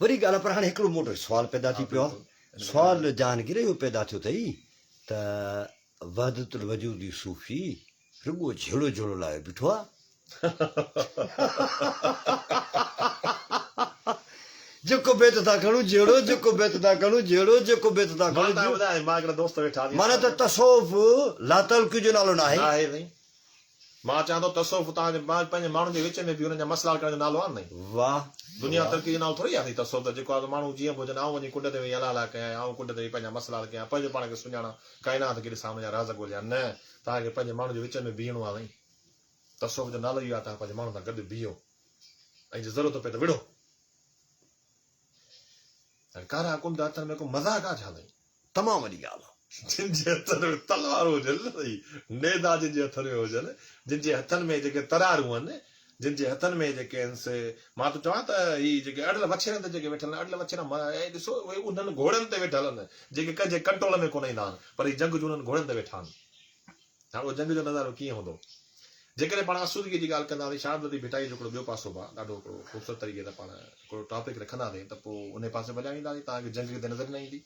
वरी ॻाल्हि आहे पर हाणे हिकिड़ो मोटो सुवालु पैदा थी पियो आहे सुवालु जहांगीर इहो पैदा थियो अथई त वहदतुल वजूदी सूफ़ी रुॻो झेड़ो झेड़ो लाइ बीठो आहे जेको बेत था खणूं जहिड़ो जेको बेत था खणूं जहिड़ो जेको बेत था खणूं मां हिकिड़ा दोस्त वेठा माना त तसौफ लातलकी जो नालो न आहे मां चवां थो तसौफ तव्हांजे पंहिंजे माण्हुनि जे विच में बि हुननि जा मसला करण जो नालो आहे न वाह दुनिया तरक़ी जो नालो थोरी आहे तसौफ त जेको आहे माण्हू जीअं बि हुजनि आऊं वञी कुंड ते वेही अला कयां आऊं कुंड ते पंहिंजा मसला कयां पंहिंजे पाण खे सुञाणा काइनात केॾे साम्हूं जा राज़ ॻोल्हिया न तव्हांखे पंहिंजे माण्हू जे विच में बीहणो आहे साईं तसौफ जो नालो इहो आहे तव्हां पंहिंजे माण्हू सां गॾु बीहो ऐं ज़रूरत पए त विढ़ो कारा कुंड हथनि में को मज़ाक आहे छा साईं तमामु वॾी ॻाल्हि आहे जिन जे हथनि में तलवार हुजनि नेदा जिन जे हथनि में हुजनि जिन जे हथनि में जेके तरारूं आहिनि जिन जे हथनि में जेके आहिनि मां त चवां त हीअ जेके अड़ल वछेरनि ते जेके वेठल आहिनि अड़ल वछेरा ॾिसो उहे उन्हनि घोड़नि ते वेठल आहिनि जेके कंहिंजे कंट्रोल में कोन ईंदा आहिनि पर हीअ जंग जो उन्हनि घोड़नि ते वेठा आहिनि हाणे उहो जंग जो नज़ारो कीअं हूंदो जेकॾहिं पाण आसूदगीअ जी ॻाल्हि कंदासीं शाहादत भिटाई जो हिकिड़ो ॿियो पासो बि आहे ॾाढो हिकिड़ो ख़ूबसूरत तरीक़े सां पाण हिकिड़ो टॉपिक रखंदासीं त पोइ उन पासे भॼा ईंदासीं तव्हांखे जंग ते नज़र न ईंदी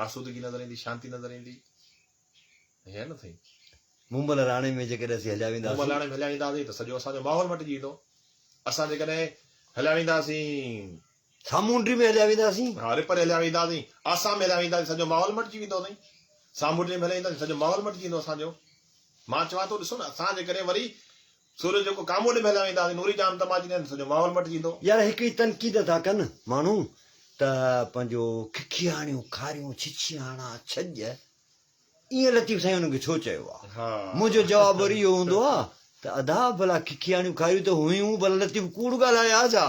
आसूदगी नज़र ईंदी शांती नज़र ईंदी हीअं न थी मुंबल राणे में जेकॾहिं असीं हलिया वेंदासीं मुंबल राणे में हलिया वेंदासीं त सॼो असांजो माहौल मटिजी वेंदो असां जेकॾहिं हलिया वेंदासीं सामूंडी में हलिया वेंदासीं हा रिपर हलिया वेंदासीं आसाम में हलिया वेंदासीं सॼो माहौल मटिजी वेंदो साईं सामूंडी में हलिया वेंदासीं सॼो माहौल मटिजी वेंदो असांजो मां चवां थो ॾिसो न असां जेकॾहिं वरी सूरज जेको कामोड में हलिया वेंदासीं नूरी जाम तमाची सॼो माहौल मटिजी वेंदो यार हिकिड़ी तनक़ीद था कनि माण्हू त पंहिंजो खिखियाणियूं खारियूं छिछियाणा छॼ ईअं लतीफ़ साईं हुनखे छो चयो आहे मुंहिंजो जवाबु वरी इहो हूंदो आहे त अदा भला खिखियाणियूं खारियूं त हुयूं भला लतीफ़ कूड़ ॻाल्हाया छा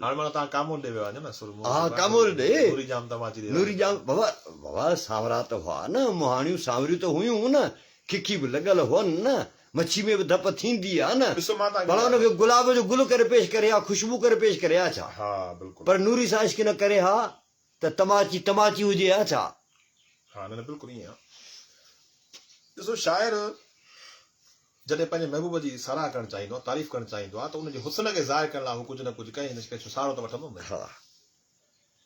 हाणे माना तव्हां कामोड ॾे वियो आहे न हा कामोड ॾे नूरी जाम तमाची नूरी जाम बाबा बाबा सांवरा त हुआ न मुहाणियूं सांवरियूं त हुयूं न खिखी बि लॻल हुअनि न मच्छी में बि धप थींदी आहे न भला हुनखे गुलाब जो गुल करे पेश करे हा ख़ुशबू करे पेश करे हा छा पर नूरी सां इश्क न करे हा त तमाची तमाची हुजे हा छा हा न बिल्कुलु ईअं आहे ॾिसो शाइर जॾहिं पंहिंजे महबूब जी साराह करणु चाहींदो आहे तारीफ़ करणु चाहींदो आहे त उनजे हुस्न खे ज़ाहिर करण लाइ हू कुझु न कुझु कई छाड़ो त वठंदो न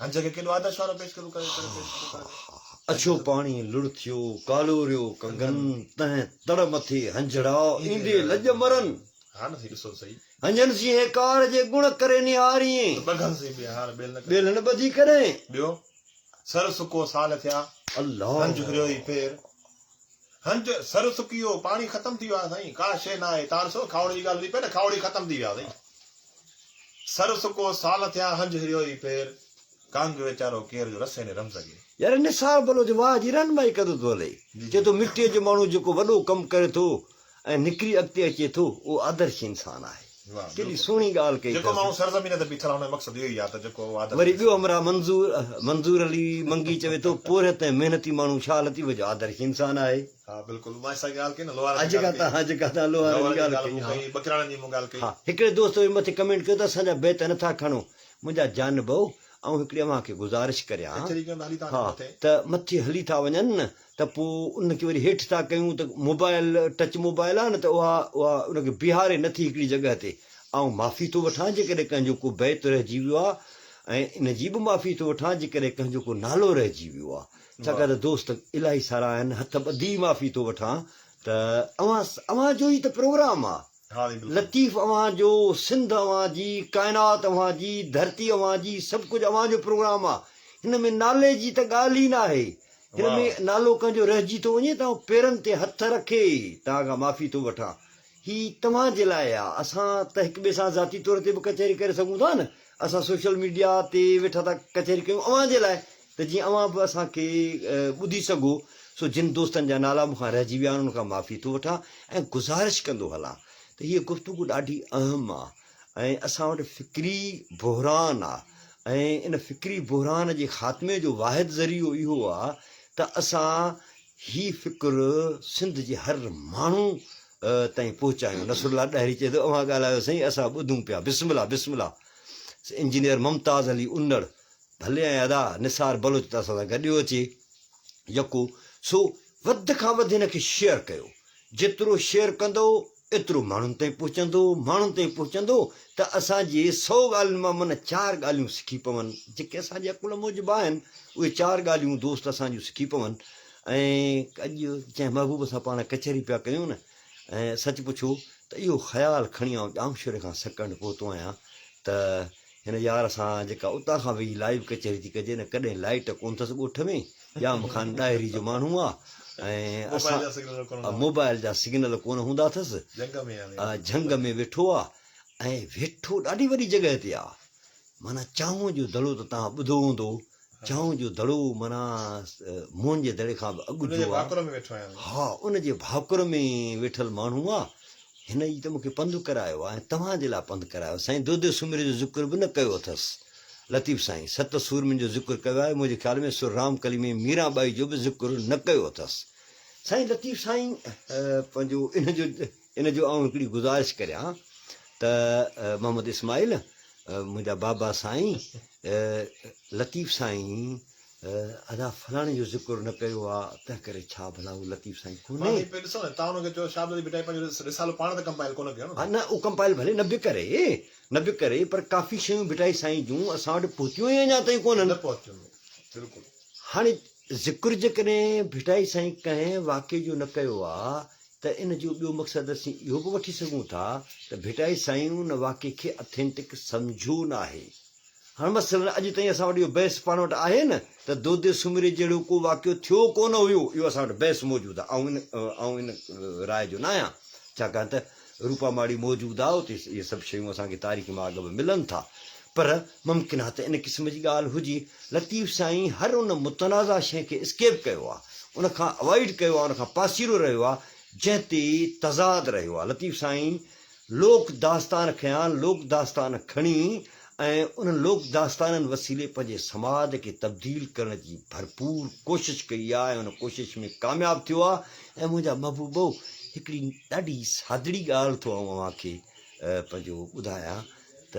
हंज खे केॾो आदर्श वारो पेश करूं करे अछो पाणी लुड़ थियो कालो रियो कंगन तंहिं तड़ मथे हंजड़ा ईंदे लॼ मरन हा न थी ॾिसो सही हंजन सिंह कार जे गुण करे निहारीं बगन से बि हार बेल न ॿधी करे ॿियो सर सुको साल थिया अल्लाह हंज घिरियो ई फेर हंज सर सुकियो पाणी ख़तम थी वियो आहे साईं का शइ न आहे तव्हां ॾिसो खावड़ी जी ॻाल्हि थी पए न खावड़ी ख़तम थी विया साईं सर सुको साल थिया हंज घिरियो ई फेर कांग वीचारो केर जो रसे ने रम सघे यार निसार भलो जो वाह जी रन भाई कदो तो हले जे तो मिट्टीअ जो माण्हू जेको वॾो कमु करे थो ऐं निकिरी अॻिते अचे थो उहो आदर्श इंसान आहे केॾी सुहिणी ॻाल्हि कई जेको माण्हू सरज़मीन ते बीठल आहे हुन जो मक़सदु इहो ई आहे त जेको वरी ॿियो हमरा मंज़ूर अली मंगी चवे थो पोरत ऐं महिनती माण्हू छा लती वजो आदर्श इंसान आहे हा बिल्कुलु मां असां ॻाल्हि कई न लोहार अॼु खां लोहार जी ॻाल्हि कई बकराणनि जी मूं ॻाल्हि कई हा हिकिड़े दोस्त मथे कमेंट कयो त असांजा बेत नथा खणो मुंहिंजा जान भाऊ ऐं हिकिड़ी अव्हां खे गुज़ारिश करियां हा त मथे हली था वञनि न त पोइ उनखे वरी हेठि था कयूं त मोबाइल टच मोबाइल आहे न त उहा उनखे बीहारे नथी हिकिड़ी जॻह ते ऐं माफ़ी थो वठां जेकॾहिं कंहिंजो को बैत रहिजी वियो आहे ऐं इन जी बि माफ़ी थो वठां जेकॾहिं कंहिंजो को नालो रहिजी वियो आहे छाकाणि त दोस्त इलाही सारा आहिनि हथ ॿधी माफ़ी थो वठां त अव्हां जो ई त प्रोग्राम आहे लतीफ़ अव्हां जो सिंध अव्हां जी काइनात अव्हां जी धरती अव्हां जी सभु कुझु अव्हां जो प्रोग्राम आहे हिन में नाले जी त ॻाल्हि ई न आहे हिन में नालो कंहिंजो रहिजी थो वञे त पेरनि ते हथ रखे तव्हां खां माफ़ी थो वठां ही तव्हां जे लाइ आहे असां त हिक ॿिए सां ज़ाती तौर ते बि कचहरी करे सघूं था न असां सोशल मीडिया ते वेठा था कचहरी कयूं अव्हां जे लाइ त जीअं अव्हां बि असांखे ॿुधी सघो सो जिन दोस्तनि जा नाला मूंखां रहिजी विया आहिनि उन खां माफ़ी थो वठां ऐं गुज़ारिश कंदो हलां त हीअ गुफ़्तगू ॾाढी अहम आहे ऐं असां वटि फ़िक्री बहिरान आहे ऐं इन फ़िक्री बहिरान जे ख़ात्मे जो वाहिद ज़रियो इहो आहे त असां ही फ़िक्र सिंध जे हर माण्हू ताईं पहुचायूं नसरुल्ला ॾाहिरी चए थो अव्हां ॻाल्हायो साईं असां ॿुधूं पिया बिस्मिल्लाह बिस्मिल्लाह इंजीनियर मुमताज़ अली उन्नड़ भले ऐं अदा निसार बलोच त असां सां गॾियो अचे यको सो वधि खां वधि हिन खे शेयर कयो जेतिरो शेयर कंदो एतिरो माण्हुनि ताईं पहुचंदो त असांजे 100 ॻाल्हियुनि मां माना 4 ॻाल्हियूं सिखी पवनि जेके असांजे अकुल मूजिबि आहिनि उहे 4 ॻाल्हियूं दोस्त असांजूं सिखी पवनि ऐं अॼु जंहिं महबूब सां पाण कचहरी पिया कयूं न ऐं सच पुछो त इहो ख़्यालु खणी आउं ॼामशोरे खां सेकंड पहुतो आहियां त हिन यार सां जेका उतां खां वेही लाइव कचहरी थी कजे न कॾहिं लाइट कोन अथसि ॻोठ में या मूंखां ॾाहिरी जो माण्हू आहे ऐं असां मोबाइल जा सिग्नल कोन हूंदा अथसि झंग में वेठो आहे ऐं वेठो ॾाढी वॾी जॻह ते आहे माना चांहूअ जो दड़ो त तव्हां ॿुधो हूंदो चांहूअ जो दड़ो माना मुंहं जे दड़े खां बि अॻु जो आहे हा उनजे भाकुर में वेठल माण्हू आहे हिन जी त मूंखे पंधु करायो आहे ऐं तव्हांजे लाइ पंधु करायो साईं दुध सुमिर जो ज़िक्र बि न कयो अथसि लतीफ़ साईं 7 सूरमिन जो ज़िक्र कयो आहे मुंहिंजे ख़्याल में सुर राम कली में मीराबाई जो बि ज़िक्र न कयो अथसि साईं लतीफ़ साईं पंहिंजो इन जो आउं हिकिड़ी गुज़ारिश करियां त मोहम्मद इस्माइल मुंहिंजा बाबा साईं लतीफ़ साईं अदा फलाणे जो ज़िक्र न कयो आहे तंहिं करे छा भला उहो लतीफ़ साईं कोन्हे हा न उहो कंपाइल भले न बि करे पर काफ़ी शयूं भिटाई साईं जूं असां वटि पहुतियूं ई अञा ताईं कोन्हनि हाणे ज़िक्र जेकॾहिं भिटाई साईं कंहिं वाक़े जो न कयो आहे त इन जो ॿियो मक़सदु असीं इहो बि वठी सघूं था त भिटाई साईं उन वाक़े खे ऑथेंटिक सम्झो न आहे हाणे मसइलो अॼु ताईं असां वटि इहो बहस पाण वटि आहे न त दोदे सुमिरे जहिड़ो को वाक़ियो थियो कोन हुयो इहो असां वटि बहस मौजूदु आहे ऐं इन राय जो न आहियां छाकाणि त रूपा माड़ी मौजूदु आहे उते इहे सभु शयूं असांखे तारीख़ मां अॻु में मिलनि था पर मुमकिन आहे त इन क़िस्म जी ॻाल्हि हुजे लतीफ़ साईं हर उन मुतनाज़ा शइ खे स्केप कयो आहे उनखां अवॉइड कयो आहे उनखां पासीरो रहियो आहे जंहिं ते तज़ाद रहियो आहे लतीफ़ साईं लोक दास्तान खयां लोक दास्तान खणी ऐं उन लोक दास्ताननि वसीले पंहिंजे समाज खे तब्दील करण जी भरपूर कोशिशि कई आहे ऐं उन कोशिश में कामयाबु थियो आहे ऐं मुंहिंजा महबूबो हिकिड़ी ॾाढी सादड़ी ॻाल्हि थो अव्हांखे पंहिंजो ॿुधायां त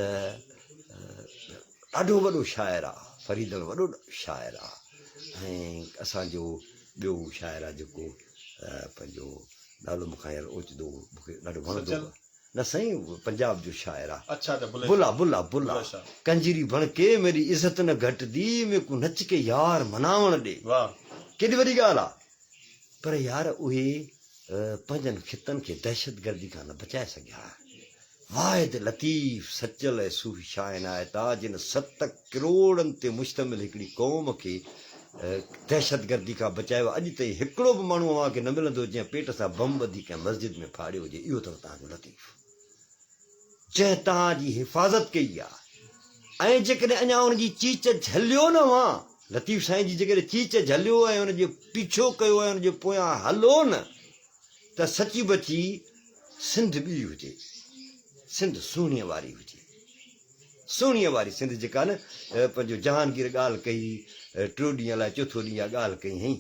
ॾाढो वॾो शाइर आहे फरीदल वॾो शाइर आहे ऐं असांजो ॿियो शाइर आहे जेको पंहिंजो नालो मूंखां यार ओचितो मूंखे ॾाढो वणंदो न साईं पंजाब जो शाइर आहे अच्छा अच्छा बुले बुला बुला बुला बुला शाह। कंजरी बण के मेरी इज़त न घटदी में को नच के यार मनावण ॾे वाह केॾी वॾी ॻाल्हि आहे पर यार उहे पंहिंजनि खितनि खे दहशतगर्दी खां न बचाए सघिया वाहिद लतीफ़ सचल ऐं सूफ़ी शाइन आहे ता जिन 7 करोड़नि ते मुश्तमिल हिकिड़ी क़ौम खे दहशतगर्दी खां बचायो अॼु ताईं हिकिड़ो बि माण्हू अव्हांखे न मिलंदो जंहिं पेट सां बम ॿधी कंहिं मस्जिद में फाड़ियो हुजे इहो अथव तव्हांजो लतीफ़ जंहिं तव्हांजी हिफ़ाज़त कई आहे ऐं जेकॾहिं अञा हुनजी चीच झलियो न हुआ लतीफ़ साईं जी जेकॾहिं चीच झलियो ऐं हुनजो पीछो कयो ऐं हुनजे पोयां हलो न त सची बची सिंध ॿी हुजे सिंध सुहिणीअ वारी हुजे सुहिणीअ वारी सिंध जेका न पंहिंजो जहांगीर ॻाल्हि कई टियों ॾींहं अलाए चोथों ॾींहुं इहा ॻाल्हि कई हई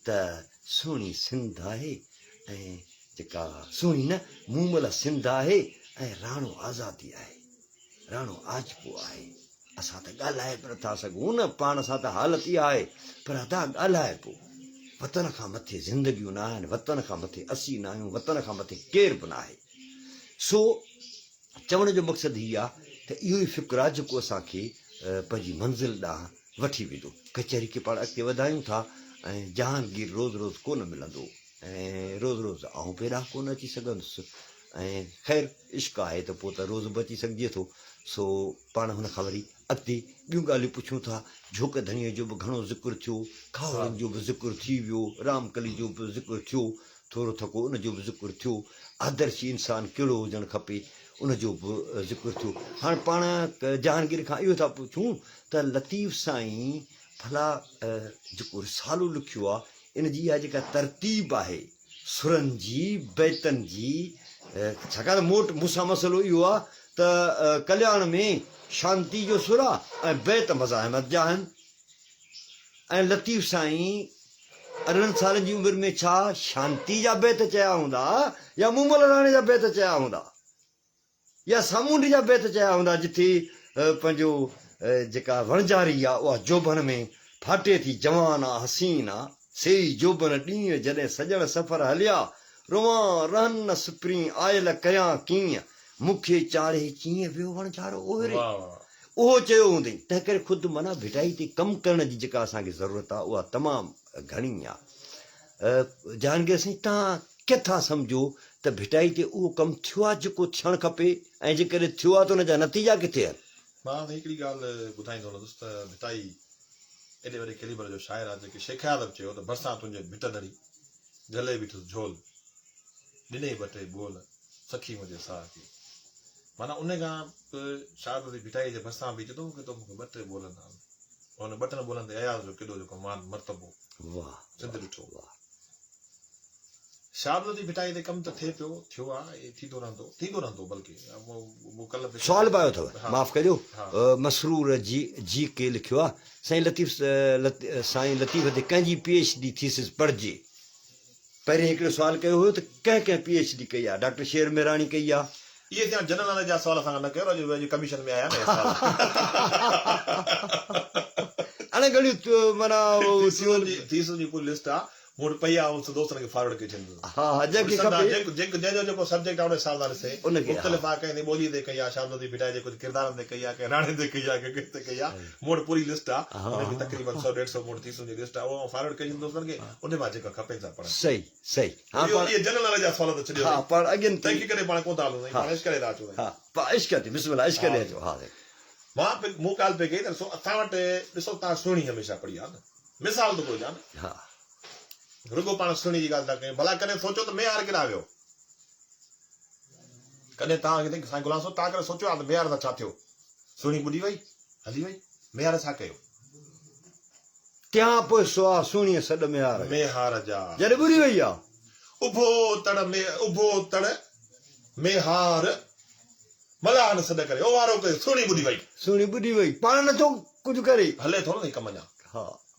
त सुहिणी सिंध आहे ऐं जेका सुहिणी न मूमल सिंध आहे ऐं राणो आज़ादी आहे राणो आजपो आहे असां त ॻाल्हाए बि नथा सघूं न पाण सां त हालत इहा आहे पर अदा ॻाल्हाए पोइ वतन खां मथे ज़िंदगियूं न आहिनि वतन खां मथे असीं न आहियूं वतन खां मथे केरु बि न आहे सो चवण जो मक़सदु हीअ आहे त इहो ई फ़िक्रु आहे जेको असांखे पंहिंजी मंज़िल ॾांहुं वठी वेंदो कचहरी खे पाण अॻिते वधायूं था ऐं जहांगीर रोज़ु रोज़ु कोन मिलंदो ऐं रोज़ु रोज़ु आऊं बि हेॾां कोन अची सघंदुसि ऐं ख़ैरु इश्क़ आहे त पोइ त रोज़ु बि अची सघिजे थो सो पाण हुन खां वरी अॻिते ॿियूं ॻाल्हियूं पुछूं था झोक धनीअ जो बि घणो ज़िक्र थियो खावरनि जो बि ज़िक्र थी वियो रामकली जो बि ज़िक्र थियो थोरो थको उनजो बि ज़िक्र थियो आदर्शी इंसानु कहिड़ो हुजणु खपे उनजो बि ज़िक्र थियो हाणे पाण जहांगीर खां इहो था पुछूं त लतीफ़ साईं भला जेको रिसालो लिखियो आहे इन जी इहा जेका तरतीब आहे सुरनि जी बैतनि जी छाकाणि त मोट मूंसां मसइलो इहो आहे त कल्याण में शांती जो सुर आहे ऐं बैत मज़ा अहमद जा आहिनि ऐं लतीफ़ साईं 18 सालनि जी उमिरि में छा शांती जा बैत चया हूंदा या मूमल राणे जा बैत चया हूंदा या सामूंडी जा बैत चया हूंदा जिथे पंहिंजो जेका वणजारी आहे उहा जोबन में फाटे थी जवान आहे हसीन आहे सेई जोबन ॾींहं जॾहिं सॼण सफ़र हलिया रुवां रहन सुपरी आयल कयां कीअं मूंखे चाढ़े चीअं वियो वणजारो ओहरे उहो चयो हूंदई तंहिं करे ख़ुदि माना भिटाई ते कमु करण जी जेका असांखे ज़रूरत आहे उहा तमामु घणी आहे जहांगीर साईं तव्हां किथां सम्झो त भिटाई ते उहो कमु थियो आहे जेको थियणु खपे ऐं जेकॾहिं थियो आहे त हुनजा नतीजा किथे आहिनि मां हिकिड़ी ॻाल्हि ॿुधाईंदो हलंदुसि त भिटाई एॾे वॾे कैलिबर जो शाइर आहे जेके शेख यादव चयो त बरसां तुंहिंजे भिट दड़ी जले बीठुसि झोल ॾिने ॿ टे बोल सखी मुंहिंजे साह खे माना उन खां शायदि भिटाई जे भरिसां बि चए मूंखे ॿ टे बोलनि हुन 2-3 बोलनि ते अयाज़ जो केॾो जेको मान मर्तबो वाह सिंध ॾिठो शाबलती भिटाई ते कमु त थिए पियो थियो आहे थींदो रहंदो बल्कि सुवाल बि आयो अथव माफ़ कजो मसरूर जी के लिखियो आहे साईं साईं लतीफ़ ते कंहिंजी PhD थीसिस पढ़िजे पहिरीं हिकिड़ो सुवाल कयो हुयो त कंहिं PhD कई आहे डॉक्टर शेर मेराणी कई आहे इहे थिया जनरल नॉलेज जा सुवाल असां न कयो कमीशन में आया न हाणे घणियूं माना थीसिस जी पूरी लिस्ट आहे मूं वटि पई आहे दोस्तनि खे फॉरवर्ड कई जेको सब्जेक्ट आहे उन हिसाब सां ॾिसे मुख़्तलिफ़ आहे कंहिं ॿोली ते कई आहे शाबलती भिटाई जे कुझु किरदारनि ते कई आहे कंहिं राणे ते कई आहे कंहिं किथे कई आहे मूं वटि पूरी लिस्ट आहे हुनजी तक़रीबन 100-150 मूं वटि थीसिस जी लिस्ट आहे उहो फॉरवर्ड कई दोस्तनि खे उन मां जेका खपे था पढ़नि सही जनरल नॉलेज जा सुवाल त छॾियो पाण अॻियां तंहिंखे करे पाण कोन था हलूं पाण इश्क करे था अचूं इश्क ते बिस्मिल्लाह इश्क करे अचो मां मूं ॻाल्हि पई कई त असां वटि ॾिसो तव्हां सुहिणी हमेशह पढ़ी आहे न मिसाल थो ॾियां न रुगो पाण सुहिणी जी ॻाल्हि था कयूं भला कॾहिं सोचो त मेयार केॾा वियो कॾहिं तव्हां साईं गुलाम साहिब तव्हां करे सोचियो आहे त मेयार त छा थियो सुहिणी ॿुधी वई हली वई मेयार छा कयो त्या पोइ सुहा सुहिणीअ सॾ मेहार जा जॾहिं ॿुधी वई आहे उभो तड़ मेहार मलाह न सॾ करे ओ वारो कयो सुहिणी ॿुधी वई पाण नथो कुझु करे हले थो न कम अञा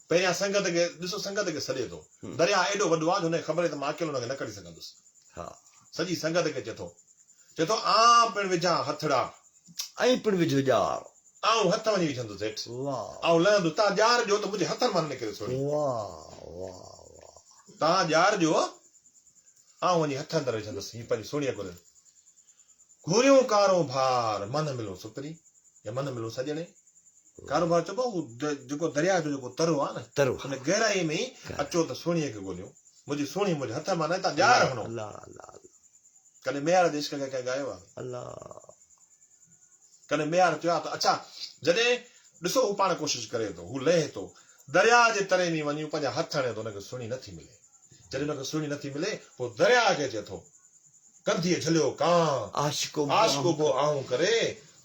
पहिरियां संगत खे ॾिसो संगत खे सॾे थो दरिया एॾो वॾो आहे हुनखे ख़बर आहे त मां अकेलो हुनखे न कढी सघंदुसि सॼी संगत खे चए थो आ पिण विझां हथड़ा ऐं पिण विझो ॼार आऊं हथ वञी विझंदुसि हेठि ऐं लहंदो तव्हां ॼार ॾियो त मुंहिंजे हथनि मां निकिरे थो तव्हां ॼार ॾियो आऊं वञी हथ अंदरि विझंदुसि हीअ पंहिंजी सुहिणीअ घुरनि घुरियो कारोबार मन मिलो सुपरी या मन मिलो सजणे कारोबार चइबो हू जेको दरिया जो जेको तरो आहे न तरो हुन गहराई में ई अचो त सोणीअ खे ॻोल्हियो मुंहिंजी सोणी मुंहिंजे हथ मां न तव्हां ॼाण हणो अल्लाह अल्लाह कॾहिं मेयार देश खे कंहिं ॻायो आहे अल्लाह कॾहिं मेयार चयो आहे त अच्छा जॾहिं ॾिसो हू पाण कोशिशि करे थो हू लहे थो दरिया जे तरे में वञी पंहिंजा हथ हणे थो हुनखे सुहिणी नथी मिले जॾहिं हुनखे सुहिणी नथी मिले पोइ दरिया खे चए थो कंधीअ झलियो कां आशिको बो आऊं करे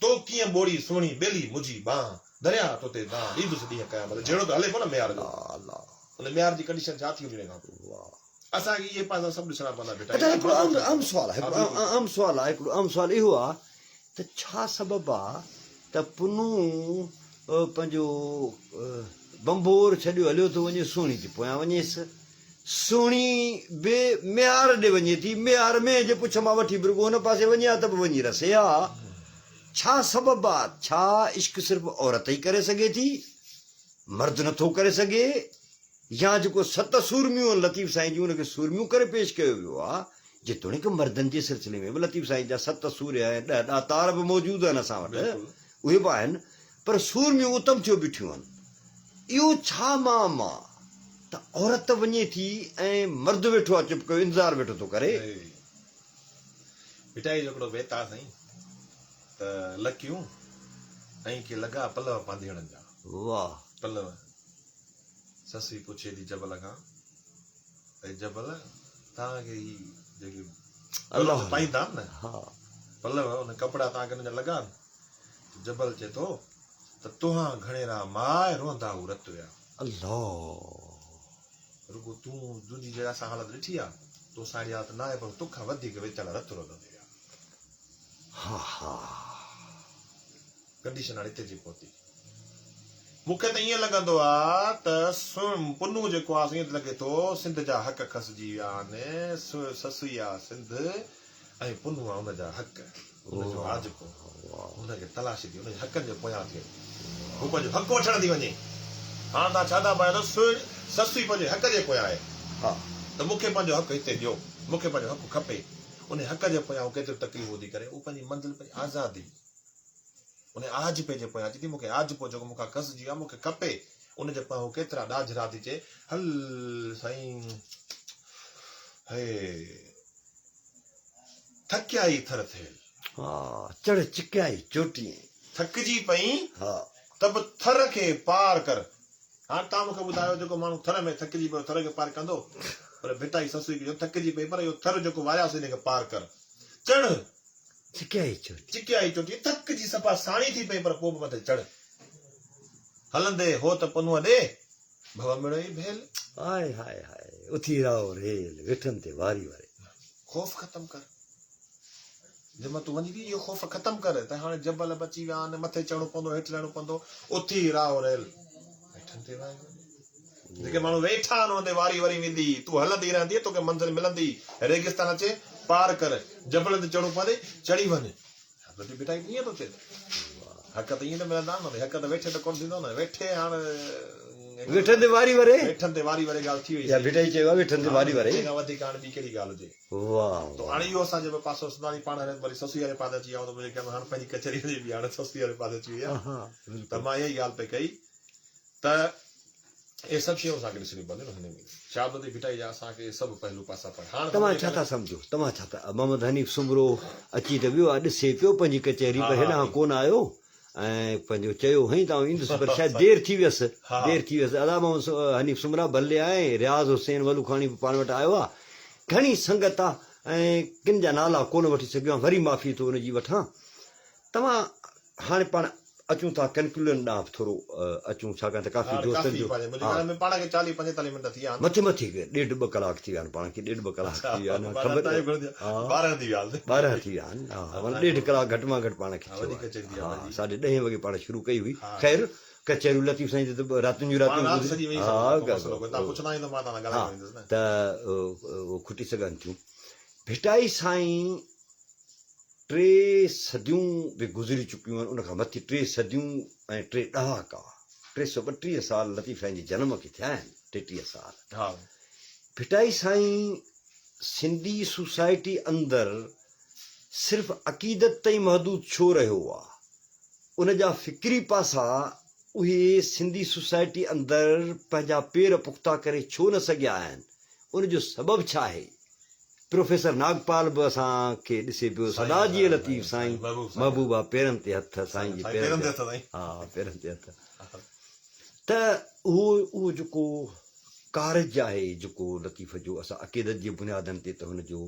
तो कीअं ॿोड़ी सुहिणी ॿेली मुंहिंजी बां दरिया तोते दां ॾींदुसि ॾींहं कयां मतलब जहिड़ो त हले पियो न मेयार जो हुन मेयार जी कंडीशन छा थी वञे खां पोइ असांखे इहे पंहिंजा सभु ॾिसणा पवंदा अच्छा बेटा हिकिड़ो आम सुवालु आहे आम सुवालु आहे हिकिड़ो आम सुवालु इहो आहे त छा सबबु आहे त पुनू पंहिंजो बंबोर छॾियो हलियो थो वञे सुहिणी थी पोयां वञेसि सुहिणी बि मेयार ॾे वञे थी मेयार में जे पुछ मां वठी बिरगो हुन पासे वञे हा त बि वञी रसे हा छा सबबु आहे छा इश्क सिर्फ़ु औरत ई करे सघे थी मर्द नथो करे सघे या जेको 7 सूरमियूं लतीफ़ साईं जूं हुनखे सूरमियूं करे पेश कयो वियो आहे जेतोणीकि मर्दनि जे सिलसिले में बि लतीफ़ साईं जा 7 सूर ऐं 10 तार बि मौजूदु आहिनि असां वटि उहे बि आहिनि पर सूरमियूं उत्तम थियो बीठियूं आहिनि इहो छा माम आहे त औरत वञे थी ऐं मर्द वेठो आहे चुप कयो इंतज़ारु वेठो थो करे मिठाई जो हिकिड़ो बेत आहे साईं त लकियूं ऐं के लॻा पलव बांधीड़नि जा वाह पलव ससुई पुछे थी जबल खां ऐं जबल तव्हांखे ही जेके अल्लाह पाईंदा न हा पलव हुन कपिड़ा तव्हांखे हुन जा लॻा जबल चए थो त तव्हां घणेरा माए रोंदा हू रत विया अल्लाह रुगो तूं तुंहिंजी जहिड़ा सां हालत ॾिठी आहे तूं साड़ी हालत न आहे पर तोखां वधीक वेचारा रत रोंदा विया हा हा कंडीशन हाणे हिते जी पहुती मूंखे त ईअं लॻंदो आहे त पुनू जेको आहे ईअं लॻे थो सिंध जा हक़ खसिजी विया आहिनि ससुई आहे सिंध ऐं पुनू आहे हुनजा हक़ हुनजो आजको हुनखे तलाशी थी हुनजे हक़नि जे पोयां थिए हू पंहिंजो हक़ वठण थी वञे हाणे तव्हां छा था पायो ससुई पंहिंजे हक़ जे पोयां आहे हा त मूंखे पंहिंजो हक़ हिते ॾियो मूंखे पंहिंजो हक़ खपे उन हक़ जे पोयां हू केतिरी तकलीफ़ थी करे उहा पंहिंजी मंज़िल पंहिंजी आज़ादी उन आज पे जे पोयां अचे थी मूंखे आज पो जेको मूंखां खसिजी आहे मूंखे खपे उनजे पोयां हू केतिरा ॾाझरा थी चए हल साईं हे थकियाई थर थियल हा चढ़ चिकियाई चोटी थकिजी पई हा त बि थर खे पार कर हाणे तव्हां मूंखे ॿुधायो जेको माण्हू थर में थकिजी पियो थर खे पार कंदो पर बेटा जी ससुई जो थकिजी पई पर इहो थर जेको वारियासीं हिनखे पार कर चढ़ चिकियाई चोटी चिकियाई चोटी थकिजी सफ़ा साणी थी पई पर पोइ बि मथे चढ़ हलंदे हो त पुनूअ ॾे भव मिड़ो ई भेल हाय हाय हाय उथी रहो रेल वेठनि ते वारी वारे खौफ़ ख़तम कर जंहिंमहिल तूं वञी थी इहो खौफ़ ख़तम कर त हाणे जबल बची विया आहिनि मथे चढ़णो पवंदो हेठि लहणो पवंदो उथी रहो रेल हेठनि ते जेके माण्हू वेठा आहिनि हुन ते वारी वारी वेंदी तूं हलंदी रहंदी तोखे मंज़िल मिलंदी रेगिस्तान अचे पार कर जबल ते चढ़ो पवंदे चढ़ी वञ बेटा ईअं थो थिए हक़ त ईअं त मिलंदा न हक़ त वेठे त कोन थींदो न वेठे हाणे वेठनि ते वारी वारे वेठनि ते वारी वारी ॻाल्हि थी वई या बेटा ई चयो वेठनि ते वारी वारे वधीक हाणे ॿी कहिड़ी ॻाल्हि हुजे वाह तो हाणे इहो असांजे पासो सुञाणी पाण वरी ससुई वारे पासे अची विया मुंहिंजे हाणे पंहिंजी कचहरी जी बि हाणे ससुई वारे पासे अची वई आहे त मां इहा ई ॻाल्हि पई कई त इहे सभु शयूं असांखे ॾिसणियूं पवंदियूं न हिन में शाबती भिटाई जा असांखे सभु पहलू पासा पर हाणे तव्हां छा था सम्झो तव्हां छा था मोहम्मद हनीफ़ सुमरो अची त वियो आहे ॾिसे पियो पंहिंजी कचहरी पर हेॾां कोन आयो ऐं पंहिंजो चयो हई त ईंदुसि पर शायदि देरि थी वियसि अदा मोहम्मद हनीफ़ सुमरा भले आहे रियाज़ हुसैन वलूखानी बि पाण वटि आयो आहे घणी संगत आहे ऐं किन जा नाला कोन वठी सघियो आहे वरी माफ़ी थो हुनजी वठां तव्हां हाणे पाण अचूं था कंक्लूजन ॾांहुं थोरो अचूं छाकाणि त काफ़ी दोस्तनि जो मथे मथे 1.5 2 कलाक थी विया आहिनि पाण खे 1.5 2 कलाक थी विया आहिनि ख़बर 12 थी विया आहिनि हा 1.5 कलाक घटि मां घटि पाण खे 10:30 वॻे पाण शुरू कई हुई ख़ैर कचहरियूं लतीफ़ साईं त रातियुनि जूं त खुटी सघनि थियूं भिटाई साईं 3 सदियूं बि गुज़री चुकियूं आहिनि उनखां मथे 3 सदियूं ऐं 3 ॾहाका 332 साल लतीफ़ साईं जे जनम खे थिया आहिनि 33 साल भिटाई साईं सिंधी सोसाइटी अंदरि सिर्फ़ु अक़ीदत ताईं महदूद छो रहियो आहे, उन जा फ़िक्री पासा उहे सिंधी सोसाइटी अंदरि पंहिंजा पेर पुख़्ता करे छो न सघिया आहिनि, उनजो सबबु छा आहे? प्रोफेसर नागपाल बि असांखे ॾिसे पियो, सदा जी लतीफ़ साईं महबूबा पेरनि ते हथ, साईं जी पेरनि ते हथ, हा पेरनि ते हथ। त उहो जेको कारज आहे जेको लतीफ़ जो, असां अक़ीदत जी बुनियादनि ते त हुनजो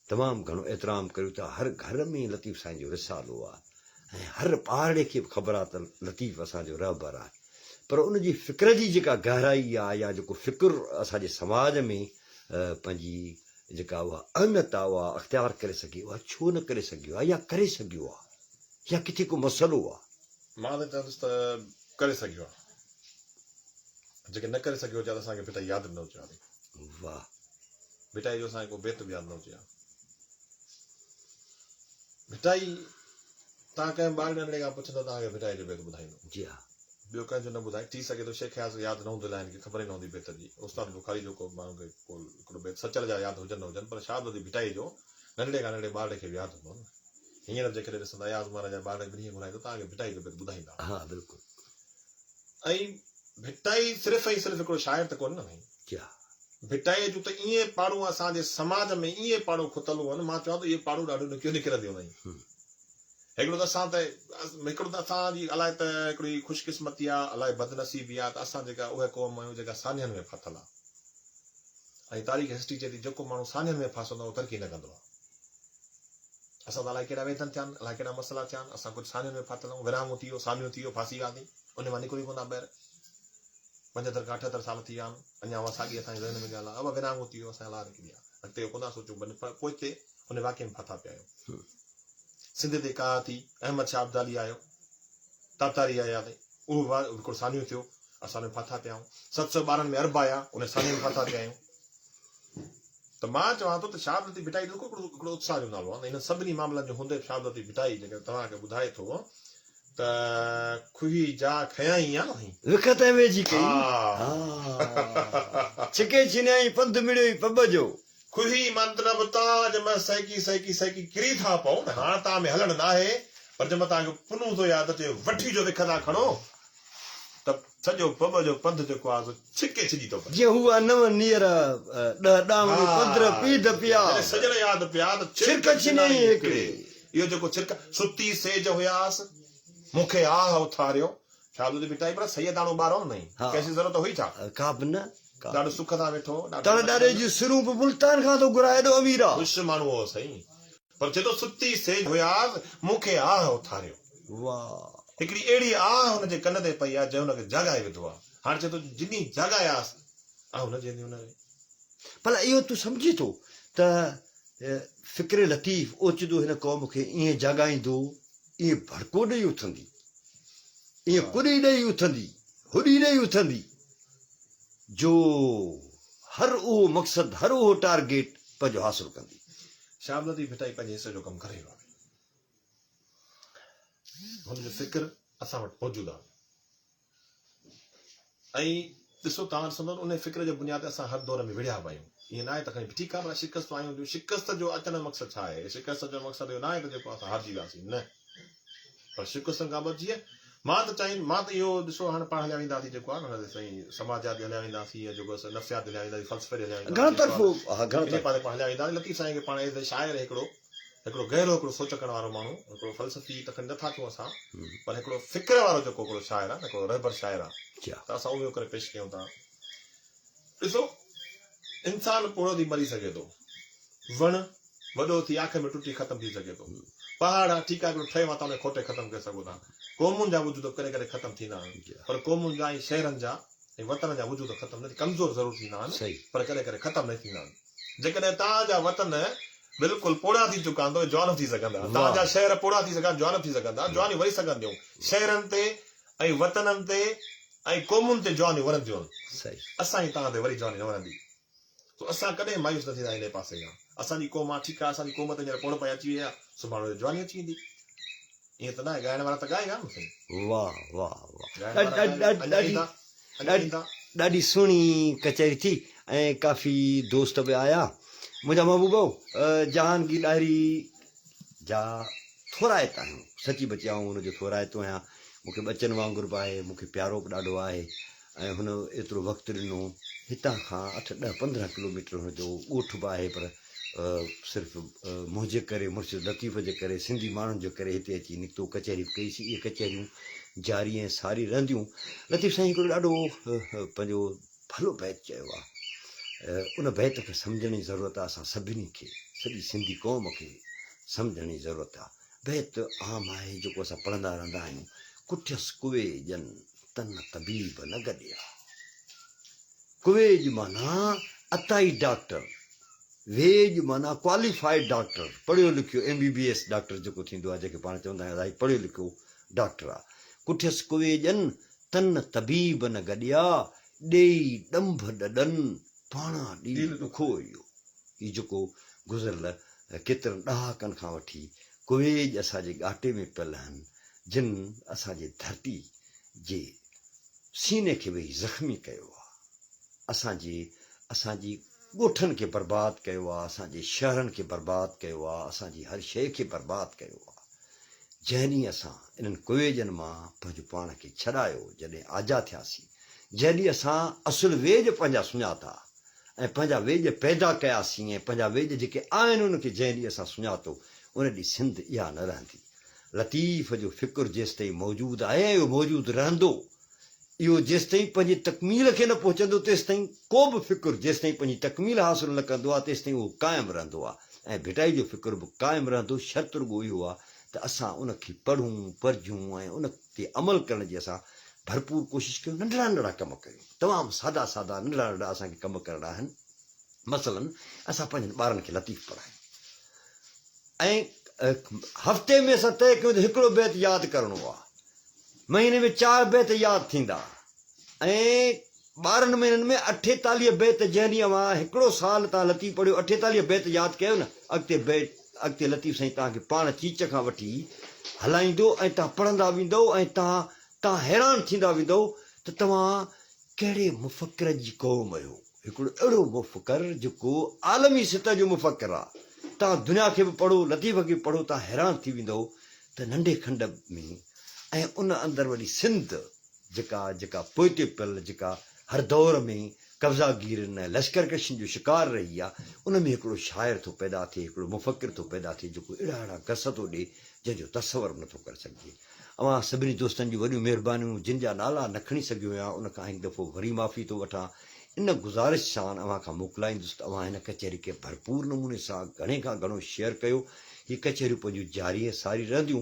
तमामु घणो एतिराम करियूं था। हर घर में लतीफ़ साईं जो रिसालो आहे ऐं हर पाड़े खे बि ख़बर आहे त लतीफ़ असांजो रहबर आहे, पर उनजी फ़िक्र जी जेका गहराई आहे या जेको फ़िक्र असांजे समाज में पंहिंजी जेका उहा अहमियत आहे उहा अख़्तियार करे सघे, उहा छो न करे सघियो आहे या करे सघियो आहे, या किथे को मसइलो आहे? मां त चवंदुसि त करे सघियो आहे, जेके न करे सघियो आहे असांखे भिटाई यादि न हुजे आहे। वाह, भिटाई जो असांखे को बेत बि यादि न हुजे आहे। भिटाई तव्हां कंहिं ॿार नंढड़े खां पुछंदो तव्हांखे भिटाई जो बेत ॿुधाईंदो, जी हा, ॿियो कंहिंजो न ॿुधाए। थी सघे थो शेख यादि न हूंदो आहिनि, की ख़बर ई न हूंदी बेत जी। उस्ताद बुखारी जो को माण्हू खे हिकिड़ो बेत सचल जा यादि हुजनि न हुजनि, पर शायदि वधी भिटाई जो नंढड़े खां नंढड़े ॿार खे बि यादि हूंदो न। हींअर जेकॾहिं ॾिसंदा याज़ महाराज जा ॿार ॿिन्ही घुराईंदो तव्हांखे भिटाई जो बेत ॿुधाईंदा। हा बिल्कुलु। ऐं भिटाई सिर्फ़ु ऐं सिर्फ़ु हिकिड़ो शाइर त कोन्हे न भाई, भिटाईअ जूं त ईअं पाड़ू असांजे समाज में ईअं पाड़ू खुतलूं आहिनि, मां चवां थो इहे पाड़ू ॾाढियूं ॾुखियूं निकिरंदियूं आहिनि। हिकिड़ो त असांजी अलाए त हिकिड़ी ख़ुशकिस्मती आहे, अलाए बदनसीबी आहे त असां जेका उहे क़ौम आहियूं जेका सानियनि में फाथल आहे। ऐं तारीख़ हिस्ट्री चए थी जेको माण्हू सानियनि में फासंदो आहे उहो तरक़ी न कंदो आहे। असां त अलाए कहिड़ा वेदन थिया आहिनि, अलाए कहिड़ा मसइला थिया आहिनि, असां कुझु सानियनि में फाथल आहियूं, विरामूं थी वियो, सामियूं थी वियो, फांसी वियासीं, उन मां निकिरी कोन ॿाहिरि। 75 खां 78 साल थी विया आहिनि, अञा उहा साॻी असांजे ज़हन में ॻाल्हि आहे, अब विरामूं थी वियो, असां लाइ निकिरी विया, अॻिते कोन था सोचूं, पोइ हिते उन वाक्य में फाथा पिया आहियूं। सिंध ते का थी, अहमद शाह अब्दाली आयो, तातारी आया, उहो हिकिड़ो सानियो थियो, असां उन फाथा पिया आहियूं। 712 में अरब आया, उन सानियो में फाथा पिया आहियूं। त मां चवां थो त शहादती भिटाई हिकिड़ो उत्साह जो नालो आहे। इन सभिनी मामलनि जो हूंदे शहादती भिटाई जेके तव्हांखे ॿुधाए थो त खुही जा खयाई आहे न, विखत वेझी कई, छिके छिनई पंध मिड़ई पब जो, खुही मतलब ताज में सैकी सैकी सैकी किरी था पऊं न, हाणे तव्हां में हलण न आहे, पर जंहिं महिल तव्हांखे पुनू थो यादि अचे वठी जो विख था खणो त सॼो पब जो पंध जेको आहे छिके छिजी थो पए। जीअं हुआ नव नीर 10 ॾांहं 15 पीध पिया, सजण यादि पिया त छिरक छिनई हिकिड़े। इहो जेको छिरक सुती सेज हुयास मूंखे आह उथारियो, शाहदती भिटाई पर सैयदाणो ॿारो न, कैसी ज़रूरत हुई छा? का बि न, ॾाढो सुख सां वेठो, ॾाढे जी सिरूं बि मुल्तान खां थो घुराए, एॾो अमीर आहे, ख़ुशि माण्हू हो सही, पर चए थो सुती सेज हुयास मूंखे आह उथारियो। वाह, हिकिड़ी अहिड़ी आह हुनजे कन ते पई आहे जंहिं हुनखे जॻाए विधो आहे। हाणे चए थो जिनी जॻायासि आह हुनजे भला इहो तूं सम्झी थो त फ़िक्र लतीफ़ ओचिदो हिन क़ौम खे ईअं जॻाईंदो, ईअं भड़को ॾेई उथंदी, ईअं कुड़ी ॾेई उथंदी, हुॾी ॾेई उथंदी, जो हर उहो मक़सदु, हर उहो टारगेट पंहिंजो हासिल कंदी। शहादती भिटाई पंहिंजे हिसे जो कमु करे वियो आहे, हुनजो फ़िक्र असां वटि मौजूदु आहे। ऐं ॾिसो तव्हां ॾिसंदो उन फ़िक्र जे बुनियाद ते असां हर दौर में विढ़िया पिया आहियूं। ईअं न आहे त खणी ठीकु आहे पर शिकस्तूं आयूं, शिकस्त जो अचण जो मक़सदु छा आहे? शिकस्त जो मक़सदु इहो न आहे त जेको असां हारिजी वियासीं, न, पर शिकस्तनि खां बची मां त इहो ॾिसो हाणे पाण हलिया वेंदासीं जेको आहे न साईं समाजात हलिया वेंदासीं, या जेको नफ़्सियात हलिया वेंदासीं, फ़लसफ़े हलिया वेंदासीं, हलिया वेंदासीं। लतीफ़ साईं खे पाण एज़ शाइर हिकिड़ो गहरो हिकिड़ो सोच करण वारो माण्हू, हिकिड़ो फ़लसफ़ी त खणी नथा चऊं असां, पर हिकिड़ो फ़िक्र वारो जेको हिकिड़ो शाइर आहे, हिकिड़ो रहबर शाइर आहे, त असां उहो करे पेश कयूं था। ॾिसो इंसान पोड़ो थी मरी सघे थो, वण वॾो थी आख़िर में टुटी ख़तमु थी सघे थो, पहाड़ आहे ठीकु आहे हिकिड़ो ठहे मां त खोटे ख़तमु करे सघो था, क़ौमुनि जा वजूद करे करे ख़तमु थींदा आहिनि, पर क़ौमुनि जा ऐं शहरनि जा ऐं वतन जा वजूद ख़तमु न, कमज़ोर ज़रूरु थींदा आहिनि, पर कॾहिं कॾहिं ख़तमु न थींदा आहिनि। जेकॾहिं तव्हांजा वतन बिल्कुलु पोड़ा थी चुका आहिनि त जवान थी सघंदा, तव्हांजा शहर पोड़ा थी सघंदा, जवान थी सघंदा, जवानियूं वरी सघंदियूं, शहरनि ते ऐं वतननि ते ऐं क़ौमुनि ते जवानियूं वरंदियूं आहिनि, असांजी तव्हां ते वरी जवानी न वरंदी। असां कॾहिं मायूस न थींदा हिन पासे खां, असांजी क़ौम आहे ठीकु आहे, असांजी क़ौम ते हींअर पोड़ पई अची वई आहे, सुभाणे जवानी अची वेंदी, ईअं त न आहे, ॻाइण वारा त ॻाएगा न साईं। वाह वाह वाह, ॾाढी सुहिणी कचहरी थी ऐं काफ़ी दोस्त बि आया। मुंहिंजा महबूबो जहांगीर ॾाहिरी जा थोराइता आहियूं सची बची आऊं हुनजो थोराइतो आहियां मूंखे बचनि वांगुरु बि आहे मूंखे प्यारो बि ॾाढो आहे ऐं हुन एतिरो वक़्तु ॾिनो हितां खां 8-10-15 किलोमीटर हुनजो ॻोठ बि आहे पर सिर्फ़ु मुंहिंजे करे मुर्शिद लतीफ़ जे करे सिंधी माण्हुनि जे करे हिते अची निकितो कचहरियूं कईसीं इहे कचहरियूं जारी ऐं सारी रहंदियूं लतीफ़ साईं हिकिड़ो ॾाढो पंहिंजो भलो बैत चयो आहे उन बैत खे सम्झण जी ज़रूरत आहे असां सभिनी खे सॼी सिंधी क़ौम खे सम्झण जी ज़रूरत आहे बैत आम आहे जेको असां पढ़ंदा रहंदा आहियूं कुठियसि कुवे ॼन तन तबीब न गॾिया कुवेज माना अताई डॉक्टर वेज माना क्वालिफाइड डॉक्टर पढ़ियो लिखियो MBBS डॉक्टर जेको थींदो आहे जेके पाण चवंदा आहियूं अलाई पढ़ियो लिखियो डॉक्टर आहे कुठियसि कुवे ॼन तन तबीब न गॾिया ॾेई ॾंभ ॾॾनि पाणा ॾील ॾुखो इहो हीउ जेको गुज़िरियल केतिरनि ॾहाकनि खां वठी कुवेज असांजे ॻाटे में पियल आहिनि जिन असांजे धरती जे सीने खे वेही ज़ख़्मी कयो आहे असांजी ॻोठनि खे बर्बादु कयो आहे असांजे शहरनि खे बर्बादु कयो आहे असांजी हर शइ खे बर्बादु कयो आहे जंहिं ॾींहुं असां इन्हनि कुवेजनि मां पंहिंजो पाण खे छॾायो जॾहिं आज़ादु थियासीं जंहिं ॾींहुं असां असुलु वेज पंहिंजा सुञाता ऐं पंहिंजा वेज पैदा कयासीं ऐं पंहिंजा वेज जेके आहिनि उनखे जंहिं ॾींहुं असां सुञातो उन ॾींहुं सिंध इहा न रहंदी लतीफ़ जो फ़िकुरु जेसि ताईं मौजूदु आहे इहो मौजूदु रहंदो इहो जेसि ताईं पंहिंजी तकमील खे न पहुचंदो तेसि ताईं को बि फ़िकुरु जेसि ताईं पंहिंजी तकमील हासिलु न कंदो आहे तेसि ताईं उहो क़ाइमु रहंदो आहे ऐं भिटाई जो फ़िकुरु बि क़ाइमु रहंदो शर्त रुॻो इहो आहे त असां उनखे पढ़ूं पढ़जूं ऐं उन ते अमल करण जी असां भरपूर कोशिशि कयूं नंढड़ा नंढड़ा कम कयूं तमामु सादा सादा नंढड़ा नंढड़ा असांखे कम करणा आहिनि मसलन असां पंहिंजनि ॿारनि खे लतीफ़ पढ़ायूं ऐं हफ़्ते में असां तय कयूं त हिकिड़ो बैत यादि करिणो आहे महीने में 4 बैत यादि थींदा ऐं 12 महीननि में 48 बैत जंहिं ॾींहुं मां हिकिड़ो साल तव्हां लतीफ़ पढ़ियो 48 बैत यादि कयो न अॻिते लतीफ़ साईं तव्हांखे पाण चीच खां वठी हलाईंदो ऐं तव्हां पढ़ंदा वेंदो ऐं तव्हां हैरान थींदा वेंदो त तव्हां कहिड़े मुफ़क्किर जी क़ौम आहियो हिकिड़ो अहिड़ो मुफ़क्किर जेको आलमी सतह जो मुफ़क्किर आहे तव्हां दुनिया खे बि पढ़ो लतीफ़ खे बि पढ़ो तव्हां हैरान थी वेंदो त नंढे खंड में ऐं उन अंदरि वरी सिंध जेका पोइते पियल जेका हर दौर में कब्ज़ागीरनि ऐं लश्करकशियुनि जो शिकार रही आहे उन में हिकिड़ो शाइर थो पैदा थिए हिकिड़ो मुफ़क्किर थो पैदा थिए जेको अहिड़ा गस थो ॾिए जंहिंजो तसवर बि नथो करे सघिजे अवां सभिनी दोस्तनि जूं वॾियूं महिरबानियूं जिन जा नाला न खणी सघियो आहियां उन खां हिकु दफ़ो वरी माफ़ी थो वठां इन गुज़ारिश सां अव्हां खां मोकिलाईंदुसि त अव्हां हिन कचहरी खे भरपूर नमूने सां घणे खां घणो शेयर कयो हीअ कचहरियूं पंहिंजूं जारी ऐं सारी रहंदियूं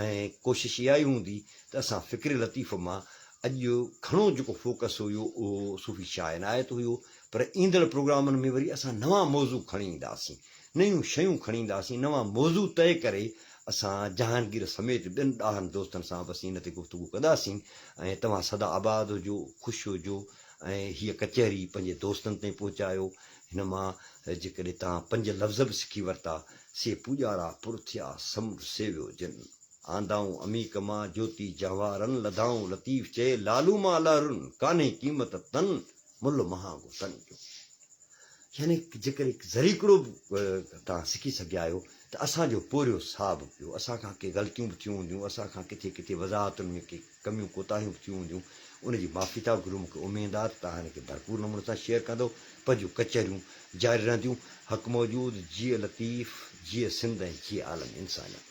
ऐं कोशिशि इहा ई हूंदी त असां फ़िक्र लतीफ़ मां अॼु घणो जेको फोकस हुयो उहो सूफ़ी शाइनायत हुयो पर ईंदड़ प्रोग्रामनि में वरी असां नवां मौज़ू खणी ईंदासीं नयूं शयूं खणी ईंदासीं नवां मौज़ू तय करे असां जहांगीर समेत ॿियनि ॾहनि दोस्तनि सां बसि इन ते गुफ़्तगू कंदासीं ऐं तव्हां सदा आबाद हुजो ख़ुशि हुजो ऐं हीअ कचहरी पंहिंजे दोस्तनि ताईं पहुचायो हिन मां जेकॾहिं तव्हां 5 लफ़्ज़ बि सिखी वरिता से पूॼारा पुरथिया समुंड सेवियो जिन आंदाऊं अमीक मां ज्योति जवाहरनि लधाऊं लतीफ़ चए लालू मां लहरुनि कान्हे क़ीमत तन मुल महांगो तन जो यानी जेकॾहिं ज़रीकड़ो बि तव्हां सिखी सघिया आहियो त असांजो पोरियो साहु पियो असां खां के ग़लतियूं बि थियूं हूंदियूं असां खां किथे किथे वज़ाहतुनि में के कमियूं कोताहियूं बि थियूं हूंदियूं उनजी माफ़ी था घुरूं मूंखे उमेदु आहे त तव्हां हिनखे भरपूर नमूने सां शेयर कंदो पंहिंजूं कचहरियूं जारी रहंदियूं हक़ मौजूदु जीअ लतीफ़ जीअ सिंध ऐं जीअ आलम इंसानियत